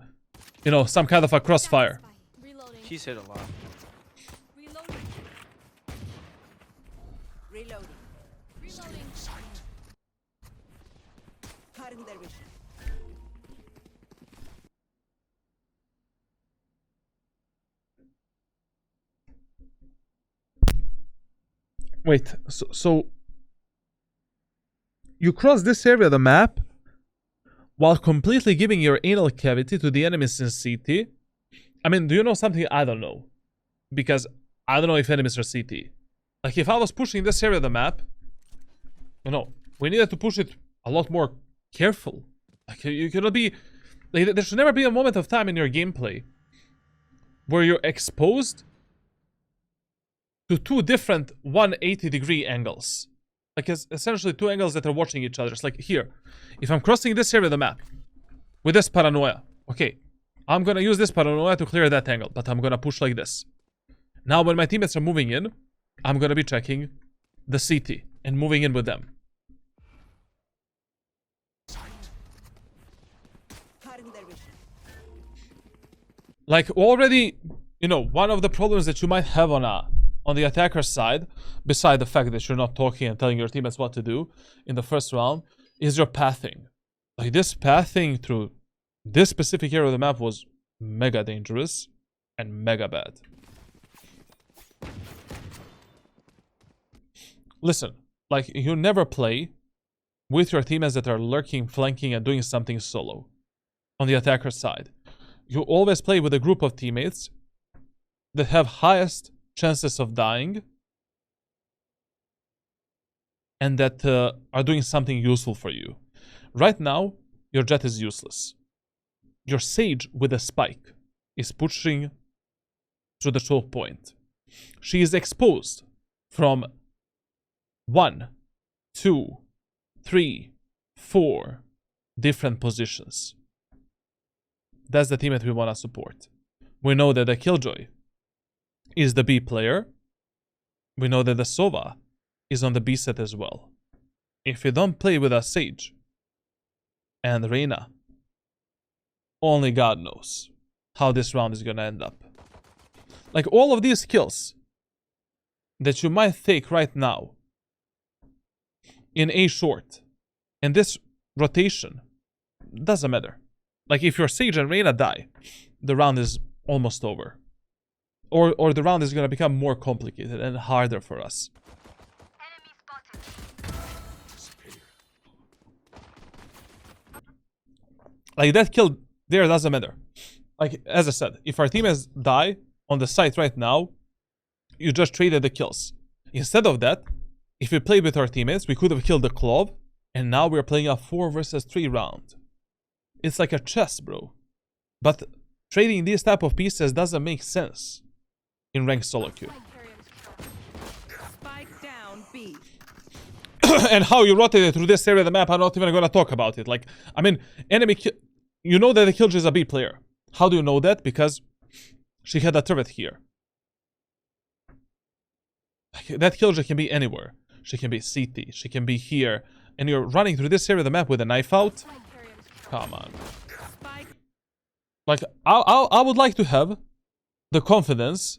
you know, some kind of a crossfire. Reloading. He's hit a lot. Reloading. Reloading. Reloading. Cutting their vision. Wait, so you cross this area of the map while completely giving your anal cavity to the enemies in CT? I mean, do you know something I don't know? Because I don't know if enemies are CT. Like, if I was pushing this area of the map, you know, we needed to push it a lot more careful. Like, you cannot be... Like, there should never be a moment of time in your gameplay where you're exposed to 2 different 180-degree angles. Like, it's essentially 2 angles that are watching each other. It's like, here, if I'm crossing this area of the map with this Paranoia, okay, I'm gonna use this Paranoia to clear that angle, but I'm gonna push like this. Now, when my teammates are moving in, I'm gonna be checking the CT and moving in with them. Cutting their vision. Like, already, you know, one of the problems that you might have on the attacker's side, beside the fact that you're not talking and telling your teammates what to do in the first round, is your pathing. Like, this pathing through this specific area of the map was mega dangerous and mega bad. listen, like, you never play with your teammates that are lurking, flanking, and doing something solo on the attacker side. You always play with a group of teammates that have highest chances of dying and that are doing something useful for you. Right now, your Jet is useless. Your Sage with a spike is pushing through the choke point. She is exposed from 1, 2, 3, 4 different positions. That's the teammate we want to support. We know that the Killjoy is the B player. We know that the Sova is on the B set as well. If you don't play with a Sage and Reyna, only God knows how this round is gonna end up. Like, all of these kills that you might take right now in A short, and this rotation, doesn't matter. Like, if your Sage and Reyna die, the round is almost over. Or the round is gonna become more complicated and harder for us. Like, that kill there doesn't matter. Like, as I said, if our teammates die on the site right now, you just traded the kills. Instead of that, if we played with our teammates, we could have killed the Clove, and now we're playing a 4 versus 3 round. It's like a chess, bro. But trading these type of pieces doesn't make sense in ranked solo queue. Spike down B. And how you rotated through this area of the map, I'm not even gonna talk about it. Like, I mean, you know that the Killjoy is a B player. How do you know that? Because she had a turret here. That Killjoy can be anywhere. She can be CT, she can be here. And you're running through this area of the map with a knife out? Come on. Like, I would like to have the confidence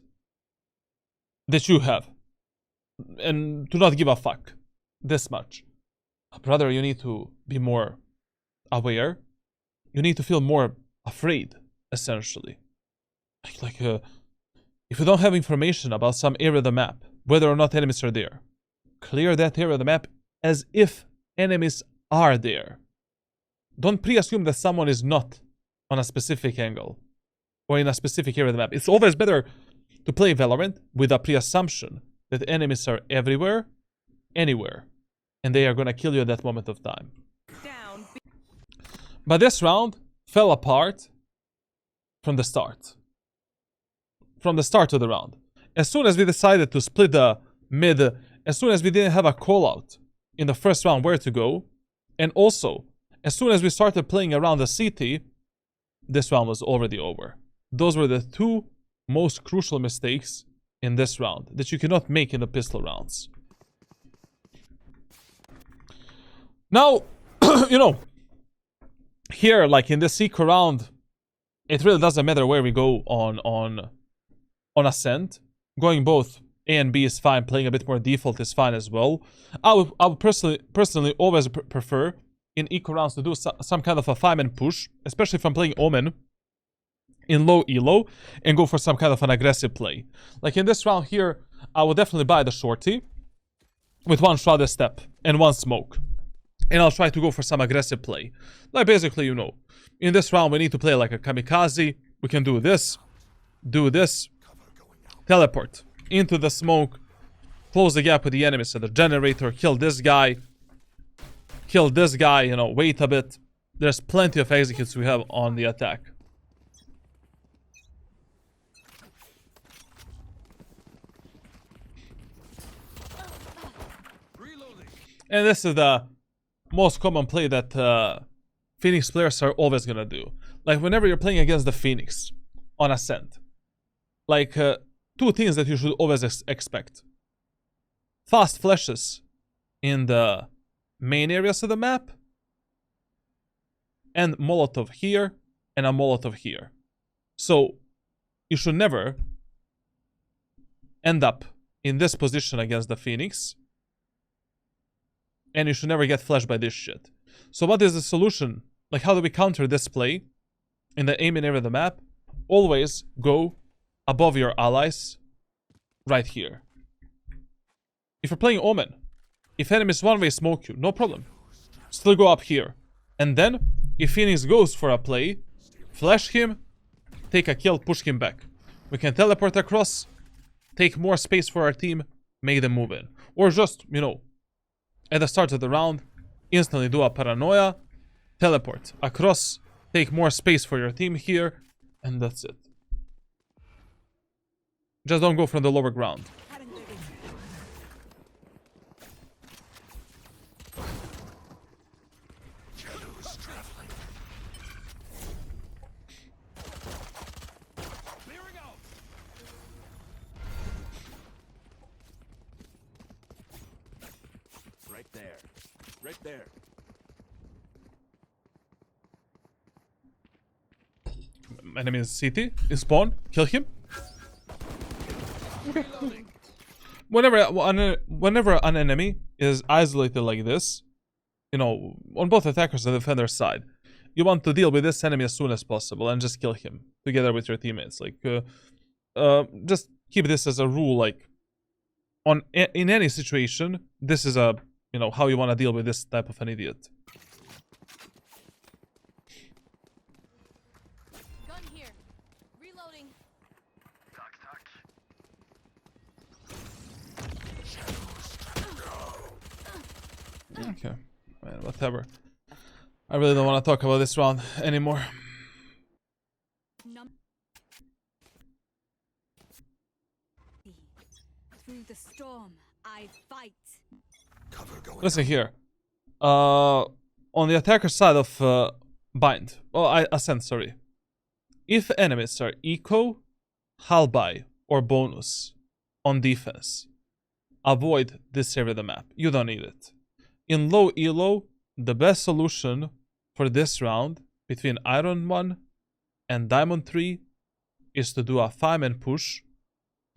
that you have. And to not give a fuck. This much. Brother, you need to be more aware. You need to feel more afraid, essentially. Like, if you don't have information about some area of the map, whether or not enemies are there, clear that area of the map as if enemies are there. Don't pre-assume that someone is not on a specific angle or in a specific area of the map. It's always better to play Valorant with a pre-assumption that enemies are everywhere, anywhere, and they are gonna kill you at that moment of time. Down B. But this round fell apart from the start. From the start of the round. As soon as we decided to split the mid, as soon as we didn't have a call out in the first round where to go, and also, as soon as we started playing around the CT, this round was already over. Those were the two most crucial mistakes in this round that you cannot make in the pistol rounds. Now, you know, here, like in this eco round, it really doesn't matter where we go on Ascent. Going both A and B is fine. Playing a bit more default is fine as well. I would personally always prefer in eco rounds to do some kind of a 5-man push, especially if I'm playing Omen in low elo, and go for some kind of an aggressive play. Like in this round here, I will definitely buy the shorty with one shrouded step and one smoke. And I'll try to go for some aggressive play. Like basically, you know, in this round we need to play like a kamikaze. We can do this, teleport into the smoke, close the gap with the enemies at the generator, kill this guy, you know, wait a bit. There's plenty of executes we have on the attack. And this is the most common play that Phoenix players are always gonna do. Like whenever you're playing against the Phoenix on Ascent, like two things that you should always expect: fast flashes in the main areas of the map, and Molotov here and a Molotov here. So you should never end up in this position against the Phoenix, and you should never get flashed by this shit. So what is the solution? Like, how do we counter this play in the aiming area of the map? Always go above your allies right here. If you're playing Omen If enemies one-way smoke you, no problem. Still go up here. And then, if Phoenix goes for a play, flash him, take a kill, push him back. We can teleport across, take more space for our team, make them move in. Or just, you know, at the start of the round, instantly do a Paranoia, teleport across, take more space for your team here, and that's it. Just don't go from the lower ground. Right there. Right there. Enemy is CT, in spawn, kill him. Okay. Whenever an enemy is isolated like this, you know, on both attackers and defender side, you want to deal with this enemy as soon as possible and just kill him together with your teammates. Like, just keep this as a rule. Like, in any situation, this is a, you know, how you want to deal with this type of an idiot. Gun here. Reloading. Okay, man, whatever. I really don't want to talk about this round anymore. Through the storm, I fight. Listen here. On the attacker side of Bind, Ascent, sorry. If enemies are eco, halby, or bonus on defense, avoid this area of the map. You don't need it. In low elo, the best solution for this round between Iron 1 and Diamond 3 is to do a 5-man push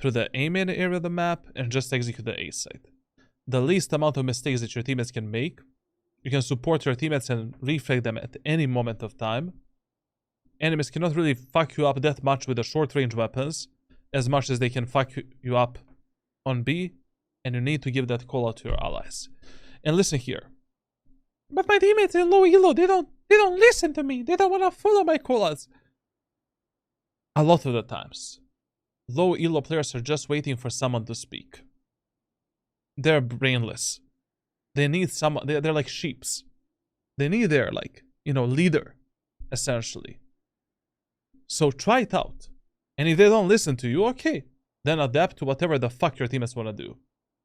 through the A-main area of the map and just execute the A site. The least amount of mistakes that your teammates can make, you can support your teammates and reflect them at any moment of time. Enemies cannot really fuck you up that much with the short-range weapons, as much as they can fuck you up on B, and you need to give that call out to your allies. And listen here. But my teammates in low elo, they don't listen to me. They don't want to follow my callouts. A lot of the times, low elo players are just waiting for someone to speak. They're brainless. They need someone. They're like sheeps. They need their, like, you know, leader, essentially. So try it out. And if they don't listen to you, okay, then adapt to whatever the fuck your teammates want to do.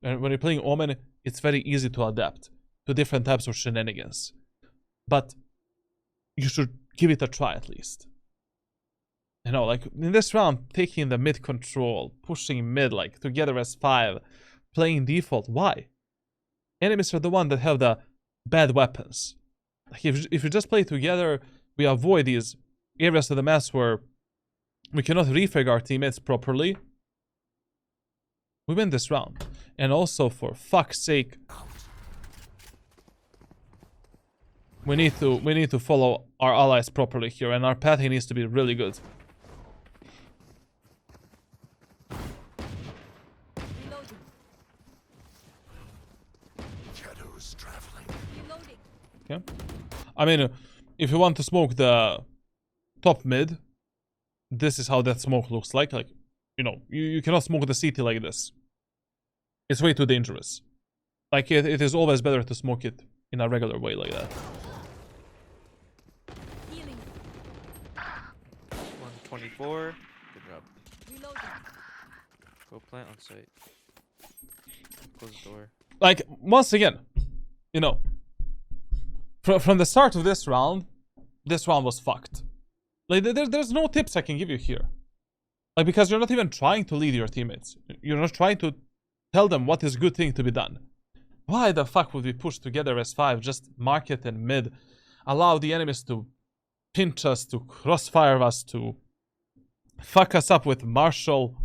And when you're playing Omen, it's very easy to adapt to different types of shenanigans. But you should give it a try at least. You know, like in this round, taking the mid control, pushing mid, like together as 5, playing default. Why? Enemies are the ones that have the bad weapons. Like if you just play together, we avoid these areas of the maps where we cannot refrag our teammates properly. We win this round. And also, for fuck's sake, we need to follow our allies properly here, and our pathing needs to be really good. Reloading. Shadows traveling. Reloading. Okay. I mean, if you want to smoke the top mid, this is how that smoke looks like. Like, you know, you cannot smoke the CT like this. It's way too dangerous. Like, it is always better to smoke it in a regular way like that. Healing. 124. Good job. Reloading. Go plant on site. Close the door. Like, once again, you know, from the start of this round was fucked. Like, there's no tips I can give you here. Like, because you're not even trying to lead your teammates. You're not trying to tell them what is good thing to be done. Why the fuck would we push together as 5, just market and mid, allow the enemies to pinch us, to crossfire us, to fuck us up with Marshall,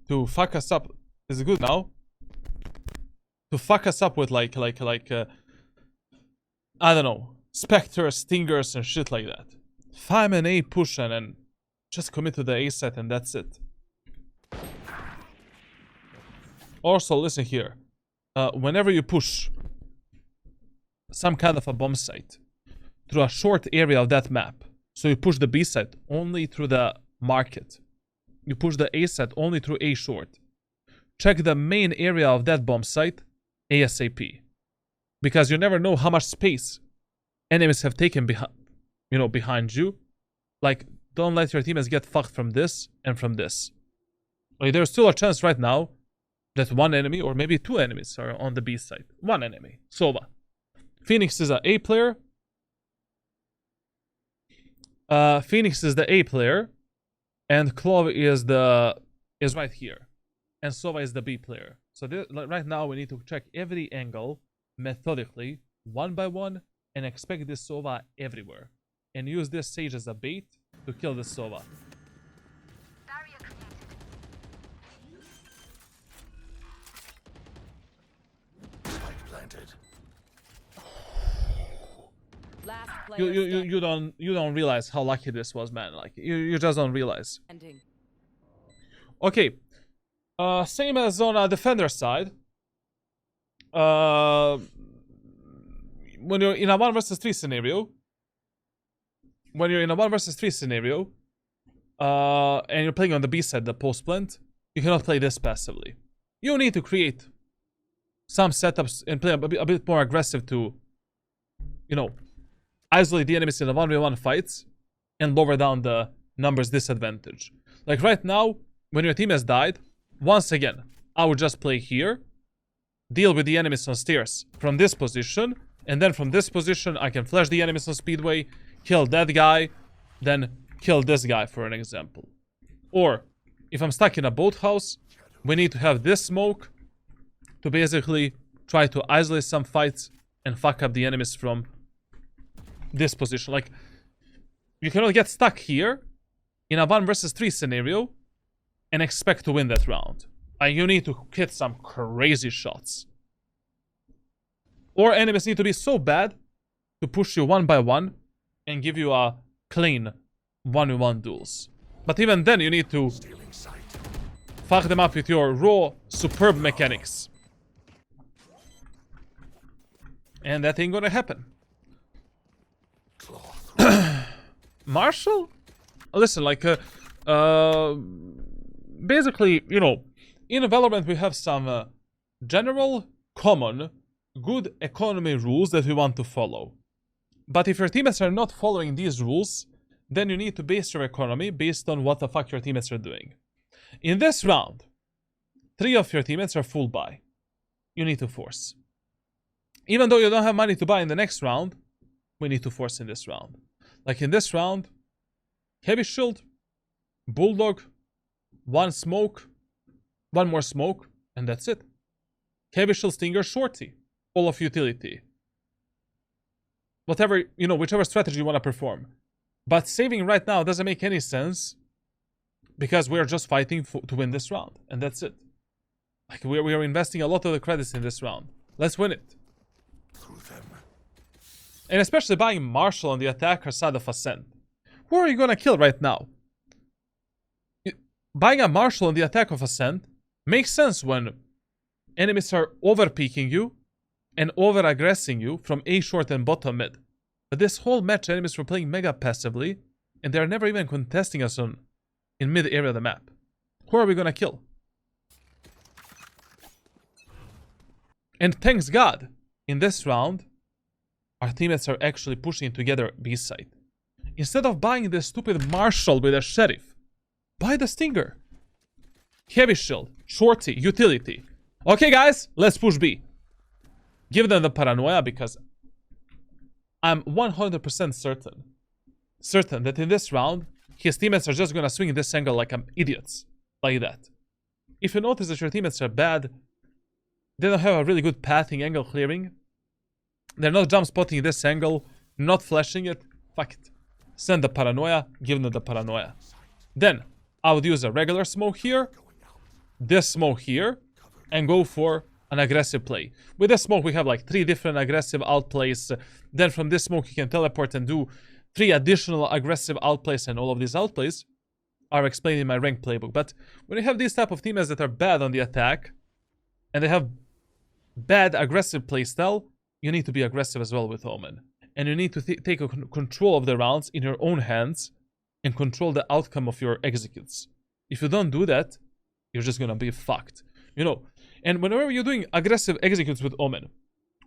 to fuck us up, is it good now? To fuck us up with like I don't know, Spectres, Stingers and shit like that. 5-man A push and then just commit to the A set and that's it. Also, listen here. whenever you push some kind of a bomb site through a short area of that map, so you push the B site only through the market, you push the A site only through A short, check the main area of that bomb site ASAP, because you never know how much space enemies have taken behind you. Like, don't let your teammates get fucked from this and from this. Like, there's still a chance right now that one enemy or maybe two enemies are on the B side. One enemy, Sova. Phoenix is a A player. Phoenix is the A player, and Clove is right here, and Sova is the B player. So right now we need to check every angle methodically, one by one, and expect this Sova everywhere, and use this Sage as a bait to kill this Sova. Spike planted. Last player You don't realize how lucky this was, man. Like you just don't realize. standing. Okay, same as on a defender side. When you're in a 1 versus 3 scenario, and you're playing on the B side, the post plant, you cannot play this passively. You need to create some setups and play a bit more aggressive to, isolate the enemies in the 1v1 fights and lower down the numbers disadvantage. Like right now, when your team has died, once again, I would just play here, deal with the enemies on stairs from this position, and then from this position, I can flash the enemies on speedway, kill that guy, then kill this guy, for an example. Or, if I'm stuck in a boathouse, we need to have this smoke to basically try to isolate some fights and fuck up the enemies from this position. Like, you cannot get stuck here in a 1 versus 3 scenario and expect to win that round. You need to hit some crazy shots. Or enemies need to be so bad to push you one by one and give you a clean 1v1 duels. But even then, you need to Stealing sight. fuck them up with your raw, superb mechanics. And that ain't gonna happen. Cloth. Marshall? Listen, like, basically, in Valorant we have some general, common, good economy rules that we want to follow. But if your teammates are not following these rules, then you need to base your economy based on what the fuck your teammates are doing. In this round, 3 of your teammates are full buy. You need to force. Even though you don't have money to buy in the next round, we need to force in this round. Like in this round, heavy shield, bulldog, 1 smoke, 1 more smoke, and that's it. Heavy shield, stinger, shorty, all of utility. Whatever, whichever strategy you want to perform. But saving right now doesn't make any sense because we're just fighting to win this round, and that's it. Like we are investing a lot of the credits in this round. Let's win it. Through them. And especially buying Marshall on the attacker side of Ascent. Who are you gonna kill right now? Buying a Marshall on the attack of Ascent makes sense when enemies are over-peeking you and over-aggressing you from A short and bottom mid. But this whole match, enemies were playing mega passively, and they're never even contesting us in mid area of the map. Who are we gonna kill? And thanks God, in this round, our teammates are actually pushing together B side. Instead of buying this stupid Marshall with a sheriff, buy the stinger. Heavy shield, shorty, utility. Okay guys, let's push B. Give them the Paranoia because I'm 100% certain that in this round, his teammates are just gonna swing this angle like idiots. Like that. If you notice that your teammates are bad, they don't have a really good pathing, angle clearing. They're not jump spotting this angle, not flashing it. Fuck it. Send the Paranoia, give them the Paranoia. Then, I would use a regular smoke here, this smoke here, and go for an aggressive play. With this smoke, we have like 3 different aggressive outplays. Then from this smoke, you can teleport and do 3 additional aggressive outplays, and all of these outplays are explained in my ranked playbook. But when you have these type of teammates that are bad on the attack, and they have bad aggressive playstyle, you need to be aggressive as well with Omen. And you need to take control of the rounds in your own hands and control the outcome of your executes. If you don't do that, you're just gonna be fucked. You know, and whenever you're doing aggressive executes with Omen,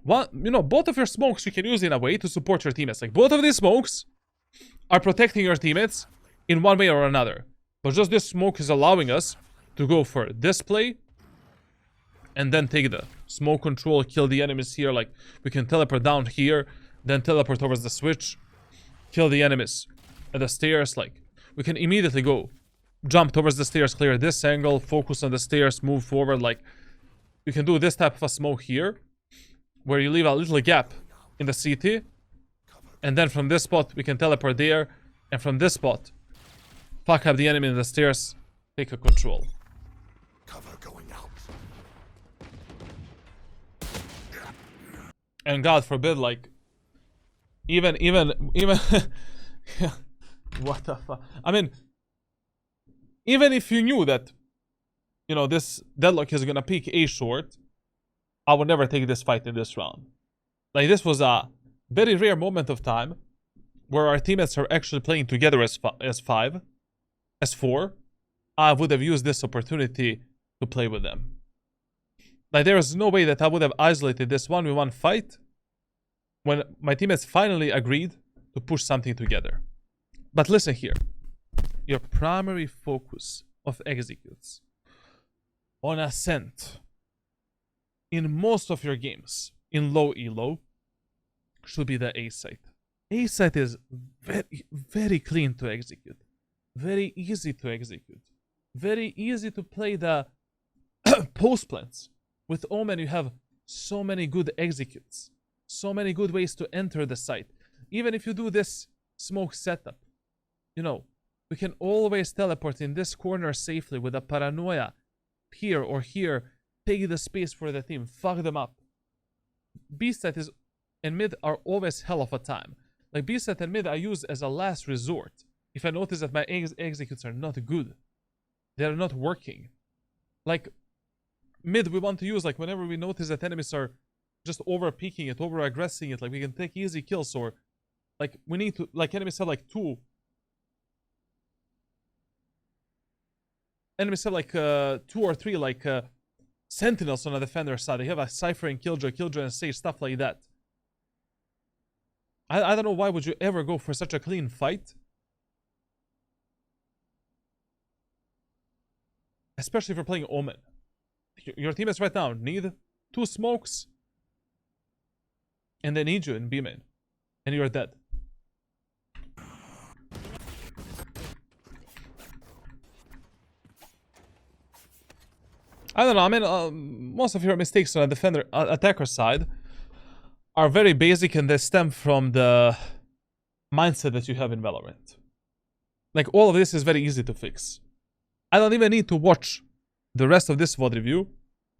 both of your smokes you can use in a way to support your teammates. Like, both of these smokes are protecting your teammates in one way or another. But just this smoke is allowing us to go for this play and then take the smoke control, kill the enemies here. Like, we can teleport down here, then teleport towards the switch, kill the enemies at the stairs. Like, we can immediately go jump towards the stairs, clear this angle, focus on the stairs, move forward. Like, you can do this type of a smoke here, where you leave a little gap in the CT, and then from this spot we can teleport there, and from this spot fuck up the enemy in the stairs, take a control. Cover going out. And God forbid, like, even what the fuck? I mean, even if you knew that, you know, this deadlock is gonna peak A short, I would never take this fight in this round. Like, this was a very rare moment of time where our teammates are actually playing together as four. I would have used this opportunity to play with them. Like, there is no way that I would have isolated this 1v1 fight when my teammates finally agreed to push something together. But listen here. Your primary focus of executes on Ascent in most of your games in low-ELO should be the A site. A site is very, very clean to execute. Very easy to execute. Very easy to play the post plants. With Omen, you have so many good executes. So many good ways to enter the site. Even if you do this smoke setup, you know, we can always teleport in this corner safely with a Paranoia here or here. Take the space for the team. Fuck them up. B-site is and mid are always hell of a time. Like, B-site and mid I use as a last resort. If I notice that my executes are not good. They're not working. Like, mid we want to use, like, whenever we notice that enemies are just over-peaking it, over-aggressing it. Like, we can take easy kills, or like, we need to, like, enemies have like two. Enemies have like 2 or 3 like sentinels on the defender side. They have a Cypher and Killjoy and Sage, stuff like that. I don't know why would you ever go for such a clean fight. Especially if you're playing Omen. Your teammates right now need 2 smokes. And they need you in B-main. And you're dead. I don't know, I mean, most of your mistakes on the defender, attacker side are very basic, and they stem from the mindset that you have in Valorant. Like, all of this is very easy to fix. I don't even need to watch the rest of this VOD review.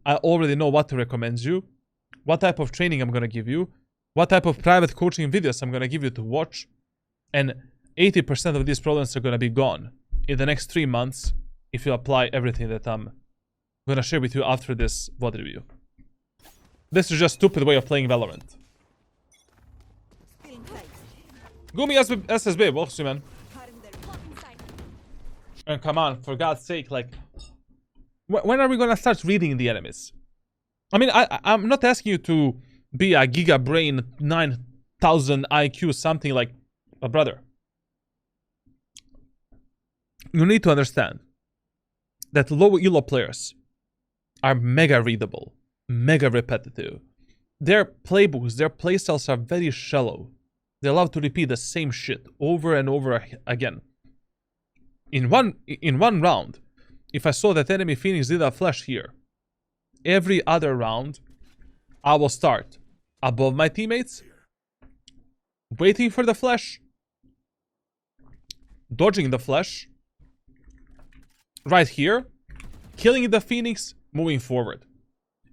I already know what to recommend you, what type of training I'm gonna give you, what type of private coaching videos I'm gonna give you to watch, and 80% of these problems are gonna be gone in the next 3 months if you apply everything that I'm gonna share with you after this VOD review. This is just stupid way of playing Valorant. Gumi SSB, box you, man. And come on, for God's sake, like, when are we gonna start reading the enemies? I mean, I'm not asking you to be a Giga Brain 9000 IQ something, like, but brother, you need to understand that low-ELO players are mega readable, mega repetitive. Their playbooks, their playstyles are very shallow. They love to repeat the same shit over and over again. In one round, if I saw that enemy Phoenix did a flash here, every other round, I will start above my teammates, waiting for the flash, dodging the flash, right here, killing the Phoenix, moving forward.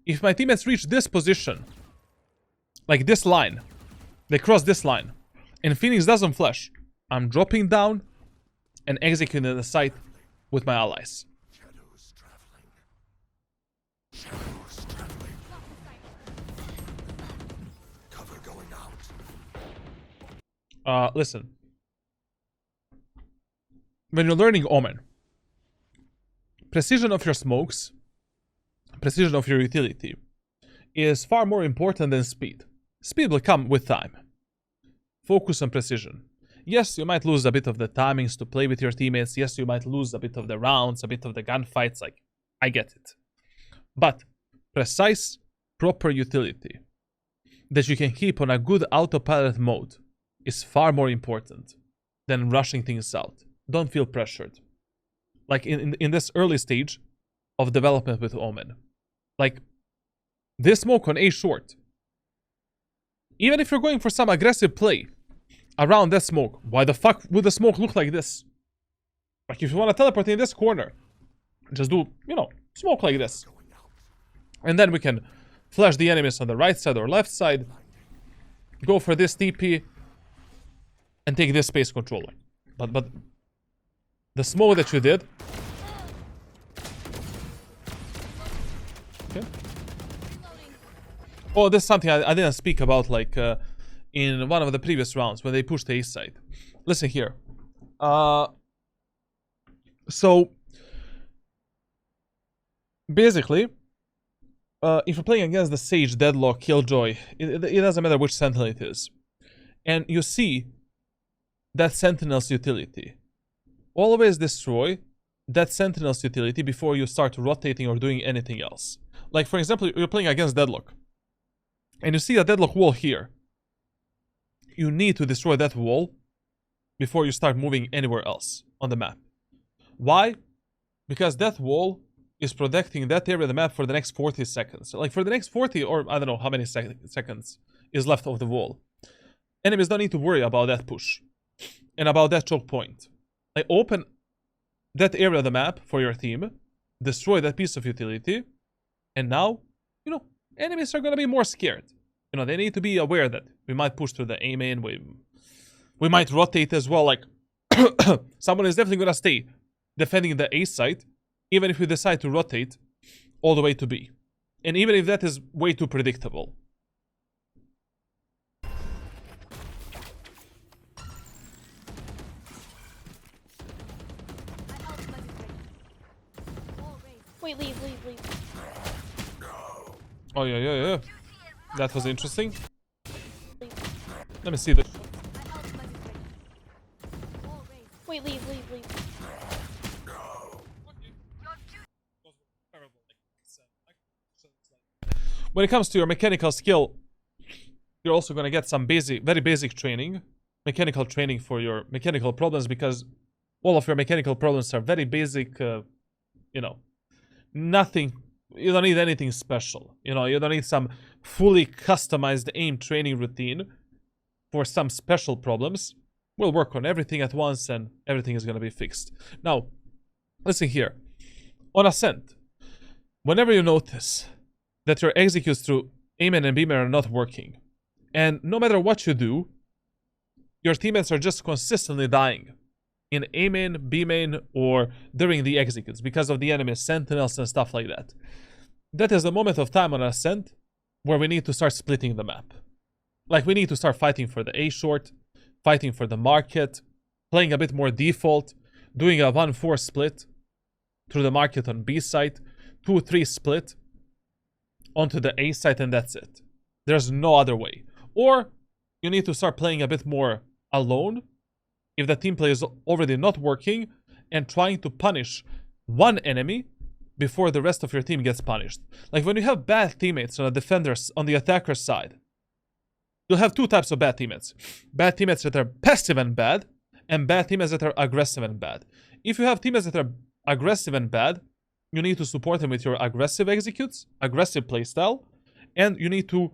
If my teammates reach this position, like this line, they cross this line, and Phoenix doesn't flash, I'm dropping down and executing the site with my allies. Shadows traveling. Shadows traveling. Listen. When you're learning Omen, precision of your smokes, precision of your utility, is far more important than speed. Speed will come with time. Focus on precision. Yes, you might lose a bit of the timings to play with your teammates. Yes, you might lose a bit of the rounds, a bit of the gunfights. Like, I get it. But precise, proper utility that you can keep on a good autopilot mode is far more important than rushing things out. Don't feel pressured. Like in this early stage of development with Omen. Like, this smoke on A short. Even if you're going for some aggressive play around that smoke, why the fuck would the smoke look like this? Like, if you want to teleport in this corner, just do, you know, smoke like this. And then we can flash the enemies on the right side or left side. Go for this TP. And take this space controller. But the smoke that you did. Okay. Oh, this is something I didn't speak about, like, in one of the previous rounds when they pushed the A side. Listen here. So basically, if you're playing against the Sage, Deadlock, Killjoy, it doesn't matter which Sentinel it is. And you see that Sentinel's utility. Always destroy that Sentinel's utility before you start rotating or doing anything else. Like, for example, you're playing against Deadlock. And you see a Deadlock wall here. You need to destroy that wall before you start moving anywhere else on the map. Why? Because that wall is protecting that area of the map for the next 40 seconds. Like, for the next 40, or I don't know how many seconds is left of the wall. Enemies don't need to worry about that push. And about that choke point. Like, open that area of the map for your team. Destroy that piece of utility. And now, you know, enemies are gonna be more scared. You know, they need to be aware that we might push through the A main. We might rotate as well. Like, someone is definitely gonna stay defending the A site, even if we decide to rotate all the way to B. And even if that is way too predictable. Wait, leave. Oh, yeah. That was interesting. Let me see this. Wait, leave. When it comes to your mechanical skill, you're also going to get some very basic training. Mechanical training for your mechanical problems, because all of your mechanical problems are very basic, you know, nothing. You don't need anything special. You know, you don't need some fully customized aim training routine for some special problems. We'll work on everything at once and everything is going to be fixed. Now, listen here. On Ascent, whenever you notice that your executes through A main and B main are not working, and no matter what you do, your teammates are just consistently dying in A main, B main, or during the executes because of the enemy sentinels and stuff like that. That is the moment of time on Ascent where we need to start splitting the map. Like, we need to start fighting for the A short, fighting for the market, playing a bit more default, doing a 1-4 split through the market on B site, 2-3 split onto the A site, and that's it. There's no other way. Or you need to start playing a bit more alone if the team play is already not working, and trying to punish one enemy before the rest of your team gets punished. Like, when you have bad teammates on the defenders, on the attacker side, you'll have two types of bad teammates. Bad teammates that are passive and bad bad teammates that are aggressive and bad. If you have teammates that are aggressive and bad, you need to support them with your aggressive executes, aggressive playstyle, and you need to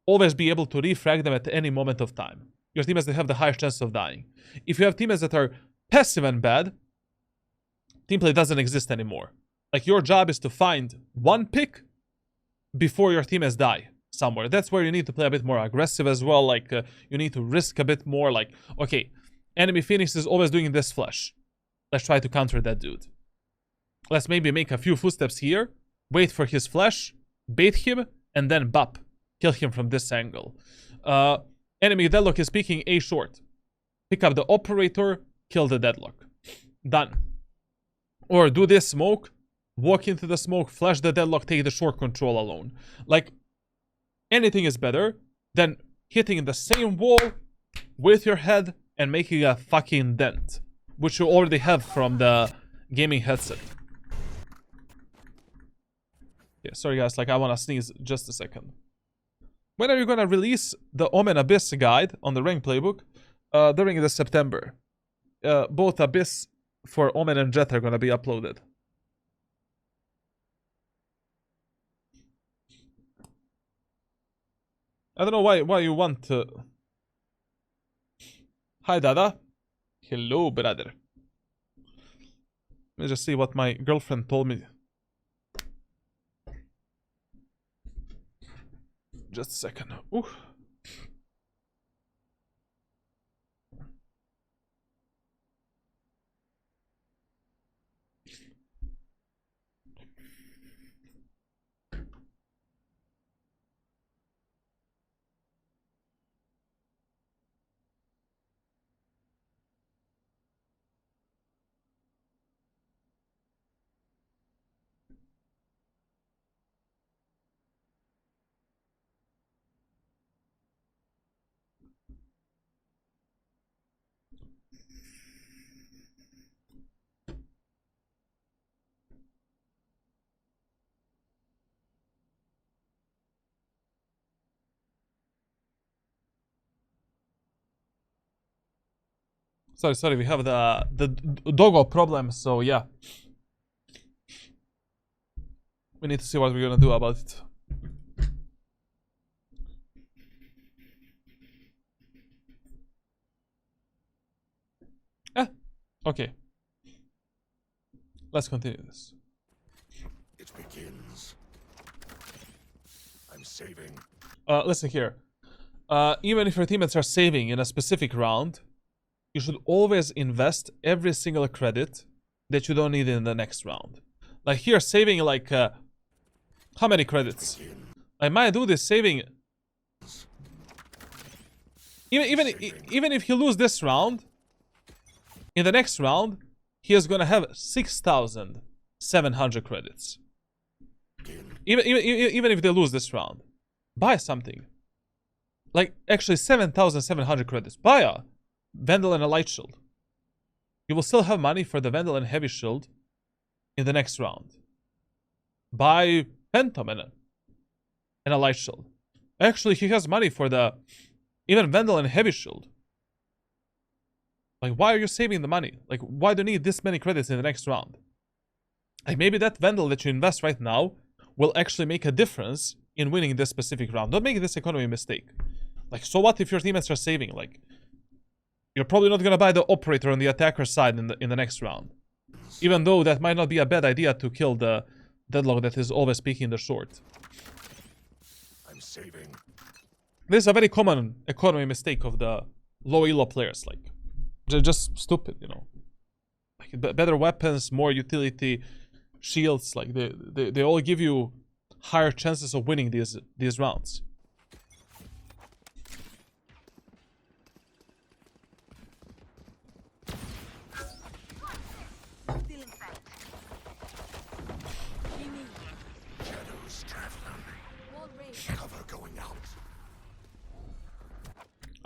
always be able to refrag them at any moment of time. Your teammates that have the highest chance of dying. If you have teammates that are passive and bad, team play doesn't exist anymore. Like, your job is to find one pick before your teammates die somewhere. That's where you need to play a bit more aggressive as well. Like, you need to risk a bit more. Like, okay, enemy Phoenix is always doing this flash. Let's try to counter that dude. Let's maybe make a few footsteps here, wait for his flash, bait him, and then bop. Kill him from this angle. Enemy Deadlock is peeking A short. pick up the operator, kill the deadlock. Done. Or do this smoke, walk into the smoke, flash the deadlock, take the short control alone. Like, anything is better than hitting the same wall with your head and making a fucking dent, which you already have from the gaming headset. Yeah, sorry guys, like I wanna sneeze just a second. When are you gonna release the Omen Abyss guide on the rank playbook? During the September. Both Abyss for Omen and Jet are gonna be uploaded. I don't know why you want to... Hi Dada. Hello brother. Let me just see what my girlfriend told me. Just a second. Ooh. Sorry, we have the doggo problem, so yeah. We need to see what we're gonna do about it. Okay. Let's continue this. It begins. I'm saving. Listen here. Even if your teammates are saving in a specific round, you should always invest every single credit that you don't need in the next round. Like here, saving like how many credits? I might do this saving. Even if he lose this round, in the next round, he is gonna have 6,700 credits. Even if they lose this round, buy something. Like actually 7,700 credits. Buy a Vandal and a Light Shield. You will still have money for the Vandal and Heavy Shield in the next round. Buy Phantom and a Light Shield. Actually, he has money for the even Vandal and Heavy Shield. Like, why are you saving the money? Like, why do you need this many credits in the next round? Like, maybe that Vandal that you invest right now will actually make a difference in winning this specific round. Don't make this economy mistake. Like, so what if your teammates are saving? Like, you're probably not gonna buy the operator on the attacker side in the next round. Even though that might not be a bad idea to kill the deadlock that is always peeking the short. I'm saving. This is a very common economy mistake of the low-ELO players. Like, they're just stupid, you know. Like, better weapons, more utility, shields. Like, they all give you higher chances of winning these rounds.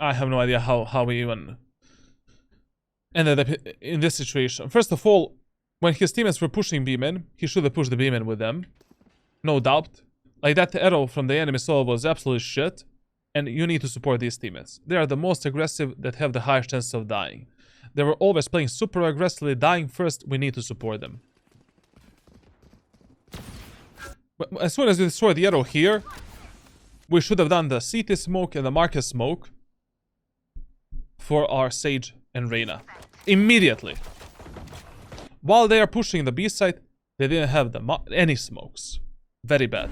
I have no idea how we even ended up in this situation. First of all, when his teammates were pushing B-men, he should have pushed the B-men with them. No doubt. Like, that arrow from the enemy solo was absolute shit. And you need to support these teammates. They are the most aggressive that have the highest chance of dying. They were always playing super aggressively, dying first. We need to support them. But as soon as we destroy the arrow here, we should have done the CT smoke and the Marcus smoke for our Sage and Reyna. Immediately. While they are pushing the B side, they didn't have any smokes. Very bad.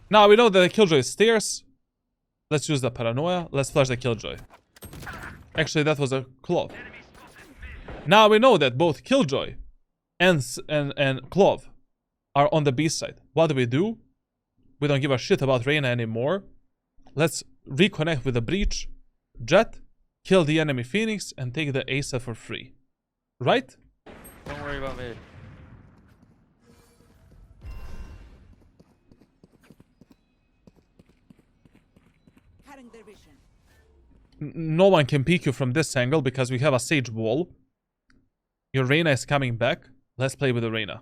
Now we know that the Killjoy is stairs. Let's use the Paranoia. Let's flash the Killjoy. Actually, that was a Clove. Now we know that both Killjoy and Clove are on the B side. What do? We don't give a shit about Reyna anymore. Let's reconnect with the breach, jet, kill the enemy Phoenix, and take the Asa for free. Right? Don't worry about mid. No one can peek you from this angle because we have a Sage wall. Your Reyna is coming back. Let's play with the Reyna.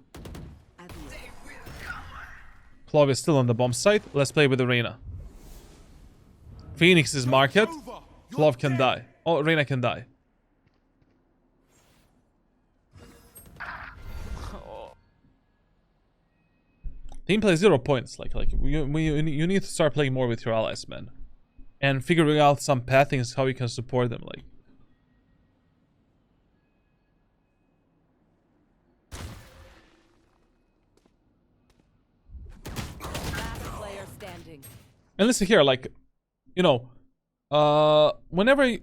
Clove is still on the bomb site. Let's play with the Reyna. Phoenix is market. Clove can die. Oh, Reyna can die. Team play 0 points. You need to start playing more with your allies, man. And figuring out some pathings how you can support them, like. Last player standing. And listen here, like, you know, whenever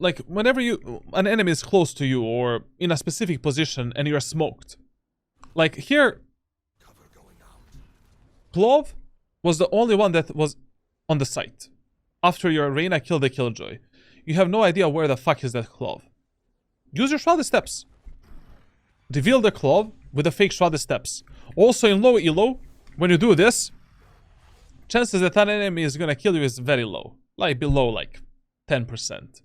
an enemy is close to you or in a specific position and you're smoked, like here, Clove was the only one that was on the site. After your Reyna killed the Killjoy, you have no idea where the fuck is that Clove. Use your Shrouded Steps. Reveal the Clove with the fake Shrouded Steps. Also in low elo, when you do this, chances that an enemy is gonna kill you is very low. Like below like 10%.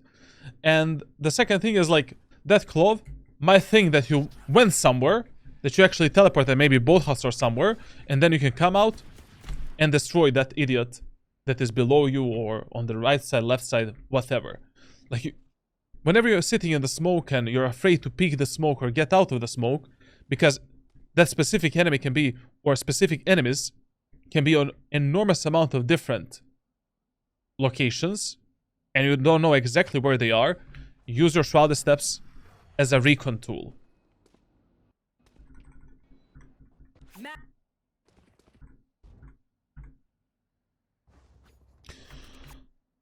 And the second thing is like that Clove might think that you went somewhere, that you actually teleported maybe both house or somewhere, and then you can come out and destroy that idiot that is below you or on the right side, left side, whatever. Like, whenever you're sitting in the smoke and you're afraid to peek the smoke or get out of the smoke, because that specific enemy can be, or specific enemies can be on enormous amount of different locations, and you don't know exactly where they are, use your Shrouded Steps as a recon tool.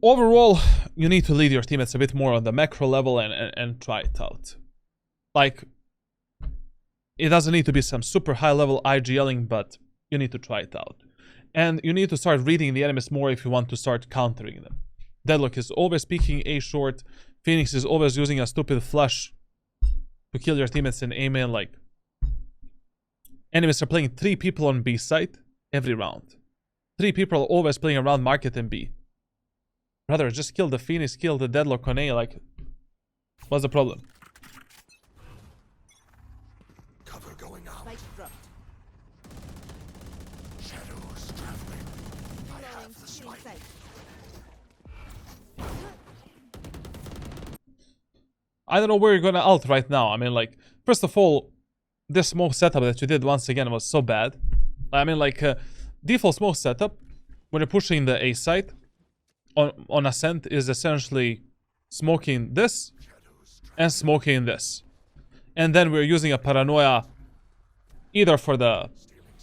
Overall, you need to lead your teammates a bit more on the macro level and try it out. Like, it doesn't need to be some super high level IGLing, but you need to try it out. And you need to start reading the enemies more if you want to start countering them. Deadlock is always peeking A short. Phoenix is always using a stupid flash to kill your teammates in Amen. Like, enemies are playing 3 people on B site every round. 3 people are always playing around market and B. Brother, just kill the Phoenix, kill the Deadlock on A, like, what's the problem? Cover going out. Shadows traveling. I have the sight. I don't know where you're gonna ult right now. I mean, like, first of all, this smoke setup that you did once again was so bad. I mean, like, default smoke setup, when you're pushing the A site, on Ascent is essentially smoking this and smoking this. And then we're using a Paranoia either for the,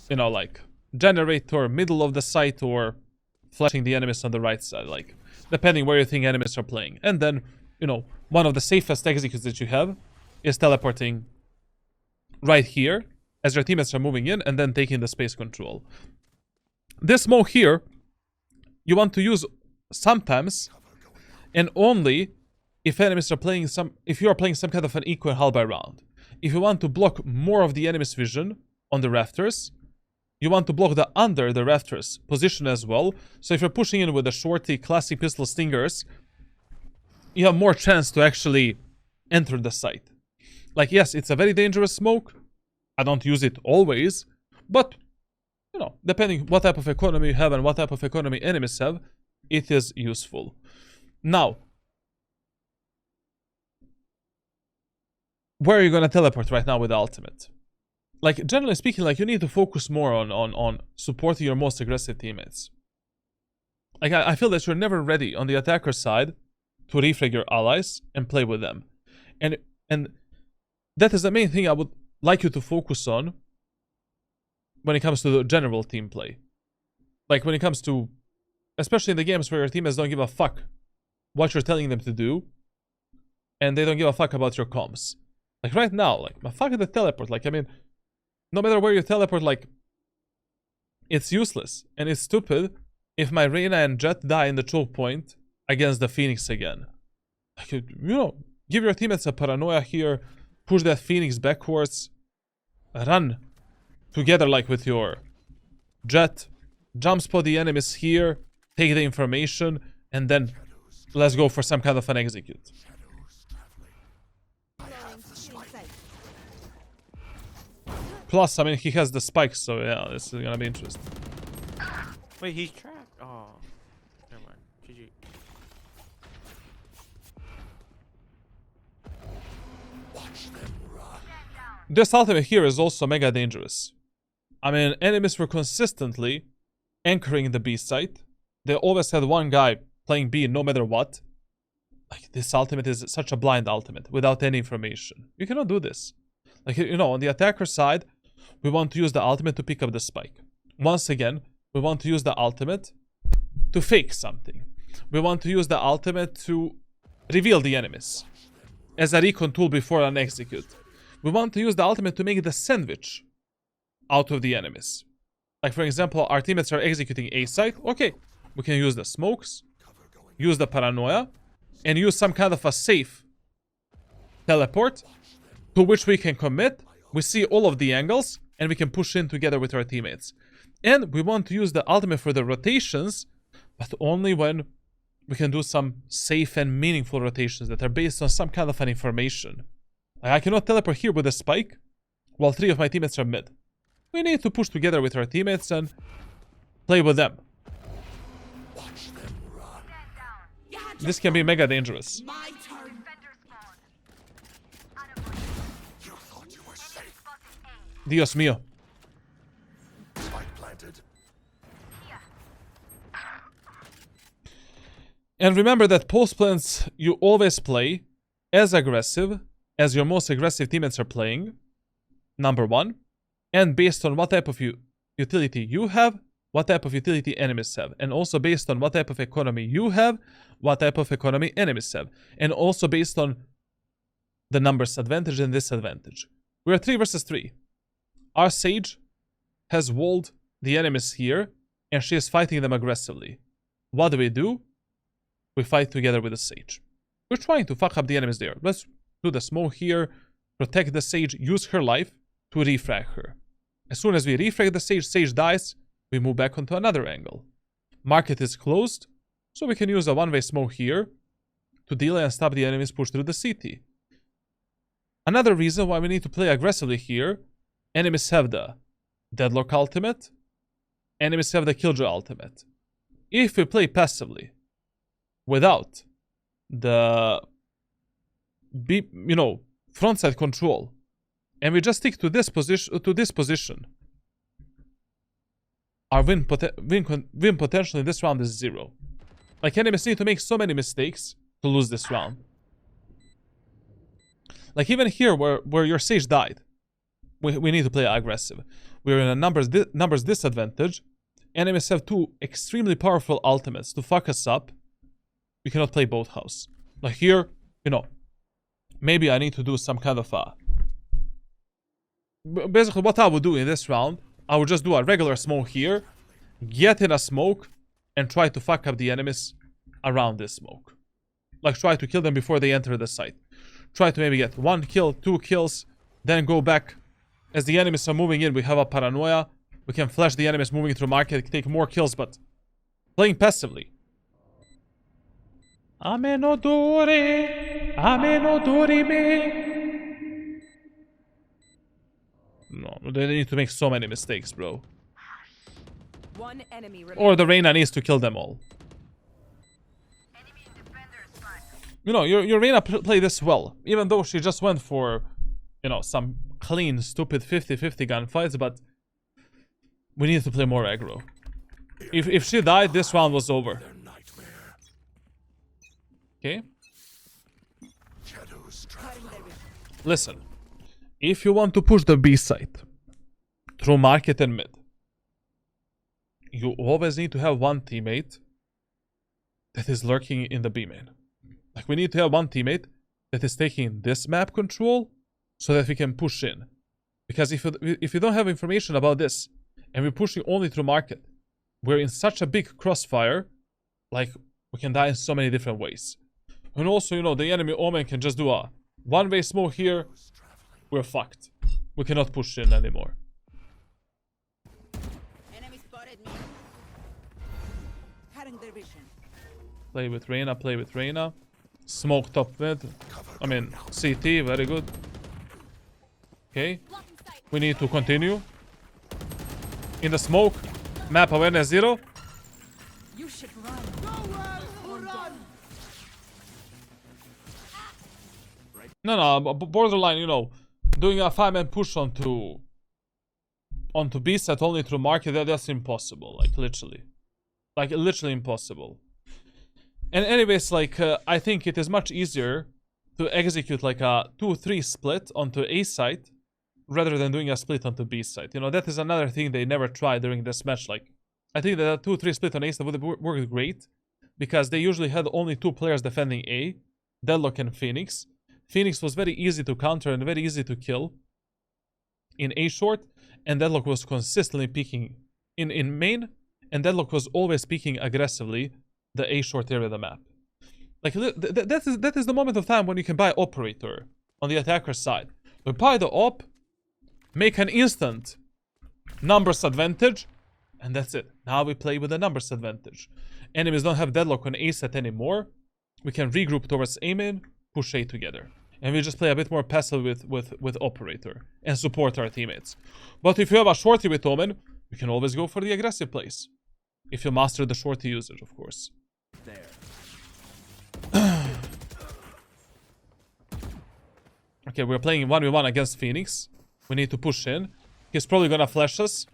you know, like, generator middle of the site or flashing the enemies on the right side, like, depending where you think enemies are playing. And then, you know, one of the safest executes that you have is teleporting right here as your teammates are moving in and then taking the space control. This smoke here, you want to use sometimes and only if enemies are playing if you are playing some kind of an equal halberd round. If you want to block more of the enemy's vision on the rafters, you want to block the under the rafters position as well. So if you're pushing in with the shorty classic pistol stingers, you have more chance to actually enter the site. Like, yes, it's a very dangerous smoke. I don't use it always, but you know, depending what type of economy you have and what type of economy enemies have, it is useful. Now, where are you gonna teleport right now with the ultimate? Like, generally speaking, like, you need to focus more on supporting your most aggressive teammates. Like, I feel that you're never ready on the attacker side to refrag your allies and play with them. And that is the main thing I would like you to focus on when it comes to the general team play. Like, when it comes to, especially in the games where your teammates don't give a fuck what you're telling them to do, and they don't give a fuck about your comms. Like, right now, like, my fuck the teleport. Like, I mean, no matter where you teleport, like, it's useless and it's stupid if my Reyna and Jet die in the choke point against the Phoenix again. Like, you know, give your teammates a Paranoia here, push that Phoenix backwards, run together like with your Jet, jump spot the enemies here, take the information, and then let's go for some kind of an execute. Plus, I mean, he has the spikes, so yeah, this is gonna be interesting. Wait, he's trapped. Oh, never mind. GG. This ultimate here is also mega dangerous. I mean, enemies were consistently anchoring the B site. They always had one guy playing B no matter what. Like, this ultimate is such a blind ultimate without any information. You cannot do this. Like, you know, on the attacker side, we want to use the ultimate to pick up the spike. Once again, we want to use the ultimate to fake something. We want to use the ultimate to reveal the enemies as a recon tool before an execute. We want to use the ultimate to make the sandwich out of the enemies. Like, for example, our teammates are executing A site. Okay, we can use the smokes, use the Paranoia, and use some kind of a safe teleport to which we can commit. We see all of the angles, and we can push in together with our teammates. And we want to use the ultimate for the rotations, but only when we can do some safe and meaningful rotations that are based on some kind of an information. Like, I cannot teleport here with a spike while 3 of my teammates are mid. We need to push together with our teammates and play with them. This can be mega dangerous. My turn. You thought you were safe. Dios mío. Spike planted. And remember that post plans you always play as aggressive as your most aggressive teammates are playing. Number 1. And based on what type of utility you have, what type of utility enemies have. And also based on what type of economy you have, what type of economy enemies have. And also based on the numbers advantage and disadvantage. We are 3 versus 3. Our Sage has walled the enemies here, and she is fighting them aggressively. What do? We fight together with the Sage. We're trying to fuck up the enemies there. Let's do the smoke here, protect the Sage, use her life to refrag her. As soon as we refrag the Sage, Sage dies, we move back onto another angle. Market is closed, so we can use a one-way smoke here to delay and stop the enemies push through the CT. Another reason why we need to play aggressively here, enemies have the Deadlock ultimate, enemies have the Killjoy ultimate. If we play passively, without the frontside control, and we just stick to this position, our win potential in this round is 0. Like, enemies need to make so many mistakes to lose this round. Like, even here where your Sage died, we need to play aggressive. We're in a numbers disadvantage. Enemies have 2 extremely powerful ultimates to fuck us up. We cannot play both house. Like, here, maybe I need to do some kind of a... Basically, what I would do in this round, I would just do a regular smoke here, get in a smoke, and try to fuck up the enemies around this smoke. Like, try to kill them before they enter the site. Try to maybe get 1 kill, 2 kills, then go back. As the enemies are moving in, we have a Paranoia. We can flash the enemies moving through market, take more kills, but playing passively. Ame no dori me. No, they need to make so many mistakes, bro. One enemy Or the Reyna needs to kill them all. Your Reyna played this well. Even though she just went for, some clean, stupid 50-50 gunfights, but we need to play more aggro. If she died, this round was over. Okay? Listen. If you want to push the B site through market and mid, you always need to have one teammate that is lurking in the B main. Like, we need to have one teammate that is taking this map control so that we can push in. Because if you don't have information about this and we're pushing only through market, we're in such a big crossfire, like, we can die in so many different ways. And also, you know, the enemy Omen can just do a one-way smoke here. We're fucked. We cannot push in anymore. Enemy spotted me. Cutting their vision. Play with Reyna, play with Reyna. Smoke top mid. I mean, CT, very good. Okay. We need to continue. In the smoke. Map awareness 0. You should run. No, borderline, you know, doing a 5-man push onto B set only through market, that's impossible, like literally impossible. And anyways, like I think it is much easier to execute like a 2-3 split onto A site rather than doing a split onto B site. You know, that is another thing they never tried during this match. Like, I think that a 2-3 split on A site would have worked great because they usually had only 2 players defending A, Deadlock and Phoenix. Phoenix was very easy to counter and very easy to kill in A short, and Deadlock was consistently peeking in main, and Deadlock was always peeking aggressively the A short area of the map. Like, that is the moment of time when you can buy Operator on the attacker side. We buy the Op, make an instant numbers advantage, and that's it. Now we play with a numbers advantage. Enemies don't have Deadlock on A set anymore. We can regroup towards A main, push A together. And we just play a bit more passive with Operator and support our teammates. But if you have a shorty with Omen, you can always go for the aggressive plays. If you master the shorty usage, of course. Okay, we're playing 1v1 against Phoenix. We need to push in. He's probably gonna flash us.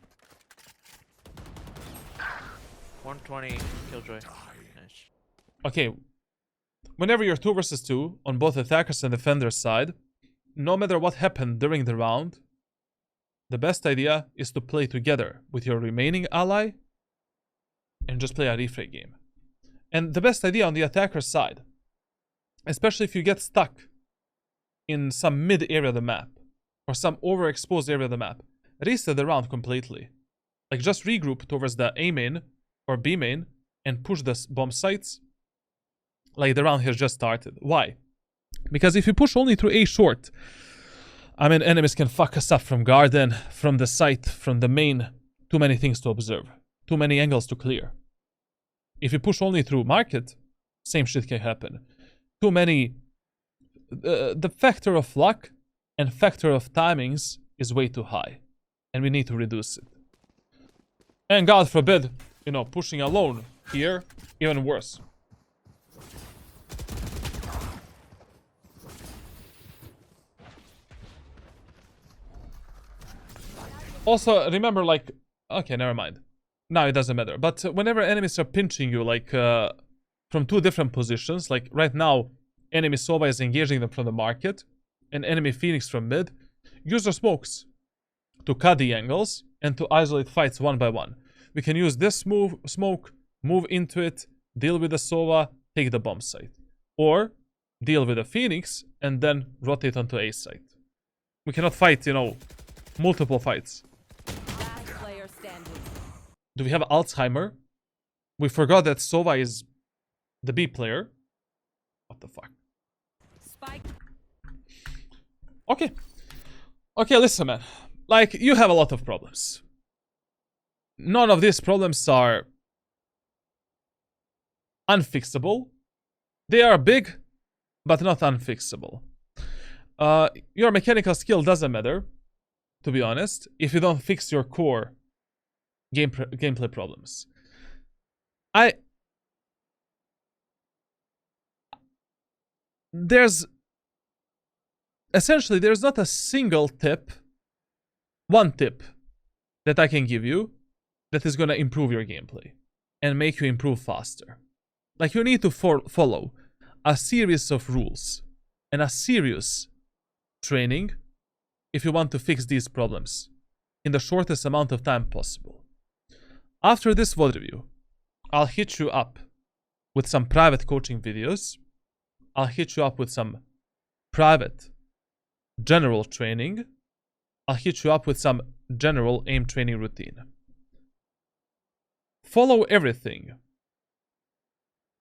120 killjoy. Nice. Okay. Whenever you're 2 versus 2 on both attackers and defenders side, no matter what happened during the round, the best idea is to play together with your remaining ally and just play a refray game. And the best idea on the attacker side, especially if you get stuck in some mid area of the map or some overexposed area of the map, reset the round completely. Like, just regroup towards the A main or B main and push the bomb sites. Like, the round has just started. Why? Because if you push only through A short, I mean, enemies can fuck us up from garden, from the site, from the main. Too many things to observe. Too many angles to clear. If you push only through market, same shit can happen. Too many... the factor of luck and factor of timings is way too high. And we need to reduce it. And God forbid, you know, pushing alone here, even worse. Also, remember, like... Okay, never mind. Now it doesn't matter. But whenever enemies are pinching you, like, from 2 different positions, like, right now, enemy Sova is engaging them from the market, and enemy Phoenix from mid, use your smokes to cut the angles and to isolate fights one by one. We can use this smoke, move into it, deal with the Sova, take the bomb site. Or, deal with the Phoenix, and then rotate onto A site. We cannot fight, you know, multiple fights. Last player standing. Do we have Alzheimer? We forgot that Sova is the B player. What the fuck? Spike. Okay. Okay, listen, man. Like, you have a lot of problems. None of these problems are unfixable. They are big, but not unfixable. Your mechanical skill doesn't matter, to be honest, if you don't fix your core gameplay problems. There's not a single tip, one tip, that I can give you that is going to improve your gameplay and make you improve faster. Like, you need to follow a series of rules and a serious training if you want to fix these problems in the shortest amount of time possible. After this VOD review, I'll hit you up with some private coaching videos. I'll hit you up with some private general training. I'll hit you up with some general aim training routine. follow everything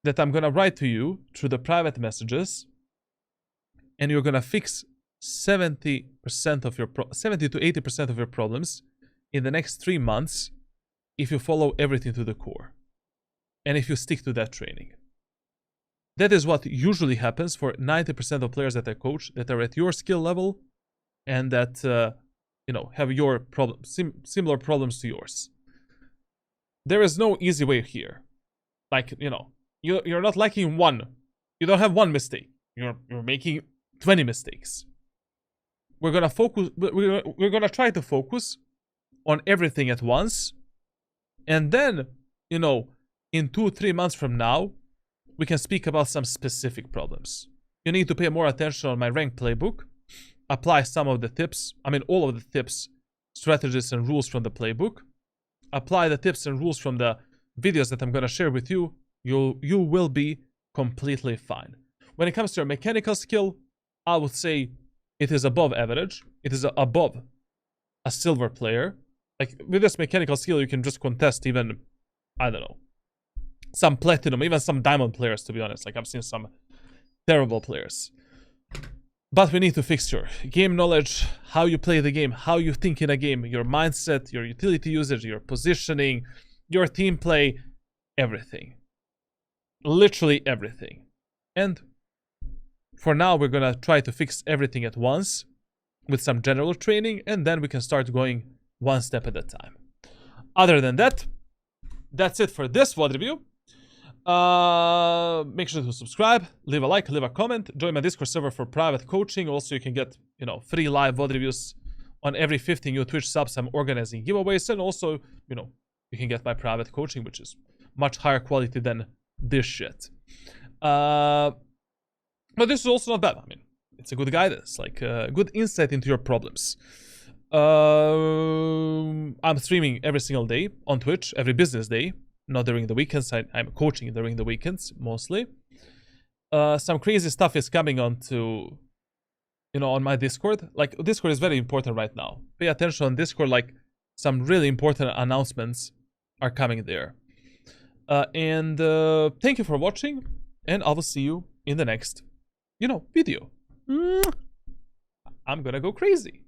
that I'm gonna write to you through the private messages, and you're gonna fix 70% of your 70 to 80% of your problems in the next 3 months if you follow everything to the core and if you stick to that training. That is what usually happens for 90% of players that I coach that are at your skill level and that have your similar problems to yours. There is no easy way here. Like, you're not lacking one. You don't have one mistake. You're making 20 mistakes. We're gonna focus. We're gonna try to focus on everything at once, and then in 2-3 months from now, we can speak about some specific problems. You need to pay more attention on my rank playbook. Apply some of the tips. I mean, all of the tips, strategies, and rules from the playbook. Apply the tips and rules from the videos that I'm gonna share with you. You will be completely fine. When it comes to your mechanical skill, I would say it is above average. It is above a silver player. Like, with this mechanical skill, you can just contest even, I don't know, some platinum, even some diamond players, to be honest. Like, I've seen some terrible players. But we need to fix your game knowledge, how you play the game, how you think in a game, your mindset, your utility usage, your positioning, your team play, everything. Literally everything. And for now, we're gonna try to fix everything at once with some general training, and then we can start going one step at a time. Other than that, that's it for this VOD review. Make sure to subscribe, leave a like, leave a comment, join my Discord server for private coaching. Also, you can get free live VOD reviews on every 15 new Twitch subs. I'm organizing giveaways, and also you can get my private coaching, which is much higher quality than this shit. But this is also not bad. I mean, it's a good guidance, like good insight into your problems. I'm streaming every single day on Twitch, every business day, not during the weekends. I'm coaching during the weekends mostly. Some crazy stuff is coming onto, on my Discord. Like, Discord is very important right now. Pay attention on Discord. Like, some really important announcements are coming there. And thank you for watching, and I will see you in the next, video. I'm gonna go crazy.